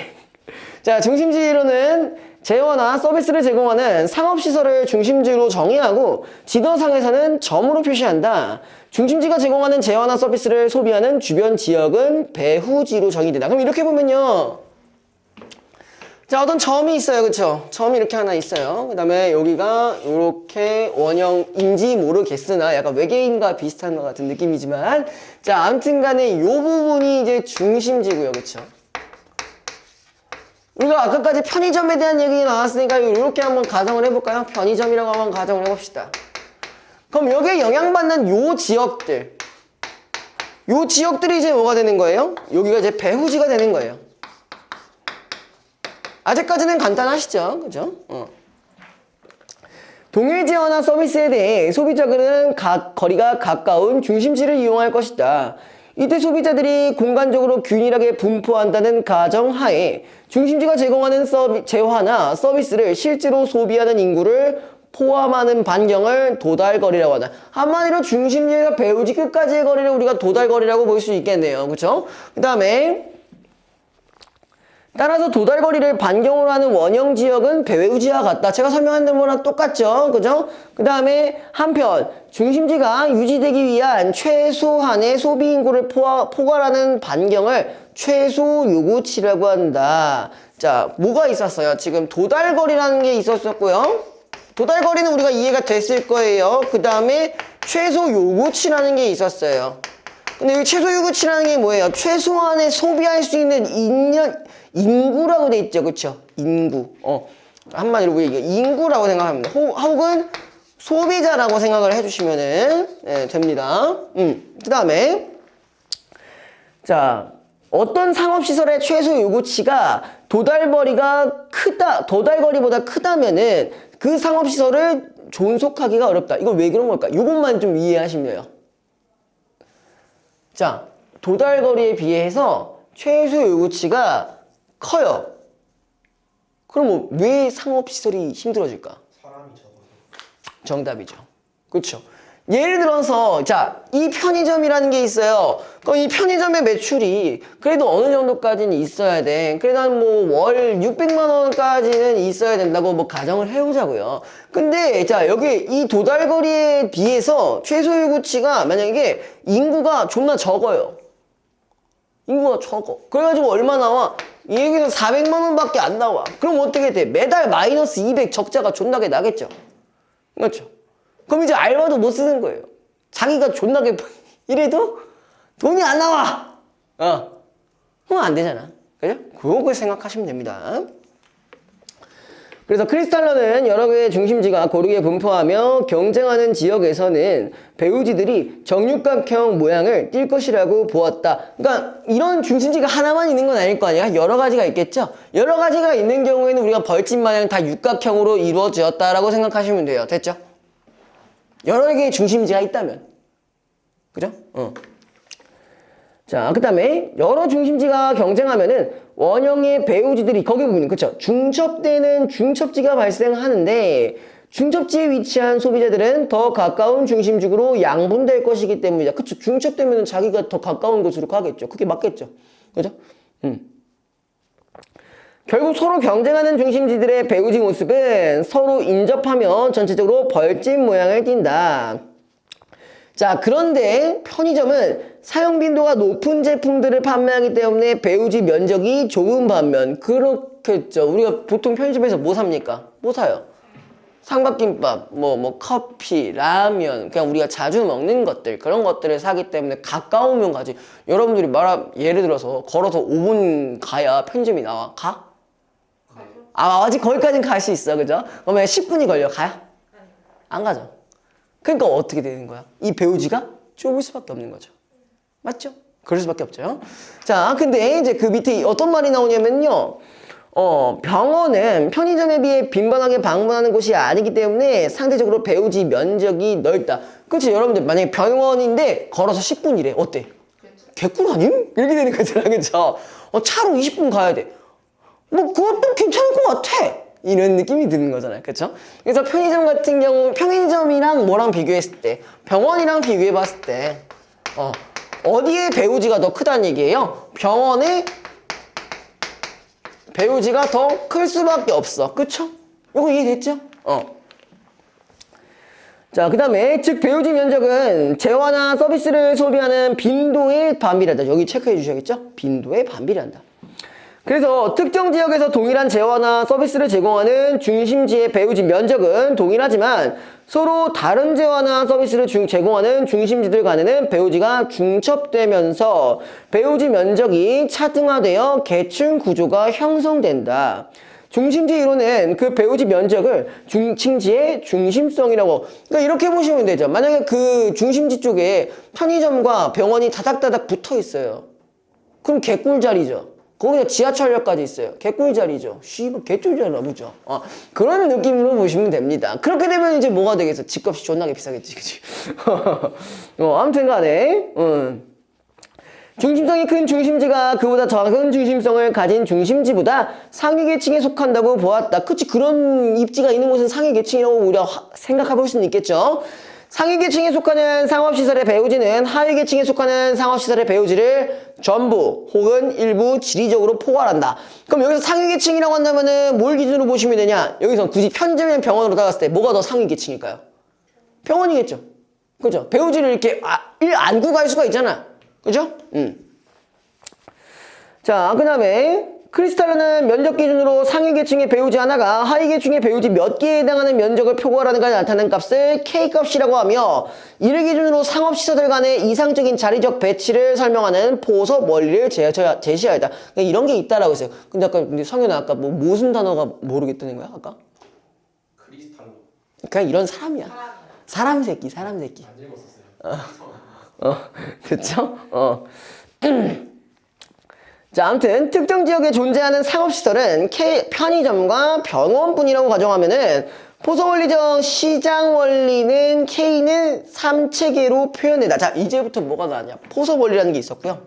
자, 중심지로는 재화나 서비스를 제공하는 상업시설을 중심지로 정의하고 지도상에서는 점으로 표시한다. 중심지가 제공하는 재화나 서비스를 소비하는 주변 지역은 배후지로 정의된다. 그럼 이렇게 보면요. 자, 어떤 점이 있어요. 그쵸? 점이 이렇게 하나 있어요. 그 다음에 여기가 이렇게 원형인지 모르겠으나 약간 외계인과 비슷한 것 같은 느낌이지만 자, 아무튼 간에 이 부분이 이제 중심지고요. 그쵸? 우리가 아까까지 편의점에 대한 얘기 나왔으니까 이렇게 한번 가정을 해볼까요? 편의점이라고 한번 가정을 해봅시다. 그럼 여기에 영향받는 요 지역들이 이제 뭐가 되는 거예요? 여기가 이제 배후지가 되는 거예요. 아직까지는 간단하시죠? 그죠? 동일 재화나 서비스에 대해 소비자들은 거리가 가까운 중심지를 이용할 것이다. 이때 소비자들이 공간적으로 균일하게 분포한다는 가정하에 중심지가 제공하는 재화나 서비스를 실제로 소비하는 인구를 포함하는 반경을 도달거리라고 하다. 한마디로 중심지에서 배후지 끝까지의 거리를 우리가 도달거리라고 볼 수 있겠네요. 그쵸? 그 다음에 따라서 도달거리를 반경으로 하는 원형 지역은 배후지와 같다. 제가 설명한 거랑 똑같죠. 그죠? 그 다음에 한편 중심지가 유지되기 위한 최소한의 소비 인구를 포괄하는 반경을 최소 요구치라고 한다. 자, 뭐가 있었어요? 지금 도달거리라는 게 있었었고요. 도달거리는 우리가 이해가 됐을 거예요. 그 다음에 최소 요구치라는 게 있었어요. 근데 이 최소 요구치라는 게 뭐예요? 최소한의 소비할 수 있는 인구라고 돼 있죠. 그쵸? 인구. 한마디로 우리가 인구라고 생각합니다. 혹은 소비자라고 생각을 해주시면 됩니다. 그 다음에 자, 어떤 상업시설의 최소 요구치가 도달거리보다 크다면은 그 상업시설을 존속하기가 어렵다. 이거 왜 그런 걸까? 이것만 좀 이해하시면 돼요. 자, 도달거리에 비해서 최소 요구치가 커요. 그럼 왜 상업시설이 힘들어질까? 사람이 적어서. 정답이죠. 그렇죠. 예를 들어서 자, 이 편의점이라는 게 있어요. 그럼 이 편의점의 매출이 그래도 어느 정도까지는 있어야 돼. 그래도 한 뭐 월 600만 원까지는 있어야 된다고 뭐 가정을 해보자고요. 근데 자, 여기 이 도달거리에 비해서 최소 요구치가 만약에 인구가 존나 적어요. 인구가 적어. 그래가지고 얼마 나와? 여기서 400만 원밖에 안 나와. 그럼 어떻게 돼? 매달 마이너스 200 적자가 존나게 나겠죠. 그렇죠. 그럼 이제 알바도 못 쓰는 거예요. 자기가 존나게 이래도 돈이 안 나와. 그럼 안 되잖아. 그죠? 그걸 생각하시면 됩니다. 그래서 크리스탈러는 여러 개의 중심지가 고르게 분포하며 경쟁하는 지역에서는 배우지들이 정육각형 모양을 띌 것이라고 보았다. 그러니까 이런 중심지가 하나만 있는 건 아닐 거 아니야. 여러 가지가 있겠죠. 여러 가지가 있는 경우에는 우리가 벌집 마냥 다 육각형으로 이루어졌다라고 생각하시면 돼요. 됐죠? 여러 개의 중심지가 있다면. 그죠? 자, 그 다음에 여러 중심지가 경쟁하면은 원형의 배우지들이 거기 보면 그쵸? 중첩되는 중첩지가 발생하는데 중첩지에 위치한 소비자들은 더 가까운 중심지구로 양분될 것이기 때문이다. 그쵸? 중첩되면 자기가 더 가까운 곳으로 가겠죠. 그게 맞겠죠. 그죠? 결국 서로 경쟁하는 중심지들의 배우지 모습은 서로 인접하며 전체적으로 벌집 모양을 띈다. 자, 그런데 편의점은 사용 빈도가 높은 제품들을 판매하기 때문에 배우지 면적이 좁은 반면 그렇겠죠. 우리가 보통 편의점에서 뭐 삽니까? 뭐 사요? 삼각김밥, 뭐 커피, 라면, 그냥 우리가 자주 먹는 것들, 그런 것들을 사기 때문에 가까우면 가지. 여러분들이 예를 들어서 걸어서 5분 가야 편의점이 나와. 가? 아직 거기까지는 갈 수 있어. 그죠? 그러면 10분이 걸려. 가요? 안 가죠. 그러니까 어떻게 되는 거야? 이 배우지가 좁을 수밖에 없는 거죠. 맞죠? 그럴 수밖에 없죠. 자, 근데 이제 그 밑에 어떤 말이 나오냐면요. 병원은 편의점에 비해 빈번하게 방문하는 곳이 아니기 때문에 상대적으로 배우지 면적이 넓다. 그렇지? 여러분들 만약에 병원인데 걸어서 10분이래. 어때? 개꿀 아님? 이렇게 되는 거잖아. 그쵸? 차로 20분 가야 돼. 뭐 그것도 괜찮을 것 같아. 이런 느낌이 드는 거잖아요. 그쵸? 그래서 편의점 같은 경우 편의점이랑 뭐랑 비교했을 때 병원이랑 비교해 봤을 때 어디에 배우지가 더 크다는 얘기예요? 병원의 배우지가 더 클 수밖에 없어. 그쵸? 이거 이해됐죠? 자, 그 다음에 즉 배우지 면적은 재화나 서비스를 소비하는 빈도에 반비례한다. 여기 체크해 주셔야겠죠? 빈도에 반비례한다. 그래서 특정 지역에서 동일한 재화나 서비스를 제공하는 중심지의 배우지 면적은 동일하지만 서로 다른 재화나 서비스를 제공하는 중심지들 간에는 배우지가 중첩되면서 배우지 면적이 차등화되어 계층 구조가 형성된다. 중심지 이론은 그 배우지 면적을 중층지의 중심성이라고, 그러니까 이렇게 보시면 되죠. 만약에 그 중심지 쪽에 편의점과 병원이 다닥다닥 붙어 있어요. 그럼 개꿀자리죠. 거기다 지하철역까지 있어요. 개꿀자리죠. 씨발 개꿀자리라 보죠. 그런 느낌으로 보시면 됩니다. 그렇게 되면 이제 뭐가 되겠어? 집값이 존나게 비싸겠지, 그치? 아무튼 간에 중심성이 큰 중심지가 그보다 작은 중심성을 가진 중심지보다 상위 계층에 속한다고 보았다. 그치? 그런 입지가 있는 곳은 상위 계층이라고 우리가 생각해 볼 수는 있겠죠. 상위 계층에 속하는 상업시설의 배우지는 하위 계층에 속하는 상업시설의 배우지를 전부 혹은 일부 지리적으로 포괄한다. 그럼 여기서 상위 계층이라고 한다면은 뭘 기준으로 보시면 되냐? 여기서 굳이 편의점이나 병원으로 따졌을 때 뭐가 더 상위 계층일까요? 병원이겠죠. 그죠? 배우지를 이렇게 안고 갈 수가 있잖아. 그죠? 자, 그 다음에 크리스탈로는 면적 기준으로 상위 계층의 배우지 하나가 하위 계층의 배우지 몇 개에 해당하는 면적을 표고하라는 것을 나타내는 값을 K값이라고 하며 이를 기준으로 상업시설들 간의 이상적인 자리적 배치를 설명하는 포섭 원리를 제시하였다. 그러니까 이런 게 있다라고 했어요. 근데 아까 성현아 아까 뭐 무슨 단어가 모르겠다는 거야 아까? 크리스탈로. 그냥 이런 사람이야. 사람 새끼. 안 읽었었어요. 그쵸? 자, 아무튼 특정 지역에 존재하는 상업시설은 편의점과 병원뿐이라고 가정하면은 포섭원리적 시장원리는 K는 3체계로 표현된다. 자, 이제부터 뭐가 나왔냐? 포섭원리라는 게 있었고요.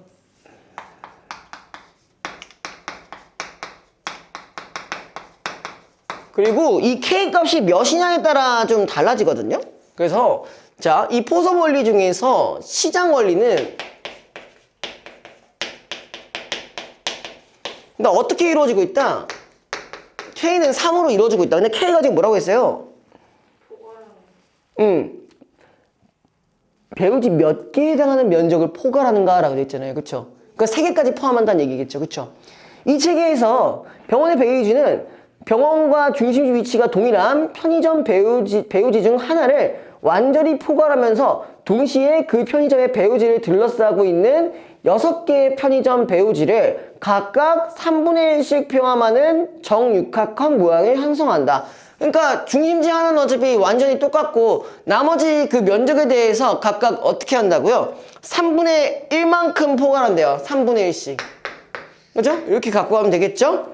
그리고 이 K값이 몇이냐에 따라 좀 달라지거든요. 그래서 자, 이 포섭원리 중에서 시장원리는 그러니까 어떻게 이루어지고 있다? K는 3으로 이루어지고 있다. 근데 K가 지금 뭐라고 했어요? 배우지 몇 개에 해당하는 면적을 포괄하는가 라고 했잖아요. 그쵸? 그러니까 3개까지 포함한다는 얘기겠죠. 그쵸? 이 체계에서 병원의 배우지는 병원과 중심지 위치가 동일한 편의점 배우지 중 하나를 완전히 포괄하면서 동시에 그 편의점의 배우지를 둘러싸고 있는 6개의 편의점 배우지를 각각 3분의 1씩 포함하는 정육각형 모양을 형성한다. 그러니까 중심지 하나는 어차피 완전히 똑같고 나머지 그 면적에 대해서 각각 어떻게 한다고요? 3분의 1만큼 포괄한대요. 3분의 1씩. 그죠? 이렇게 갖고 가면 되겠죠?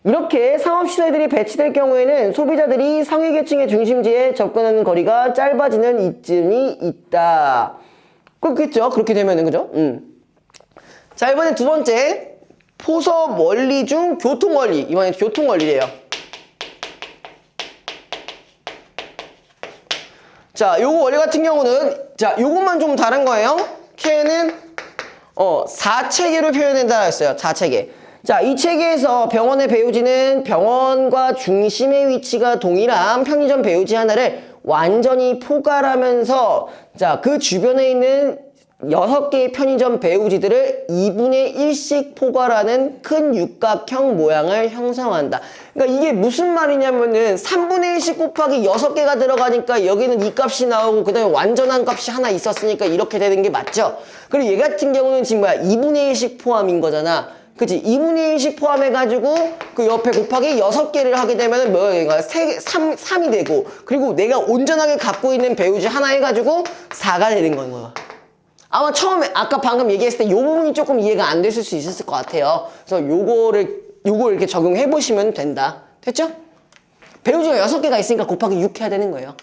이렇게 상업시설들이 배치될 경우에는 소비자들이 상위 계층의 중심지에 접근하는 거리가 짧아지는 이점이 있다. 그렇겠죠? 그렇게 되면은, 그죠? 자, 이번에 두 번째. 포섭 원리 중 교통 원리. 이번엔 교통 원리래요. 자, 요거 원리 같은 경우는, 자, 요것만 좀 다른 거예요. K는, 4체계로 표현된다 했어요. 4체계. 자, 이 체계에서 병원의 배우지는 병원과 중심의 위치가 동일한 편의점 배우지 하나를 완전히 포괄하면서 자, 그 주변에 있는 6개의 편의점 배우지들을 2분의 1씩 포괄하는 큰 육각형 모양을 형성한다. 그러니까 이게 무슨 말이냐면은 3분의 1씩 곱하기 6개가 들어가니까 여기는 이 값이 나오고 그 다음에 완전한 값이 하나 있었으니까 이렇게 되는 게 맞죠? 그리고 얘 같은 경우는 지금 뭐야? 2분의 1씩 포함인 거잖아. 그치? 2분의 1씩 포함해가지고 그 옆에 곱하기 6개를 하게 되면은 뭐야? 3이 되고 그리고 내가 온전하게 갖고 있는 배우지 하나 해가지고 4가 되는 거야. 아마 처음에 아까 방금 얘기했을 때 이 부분이 조금 이해가 안 됐을 수 있을 것 같아요. 그래서 요거 이렇게 적용해 보시면 된다. 됐죠? 배우지가 6개가 있으니까 곱하기 6 해야 되는 거예요.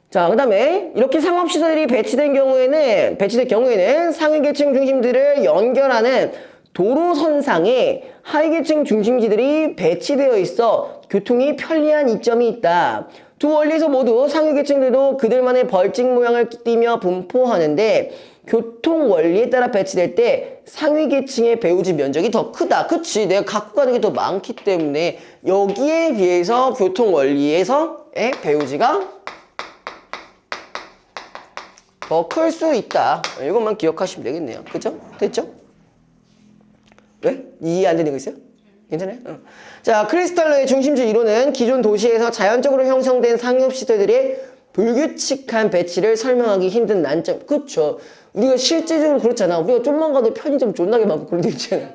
자, 그 다음에 이렇게 상업시설이 배치될 경우에는 상위계층 중심지를 연결하는 도로선상에 하위계층 중심지들이 배치되어 있어 교통이 편리한 이점이 있다. 두 원리에서 모두 상위계층들도 그들만의 벌집 모양을 띠며 분포하는데 교통 원리에 따라 배치될 때 상위계층의 배우지 면적이 더 크다. 그치? 내가 갖고 가는 게 더 많기 때문에 여기에 비해서 교통 원리에서의 배우지가 더 클 수 있다. 이것만 기억하시면 되겠네요. 그죠? 됐죠? 왜? 이해 안 되는 거 있어요? 괜찮아요? 자, 크리스탈로의 중심지 이론은 기존 도시에서 자연적으로 형성된 상업시설들의 불규칙한 배치를 설명하기 힘든 난점. 그쵸? 우리가 실제적으로 그렇잖아. 우리가 좀만 가도 편의점 존나게 많고 그런 데 있잖아.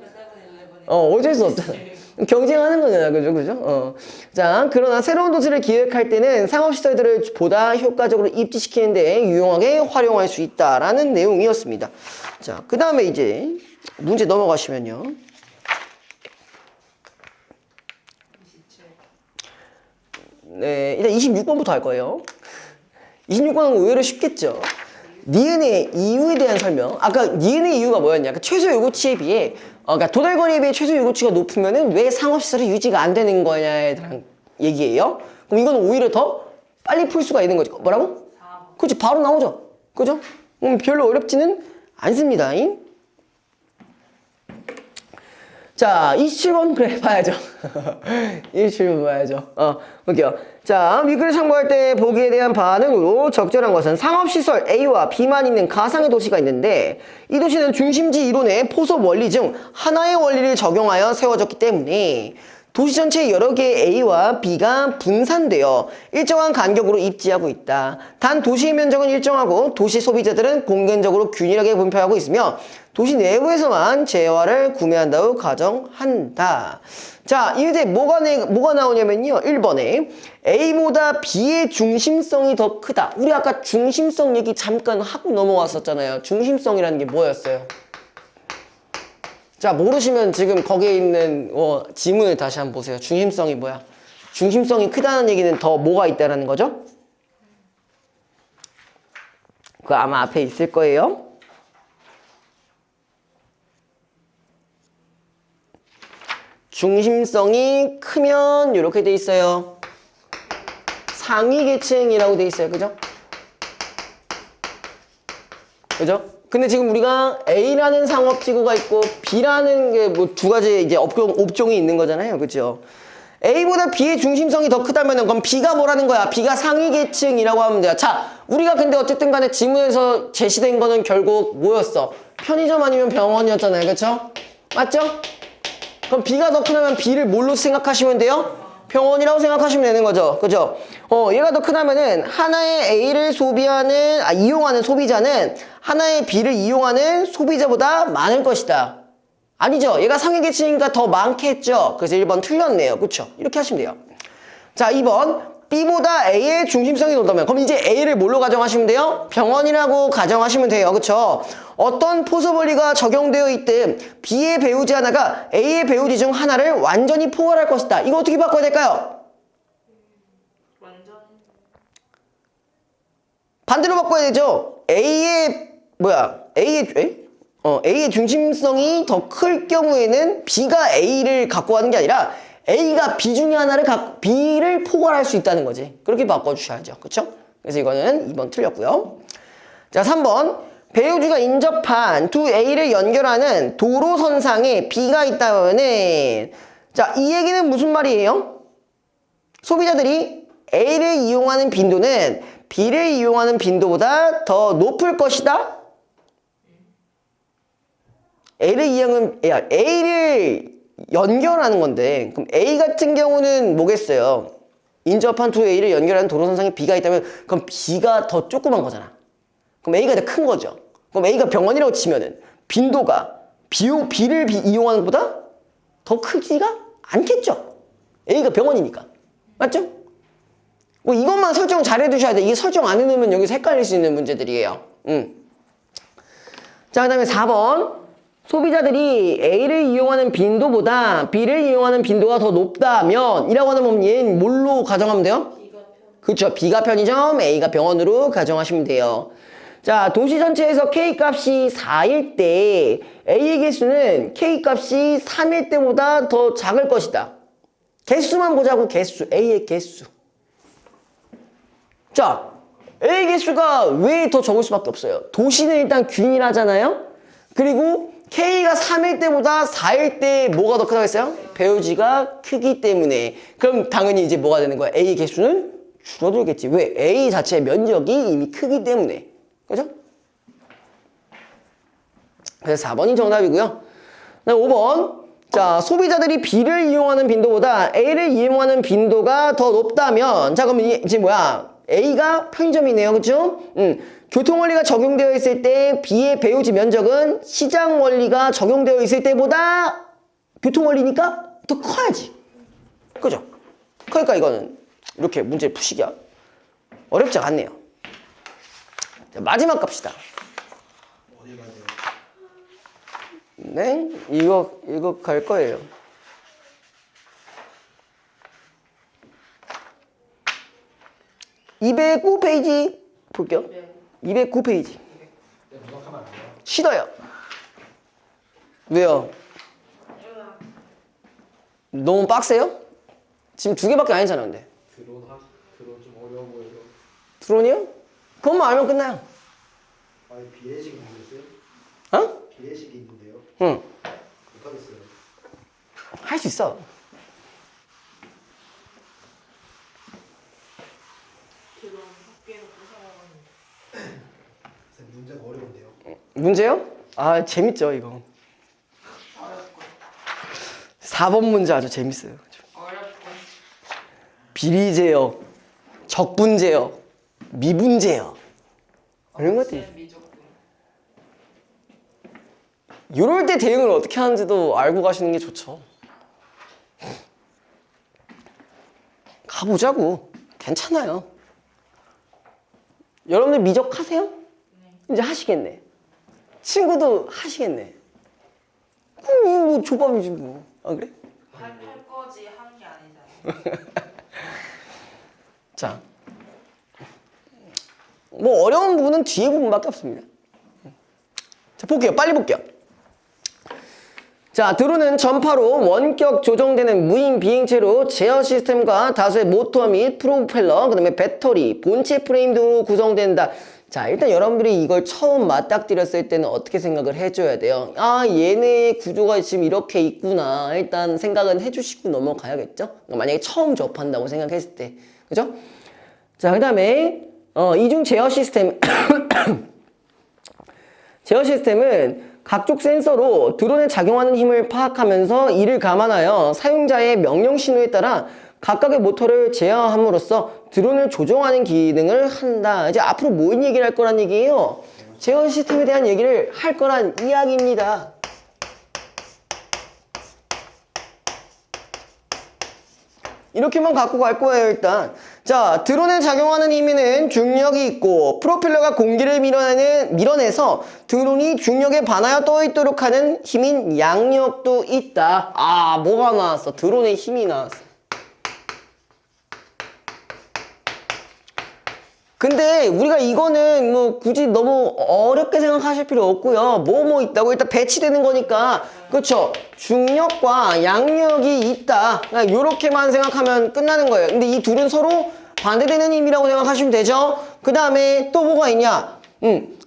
어쩔 수 없잖아. 경쟁하는 거잖아. 그죠? 자, 그러나 새로운 도시를 기획할 때는 상업시설들을 보다 효과적으로 입지시키는 데 유용하게 활용할 수 있다라는 내용이었습니다. 자, 그 다음에 이제 문제 넘어가시면요. 네, 일단 26번부터 할 거예요. 26번은 의외로 쉽겠죠. 니은의 이유에 대한 설명. 아까 니은의 이유가 뭐였냐? 그러니까 최소 요구치에 비해, 그러니까 도달거리에 비해 최소 요구치가 높으면은 왜 상업시설이 유지가 안 되는 거냐에 대한 얘기예요. 그럼 이건 오히려 더 빨리 풀 수가 있는 거죠. 뭐라고? 4번. 그렇지, 바로 나오죠. 그죠? 별로 어렵지는 않습니다. 자, 27번 그래 봐야죠. 27번 봐야죠. 볼게요. 자, 위글을 참고할 때 보기에 대한 반응으로 적절한 것은 상업시설 A와 B만 있는 가상의 도시가 있는데 이 도시는 중심지 이론의 포섭 원리 중 하나의 원리를 적용하여 세워졌기 때문에 도시 전체에 여러 개의 A와 B가 분산되어 일정한 간격으로 입지하고 있다. 단 도시의 면적은 일정하고 도시 소비자들은 공간적으로 균일하게 분포하고 있으며 도시 내부에서만 재화를 구매한다고 가정한다. 자, 이제 뭐가 나오냐면요. 1번에 A보다 B의 중심성이 더 크다. 우리 아까 중심성 얘기 잠깐 하고 넘어왔었잖아요. 중심성이라는 게 뭐였어요? 자, 모르시면 지금 거기에 있는 지문을 다시 한번 보세요. 중심성이 뭐야? 중심성이 크다는 얘기는 더 뭐가 있다라는 거죠? 그거 아마 앞에 있을 거예요. 중심성이 크면 이렇게 돼 있어요. 상위 계층이라고 돼 있어요. 그죠? 그죠? 근데 지금 우리가 A라는 상업지구가 있고 B라는 게 뭐 두 가지 이제 업종이 있는 거잖아요. 그죠? A보다 B의 중심성이 더 크다면은 그럼 B가 뭐라는 거야? B가 상위 계층이라고 하면 돼요. 자, 우리가 근데 어쨌든 간에 지문에서 제시된 거는 결국 뭐였어? 편의점 아니면 병원이었잖아요. 그쵸? 맞죠? 그럼 B가 더 크다면 B를 뭘로 생각하시면 돼요? 병원이라고 생각하시면 되는 거죠. 그죠? 얘가 더 크다면은 하나의 A를 이용하는 소비자는 하나의 B를 이용하는 소비자보다 많을 것이다. 아니죠? 얘가 상위 계층이니까 더 많겠죠? 그래서 1번 틀렸네요. 그쵸? 이렇게 하시면 돼요. 자, 2번. B보다 A의 중심성이 높다면 그럼 이제 A를 뭘로 가정하시면 돼요? 병원이라고 가정하시면 돼요. 그쵸? 어떤 포섭 원리가 적용되어 있든 B의 배우지 하나가 A의 배우지 중 하나를 완전히 포괄할 것이다. 이거 어떻게 바꿔야 될까요? 완전. 반대로 바꿔야 되죠. A의 중심성이 더 클 경우에는 B가 A를 갖고 가는 게 아니라 A가 B 중에 하나를 B를 포괄할 수 있다는 거지. 그렇게 바꿔주셔야죠. 그쵸? 그래서 이거는 2번 틀렸고요. 자, 3번. 배우지가 인접한 두 A를 연결하는 도로선상에 B가 있다면은 자, 이 얘기는 무슨 말이에요? 소비자들이 A를 이용하는 빈도는 B를 이용하는 빈도보다 더 높을 것이다? A를 연결하는 건데 그럼 A 같은 경우는 뭐겠어요? 인접한 두 A를 연결하는 도로선상에 B가 있다면 그럼 B가 더 조그만 거잖아. 그럼 A가 더 큰 거죠. 그럼 A가 병원이라고 치면은 빈도가 B를 이용하는 것보다 더 크지가 않겠죠. A가 병원이니까. 맞죠? 뭐 이것만 설정 잘 해두셔야 돼. 이게 설정 안 해놓으면 여기서 헷갈릴 수 있는 문제들이에요. 자, 그 다음에 4번. 소비자들이 A를 이용하는 빈도보다 B를 이용하는 빈도가 더 높다면 이라고 하면 얘는 뭘로 가정하면 돼요? B가 편. 그렇죠. B가 편의점, A가 병원으로 가정하시면 돼요. 자, 도시 전체에서 K값이 4일 때 A의 개수는 K값이 3일 때보다 더 작을 것이다. 개수만 보자고. 개수. A의 개수. 자, A 개수가 왜 더 적을 수밖에 없어요? 도시는 일단 균일하잖아요. 그리고 K가 3일 때보다 4일 때 뭐가 더 크다고 했어요? 배우지가 크기 때문에. 그럼 당연히 이제 뭐가 되는 거야? A 개수는 줄어들겠지. 왜? A 자체의 면적이 이미 크기 때문에. 그죠? 그래서 4번이 정답이고요. 5번. 자, 소비자들이 B를 이용하는 빈도보다 A를 이용하는 빈도가 더 높다면 자, 그럼 이제 뭐야? A가 편의점이네요. 그쵸? 교통원리가 적용되어 있을 때 B의 배우지 면적은 시장 원리가 적용되어 있을 때보다 교통원리니까 더 커야지. 그죠? 그러니까 이거는 이렇게 문제를 푸시기가 어렵지 않네요. 자, 마지막 갑시다. 어디 가야 돼요? 네? 이거 갈 거예요. 209페이지 볼게요. 209페이지. 네, 문학하면 안 돼요? 싫어요. 왜요? 너무 빡세요? 지금 2개밖에 아니잖아, 근데. 드론 좀 어려워 보여요. 드론이요? 그것만 알면 끝나요. 아니 비례식이 모르겠어요? 어? 비례식이 있는데요. 응. 못하겠어요. 할 수 있어. 드론 학교에서 부셔먹었는데. 선생님 문제가 어려운데요. 문제요? 아, 재밌죠, 이거. 어렵고 4번 문제 아주 재밌어요. 어렵고 비리제요, 적분제요, 미분제요. 이런 것들이. 미적분. 이럴 때 대응을 어떻게 하는지도 알고 가시는 게 좋죠. 가보자고. 괜찮아요. 여러분들 미적하세요? 이제 하시겠네. 친구도 하시겠네. 그럼 이거 뭐 조밥이지 뭐. 아 그래? 할 거지 하는 게 아니잖아요. 자, 뭐 어려운 부분은 뒤에 부분밖에 없습니다. 자, 볼게요. 빨리 볼게요. 자, 드론은 전파로 원격 조정되는 무인 비행체로 제어 시스템과 다수의 모터 및 프로펠러, 그 다음에 배터리, 본체 프레임 등으로 구성된다. 자, 일단 여러분들이 이걸 처음 맞닥뜨렸을 때는 어떻게 생각을 해줘야 돼요? 아, 얘네의 구조가 지금 이렇게 있구나. 일단 생각은 해주시고 넘어가야겠죠? 만약에 처음 접한다고 생각했을 때. 그죠? 자, 그 다음에 이중 제어 시스템. 제어 시스템은 각종 센서로 드론에 작용하는 힘을 파악하면서 이를 감안하여 사용자의 명령 신호에 따라 각각의 모터를 제어함으로써 드론을 조종하는 기능을 한다. 이제 앞으로 뭔 얘기를 할 거란 얘기예요? 제어 시스템에 대한 얘기를 할 거란 이야기입니다. 이렇게만 갖고 갈 거예요, 일단. 자, 드론에 작용하는 힘에는 중력이 있고 프로펠러가 공기를 밀어내서 드론이 중력에 반하여 떠 있도록 하는 힘인 양력도 있다. 아, 뭐가 나왔어? 드론의 힘이 나왔어. 근데 우리가 이거는 뭐 굳이 너무 어렵게 생각하실 필요 없고요. 뭐 있다고 일단 배치되는 거니까. 그렇죠? 중력과 양력이 있다. 그러니까 요렇게만 생각하면 끝나는 거예요. 근데 이 둘은 서로 반대되는 힘이라고 생각하시면 되죠? 그 다음에 또 뭐가 있냐?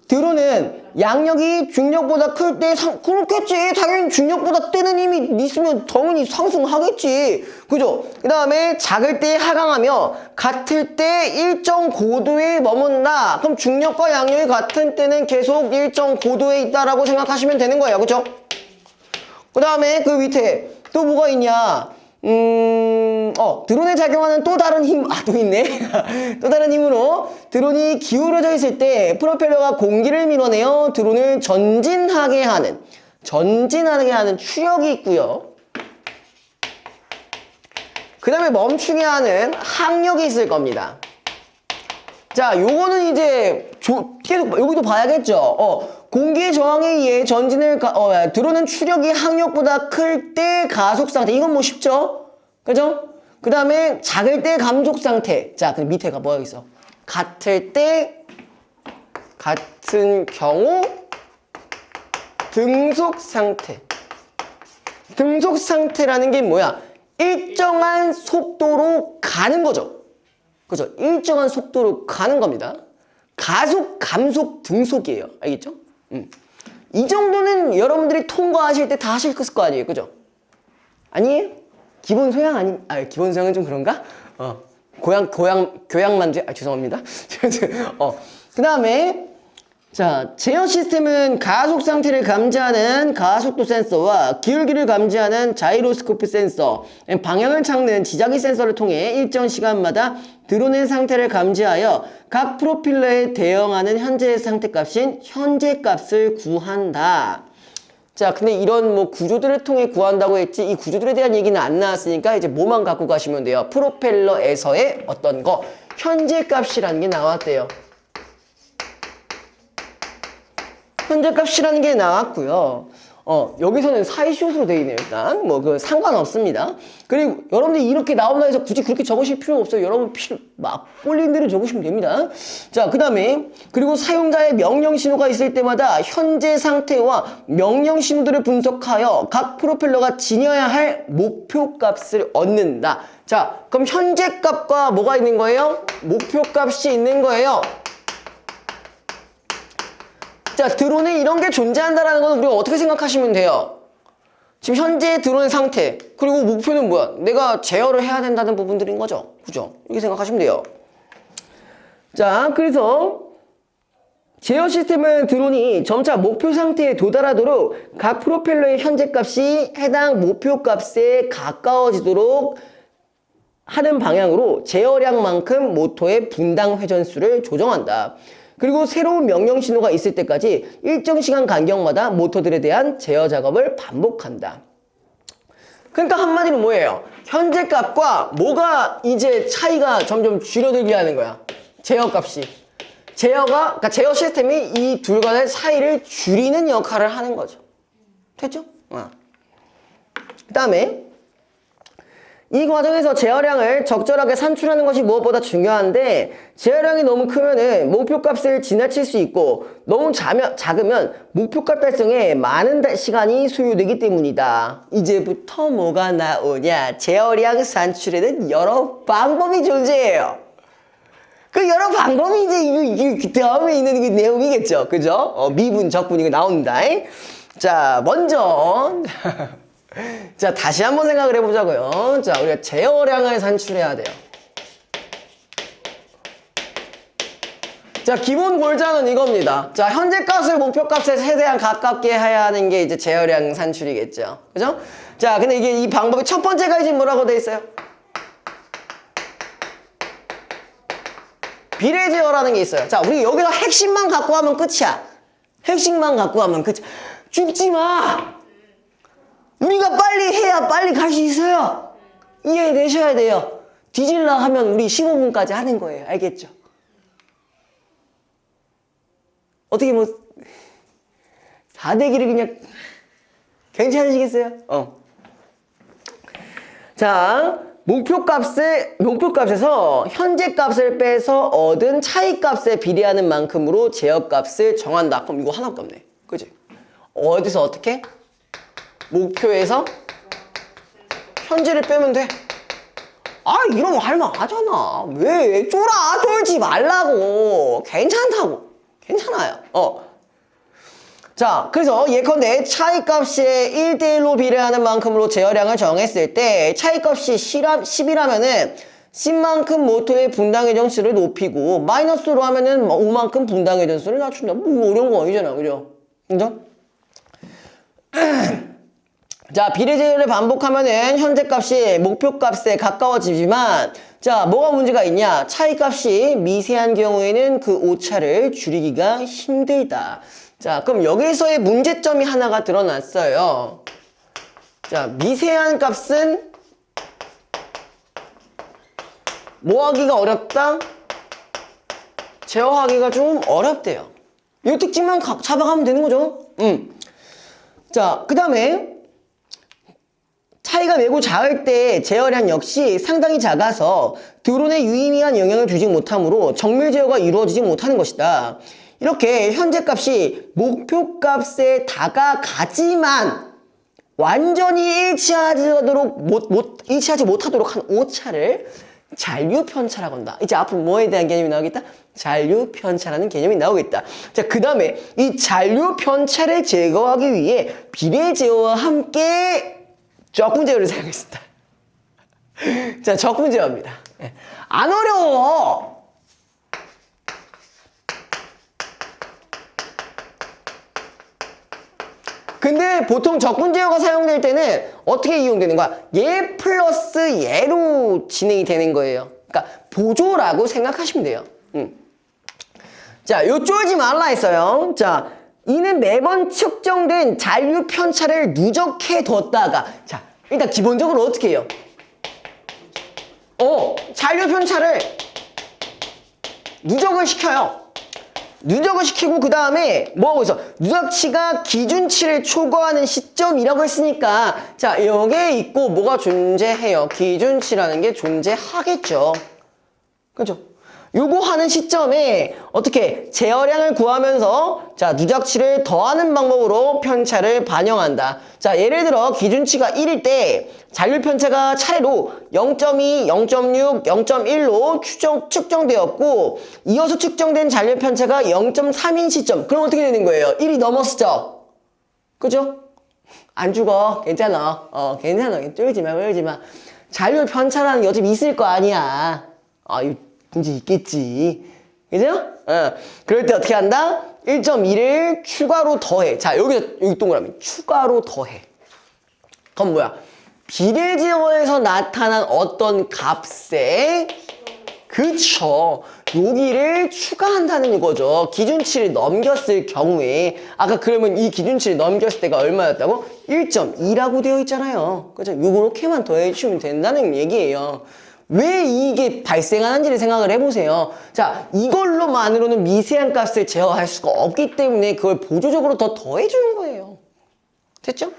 드론은 양력이 중력보다 클 때 그렇겠지. 당연히 중력보다 뜨는 힘이 있으면 당연히 상승하겠지. 그죠? 그 다음에 작을 때 하강하며 같을 때 일정 고도에 머문다. 그럼 중력과 양력이 같은 때는 계속 일정 고도에 있다라고 생각하시면 되는 거예요. 그죠? 그 다음에 그 밑에 또 뭐가 있냐? 드론에 작용하는 또 다른 힘, 또 있네. 또 다른 힘으로 드론이 기울어져 있을 때 프로펠러가 공기를 밀어내어 드론을 전진하게 하는 추력이 있고요. 그 다음에 멈추게 하는 항력이 있을 겁니다. 자, 요거는 이제 계속 여기도 봐야겠죠. 공기의 저항에 의해 드론은 추력이 항력보다 클 때 가속 상태. 이건 뭐 쉽죠? 그죠? 그 다음에 작을 때 감속 상태. 자, 그 밑에가 뭐가 있어? 같을 때, 같은 경우, 등속 상태. 등속 상태라는 게 뭐야? 일정한 속도로 가는 거죠. 그죠? 일정한 속도로 가는 겁니다. 가속, 감속, 등속이에요. 알겠죠? 이 정도는 여러분들이 통과하실 때 다 하실 거 아니에요. 그죠? 아니에요? 기본 소양 기본 소양은 좀 그런가? 교양만주, 죄송합니다. 그 다음에, 자, 제어 시스템은 가속 상태를 감지하는 가속도 센서와 기울기를 감지하는 자이로스코프 센서, 방향을 찾는 지자기 센서를 통해 일정 시간마다 드론의 상태를 감지하여 각 프로필러에 대응하는 현재 상태값인 현재값을 구한다. 자, 근데 이런 뭐 구조들을 통해 구한다고 했지 이 구조들에 대한 얘기는 안 나왔으니까 이제 뭐만 갖고 가시면 돼요. 프로펠러에서의 어떤 거 현재값이라는 게 나왔대요. 현재값이라는 게 나왔고요. 여기서는 사이시옷으로 되어 있네요. 일단 뭐 그 상관없습니다. 그리고 여러분들이 이렇게 나온다 해서 굳이 그렇게 적으실 필요 없어요. 여러분 막 꼴린 대로 적으시면 됩니다. 자, 그 다음에 그리고 사용자의 명령 신호가 있을 때마다 현재 상태와 명령 신호들을 분석하여 각 프로펠러가 지녀야 할 목표 값을 얻는다. 자, 그럼 현재 값과 뭐가 있는 거예요? 목표 값이 있는 거예요. 자, 드론에 이런 게 존재한다라는 건 우리가 어떻게 생각하시면 돼요? 지금 현재 드론의 상태, 그리고 목표는 뭐야? 내가 제어를 해야 된다는 부분들인 거죠. 그죠? 이렇게 생각하시면 돼요. 자, 그래서 제어 시스템은 드론이 점차 목표 상태에 도달하도록 각 프로펠러의 현재 값이 해당 목표 값에 가까워지도록 하는 방향으로 제어량만큼 모터의 분당 회전수를 조정한다. 그리고 새로운 명령 신호가 있을 때까지 일정 시간 간격마다 모터들에 대한 제어 작업을 반복한다. 그러니까 한마디로 뭐예요? 현재 값과 뭐가 이제 차이가 점점 줄어들게 하는 거야. 제어 값이. 그러니까 제어 시스템이 이 둘 간의 차이를 줄이는 역할을 하는 거죠. 됐죠? 그 다음에 이 과정에서 제어량을 적절하게 산출하는 것이 무엇보다 중요한데, 제어량이 너무 크면은 목표값을 지나칠 수 있고 너무 작으면 목표값 달성에 많은 시간이 소요되기 때문이다. 이제부터 뭐가 나오냐? 제어량 산출에는 여러 방법이 존재해요. 그 여러 방법이 이제 그 다음에 있는 그 내용이겠죠. 그죠? 미분, 적분 이거 나온다. 자, 먼저 자, 다시 한번 생각을 해보자고요. 자, 우리가 제어량을 산출해야 돼요. 자, 기본 골자는 이겁니다. 자, 현재 값을 목표 값에 최대한 가깝게 해야 하는 게 이제 제어량 산출이겠죠. 그죠? 자, 근데 이게 이 방법이 첫 번째가 이제 뭐라고 돼 있어요? 비례 제어라는 게 있어요. 자, 우리 여기서 핵심만 갖고 하면 끝이야. 핵심만 갖고 하면 끝이야. 죽지 마! 우리가 빨리 해야 빨리 갈 수 있어요. 이해되셔야 돼요. 뒤질라 하면 우리 15분까지 하는 거예요. 알겠죠? 어떻게 뭐 4대기를 그냥 괜찮으시겠어요? 자, 목표값에서 현재 값을 빼서 얻은 차이 값에 비례하는 만큼으로 제어 값을 정한다. 그럼 이거 하나밖에 없네. 그지? 어디서 어떻게? 목표에서 현재를 빼면 돼. 아, 이러면 할만하잖아. 왜 쫄아? 쫄지 말라고. 괜찮다고. 괜찮아요. 자, 그래서 예컨대 차이값이 1대1로 비례하는 만큼으로 제어량을 정했을 때 차이값이 10이라면은 10만큼 모터의 분당의 전수를 높이고 마이너스로 하면은 5만큼 분당의 전수를 낮춘다. 뭐 어려운 거 아니잖아. 그죠? 그죠? 자, 비례 제어를 반복하면은 현재 값이 목표 값에 가까워지지만, 자, 뭐가 문제가 있냐? 차이 값이 미세한 경우에는 그 오차를 줄이기가 힘들다. 자, 그럼 여기서의 문제점이 하나가 드러났어요. 자, 미세한 값은 뭐 하기가 어렵다? 제어하기가 좀 어렵대요. 이 특징만 잡아가면 되는 거죠. 자, 그 다음에 차이가 매우 작을 때 제어량 역시 상당히 작아서 드론에 유의미한 영향을 주지 못하므로 정밀 제어가 이루어지지 못하는 것이다. 이렇게 현재 값이 목표 값에 다가가지만 완전히 일치하지 못하도록 한 오차를 잔류 편차라고 한다. 이제 앞으로 뭐에 대한 개념이 나오겠다? 잔류 편차라는 개념이 나오겠다. 자, 그 다음에 이 잔류 편차를 제거하기 위해 비례 제어와 함께 적분 제어를 사용했습니다. 자, 적분 제어입니다. 안 어려워. 근데 보통 적분 제어가 사용될 때는 어떻게 이용되는 거야? 얘 플러스 얘로 진행이 되는 거예요. 그러니까 보조라고 생각하시면 돼요. 자, 요 쫄지 말라 했어요. 자, 이는 매번 측정된 잔류 편차를 누적해 뒀다가, 자, 일단 기본적으로 어떻게 해요? 잔류 편차를 누적을 시켜요. 누적을 시키고 그 다음에 뭐 하고 있어? 누적치가 기준치를 초과하는 시점이라고 했으니까 자 여기에 있고 뭐가 존재해요? 기준치라는 게 존재하겠죠. 그죠? 요거 하는 시점에 어떻게 제어량을 구하면서 자 누적치를 더하는 방법으로 편차를 반영한다. 자 예를 들어 기준치가 1일 때 잔류 편차가 차례로 0.2, 0.6, 0.1로 측정되었고 이어서 측정된 잔류 편차가 0.3인 시점. 그럼 어떻게 되는 거예요? 1이 넘었죠? 그죠? 안 죽어. 괜찮아. 괜찮아. 쫄지 마. 잔류 편차라는 게 어차피 있을 거 아니야. 문제 있겠지. 그죠? 그럴 때 어떻게 한다? 1.2를 추가로 더해. 자, 여기 동그라미. 추가로 더해. 그럼 뭐야? 비례제어에서 나타난 어떤 값에 그쵸. 여기를 추가한다는 거죠. 기준치를 넘겼을 경우에. 아까 그러면 이 기준치를 넘겼을 때가 얼마였다고? 1.2라고 되어 있잖아요. 그죠? 요렇게만 더해주시면 된다는 얘기예요. 왜 이게 발생하는지를 생각을 해보세요. 자, 이걸로만으로는 미세한 값을 제어할 수가 없기 때문에 그걸 보조적으로 더 더해주는 거예요. 됐죠?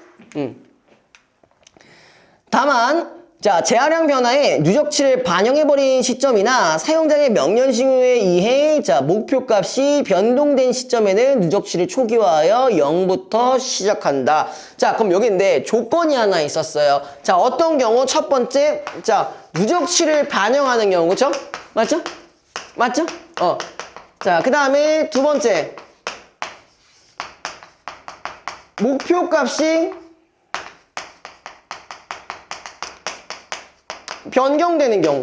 다만 자, 재활용 변화에 누적치를 반영해버린 시점이나 사용자의 명령식에 의해 자, 목표값이 변동된 시점에는 누적치를 초기화하여 0부터 시작한다. 자, 그럼 여기인데 조건이 하나 있었어요. 자, 어떤 경우? 첫 번째, 자, 누적치를 반영하는 경우, 그쵸? 맞죠? 맞죠? 자, 그 다음에 두 번째, 목표값이 변경되는 경우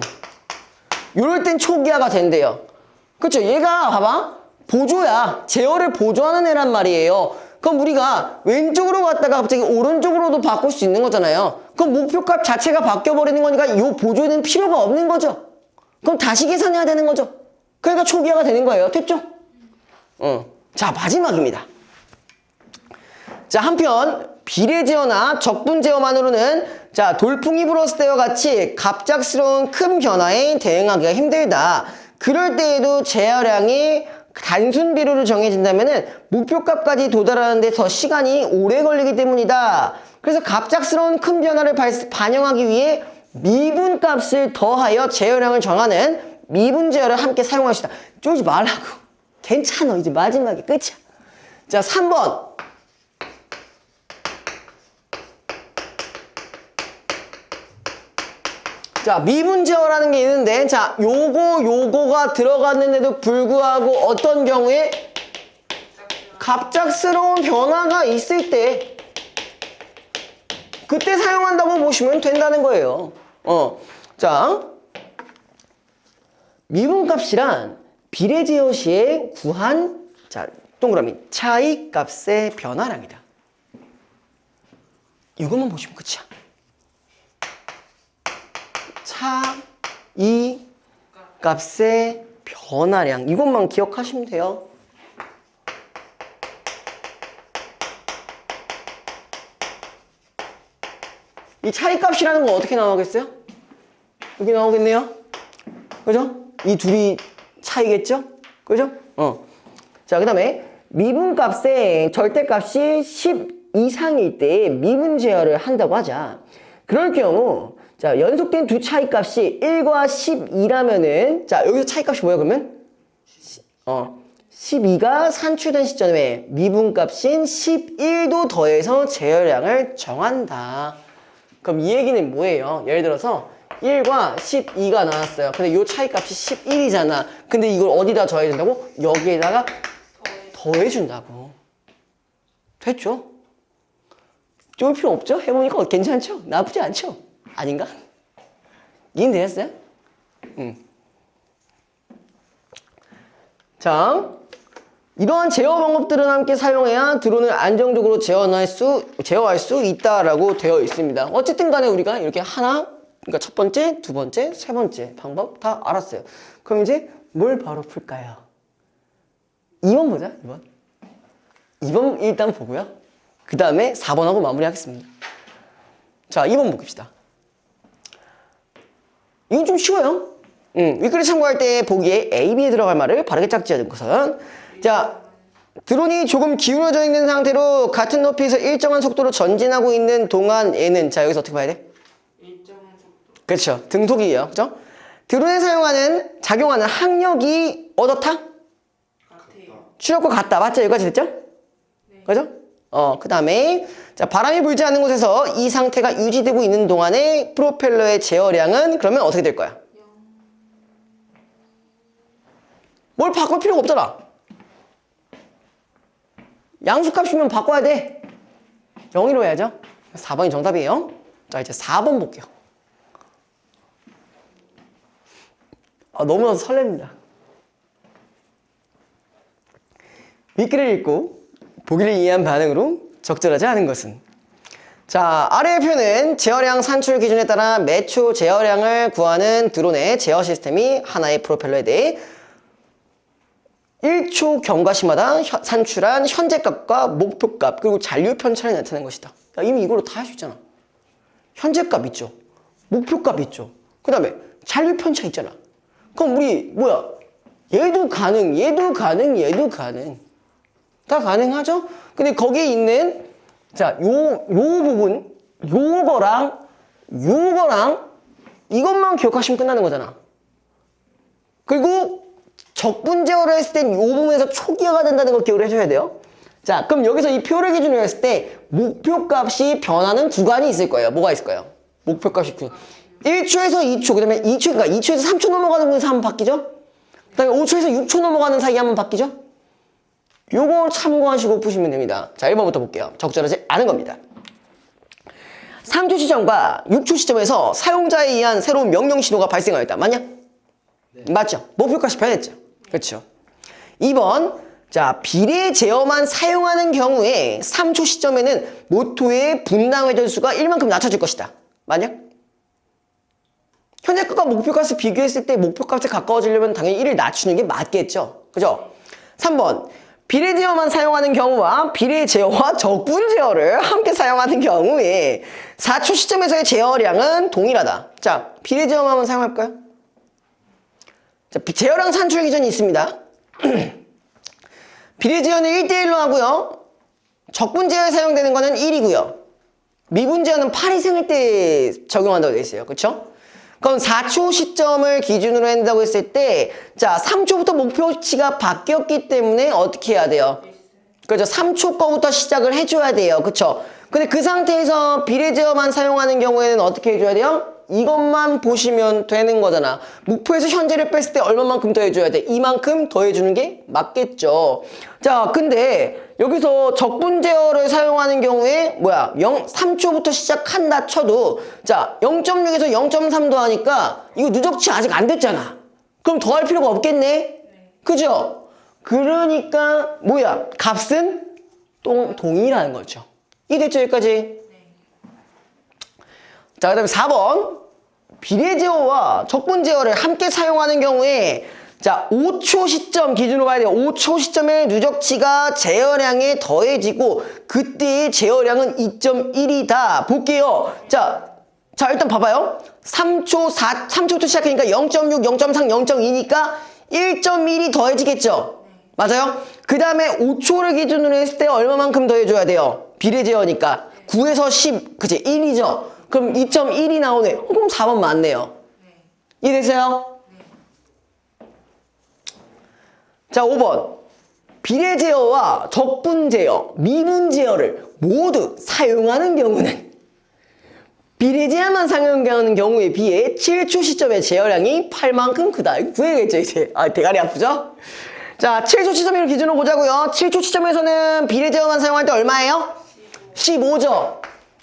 이럴 땐 초기화가 된대요. 그쵸? 얘가 봐봐 보조야. 제어를 보조하는 애란 말이에요. 그럼 우리가 왼쪽으로 갔다가 갑자기 오른쪽으로도 바꿀 수 있는 거잖아요. 그럼 목표값 자체가 바뀌어버리는 거니까 이 보조는 필요가 없는 거죠. 그럼 다시 계산해야 되는 거죠. 그러니까 초기화가 되는 거예요. 됐죠? 자, 마지막입니다. 자, 한편 비례제어나 적분제어만으로는 자, 돌풍이 불었을 때와 같이 갑작스러운 큰 변화에 대응하기가 힘들다. 그럴 때에도 제어량이 단순 비료로 정해진다면 목표값까지 도달하는 데 더 시간이 오래 걸리기 때문이다. 그래서 갑작스러운 큰 변화를 반영하기 위해 미분값을 더하여 제어량을 정하는 미분제어를 함께 사용할 수 있다. 쫄지 말라고. 괜찮아. 이제 마지막에 끝이야. 자, 3번. 자, 미분제어라는 게 있는데, 자, 요거가 들어갔는데도 불구하고 어떤 경우에 갑작스러운 변화가 있을 때, 그때 사용한다고 보시면 된다는 거예요. 자, 미분값이란 비례제어 시에 구한, 자, 동그라미, 차이값의 변화량이다. 이것만 보시면 끝이야. 이 값의 변화량 이것만 기억하시면 돼요. 이 차이값이라는 건 어떻게 나오겠어요? 여기 나오겠네요. 그죠? 이 둘이 차이겠죠? 그죠? 자, 그 다음에 미분값의 절대값이 10 이상일 때 미분제어를 한다고 하자. 그럴 경우 자, 연속된 두 차이값이 1과 12라면은 자, 여기서 차이값이 뭐야 그러면? 12가 산출된 시점에 미분값인 11도 더해서 제어량을 정한다. 그럼 이 얘기는 뭐예요? 예를 들어서 1과 12가 나왔어요. 근데 이 차이값이 11이잖아. 근데 이걸 어디다 더해준다고? 여기에다가 더해준다고. 됐죠? 쫄 필요 없죠? 해보니까 괜찮죠? 나쁘지 않죠? 아닌가? 이해되셨어요? 자, 이러한 제어 방법들은 함께 사용해야 드론을 안정적으로 제어할 수 있다라고 되어 있습니다. 어쨌든 간에 우리가 이렇게 하나, 그러니까 첫 번째, 두 번째, 세 번째 방법 다 알았어요. 그럼 이제 뭘 바로 풀까요? 2번 보자, 2번. 2번 일단 보고요. 그 다음에 4번하고 마무리하겠습니다. 자, 2번 봅시다. 이건 좀 쉬워요. 위클리 참고할 때 보기에 A, B에 들어갈 말을 바르게 짝지어야 될 것은 자, 드론이 조금 기울어져 있는 상태로 같은 높이에서 일정한 속도로 전진하고 있는 동안에는 자, 여기서 어떻게 봐야 돼? 일정한 속도. 그렇죠. 등속이에요. 그죠? 드론에 작용하는 항력이 어떻다? 같아요. 추력과 같다. 맞죠? 여기까지 됐죠? 네. 그죠? 그 다음에 자, 바람이 불지 않는 곳에서 이 상태가 유지되고 있는 동안에 프로펠러의 제어량은 그러면 어떻게 될 거야? 뭘 바꿀 필요가 없잖아. 양수값이면 바꿔야 돼. 0으로 해야죠. 4번이 정답이에요. 자, 이제 4번 볼게요. 너무나도 설렙니다. 윗글을 읽고 보기를 이해한 반응으로 적절하지 않은 것은 자, 아래의 표는 제어량 산출 기준에 따라 매초 제어량을 구하는 드론의 제어 시스템이 하나의 프로펠러에 대해 1초 경과시마다 산출한 현재값과 목표값 그리고 잔류 편차를 나타내는 것이다. 야, 이미 이걸로 다 할 수 있잖아. 현재값 있죠. 목표값 있죠. 그 다음에 잔류 편차 있잖아. 그럼 우리 뭐야? 얘도 가능, 얘도 가능, 얘도 가능. 다 가능하죠? 근데 거기에 있는 자, 요 부분 요거랑 이것만 기억하시면 끝나는 거잖아. 그리고 적분 제어를 했을 땐 요 부분에서 초기화가 된다는 걸 기억을 해줘야 돼요. 자, 그럼 여기서 이 표를 기준으로 했을 때 목표값이 변하는 구간이 있을 거예요. 뭐가 있을 거예요? 목표값이 1초에서 2초, 그 다음에 2초, 그러니까 2초에서 3초 넘어가는 곳에서 한번 바뀌죠? 그 다음에 5초에서 6초 넘어가는 사이에 한번 바뀌죠? 요거 참고하시고 푸시면 됩니다. 자, 1번부터 볼게요. 적절하지 않은 겁니다. 3초 시점과 6초 시점에서 사용자에 의한 새로운 명령 신호가 발생하였다. 맞냐? 네. 맞죠? 목표값이 변했죠? 그렇죠. 2번, 자, 비례 제어만 사용하는 경우에 3초 시점에는 모토의 분당 회전수가 1만큼 낮춰질 것이다. 맞냐? 현재값과 목표값을 비교했을 때 목표값에 가까워지려면 당연히 1을 낮추는 게 맞겠죠? 그죠? 3번, 비례 제어만 사용하는 경우와 비례 제어와 적분 제어를 함께 사용하는 경우에 4초 시점에서의 제어량은 동일하다. 자, 비례 제어만 한번 사용할까요? 자, 제어량 산출 기준이 있습니다. 비례 제어는 1대1로 하고요. 적분 제어에 사용되는 거는 1이고요. 미분 제어는 8이 생길 때 적용한다고 되어 있어요. 그렇죠? 그럼 4초 시점을 기준으로 한다고 했을 때 자, 3초부터 목표치가 바뀌었기 때문에 어떻게 해야 돼요? 그렇죠? 3초 거부터 시작을 해줘야 돼요. 그렇죠? 근데 그 상태에서 비례 제어만 사용하는 경우에는 어떻게 해줘야 돼요? 이것만 보시면 되는 거잖아. 목표에서 현재를 뺐을 때 얼마만큼 더해줘야 돼? 이만큼 더해주는 게 맞겠죠. 자, 근데 여기서 적분 제어를 사용하는 경우에 뭐야? 3초부터 시작한다 쳐도 자, 0.6에서 0.3 더하니까 이거 누적치 아직 안 됐잖아. 그럼 더할 필요가 없겠네? 그죠? 그러니까 뭐야? 값은 동일한 거죠. 이해됐죠? 여기까지? 자, 그 다음에 4번. 비례 제어와 적분 제어를 함께 사용하는 경우에 자, 5초 시점 기준으로 봐야 돼요. 5초 시점에 누적치가 제어량에 더해지고 그때의 제어량은 2.1이다. 볼게요. 자, 일단 봐봐요. 3초부터 시작하니까 0.6, 0.3, 0.2니까 1.1이 더해지겠죠? 맞아요? 그 다음에 5초를 기준으로 했을 때 얼마만큼 더해줘야 돼요? 비례 제어니까 9에서 10, 그치? 1이죠? 그럼 2.1이 나오네. 그럼 4번 맞네요. 이해되세요? 자, 5번. 비례 제어와 적분 제어, 미분 제어를 모두 사용하는 경우는 비례 제어만 사용하는 경우에 비해 7초 시점의 제어량이 8만큼 크다. 이거 구해야겠죠, 이제. 대가리 아프죠? 자, 7초 시점을 기준으로 보자고요. 7초 시점에서는 비례 제어만 사용할 때 얼마예요? 15죠.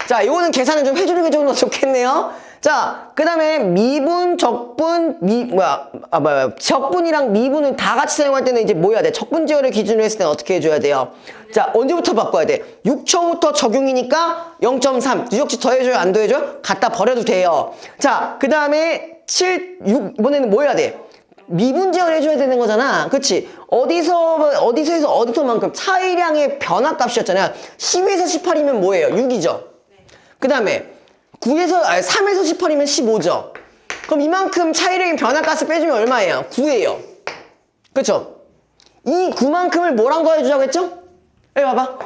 자, 요거는 계산을 좀 해주는 게 좀 더 좋겠네요. 자, 그 다음에 미분, 적분, 적분이랑 미분을 다 같이 사용할 때는 이제 뭐 해야 돼? 적분 제어를 기준으로 했을 때는 어떻게 해줘야 돼요? 자, 언제부터 바꿔야 돼? 6초부터 적용이니까 0.3. 누적치 더해줘요? 안 더해줘요? 갖다 버려도 돼요. 자, 그 다음에 이번에는 뭐 해야 돼? 미분 제어를 해줘야 되는 거잖아. 그치? 어디서에서 어디서만큼 차이량의 변화값이었잖아요. 10에서 18이면 뭐예요? 6이죠. 그 다음에 3에서 18이면 15죠. 그럼 이만큼 차이량의 변화값을 빼주면 얼마예요? 9예요. 그쵸? 이 9만큼을 뭐랑 더해주자고 했죠? 여기 봐봐.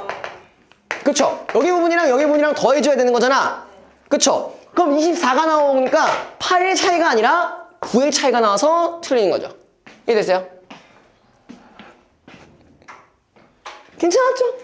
그쵸? 여기 부분이랑 여기 부분이랑 더해줘야 되는 거잖아. 그쵸? 그럼 24가 나오니까 8의 차이가 아니라 9의 차이가 나와서 틀린 거죠. 이해됐어요? 괜찮았죠?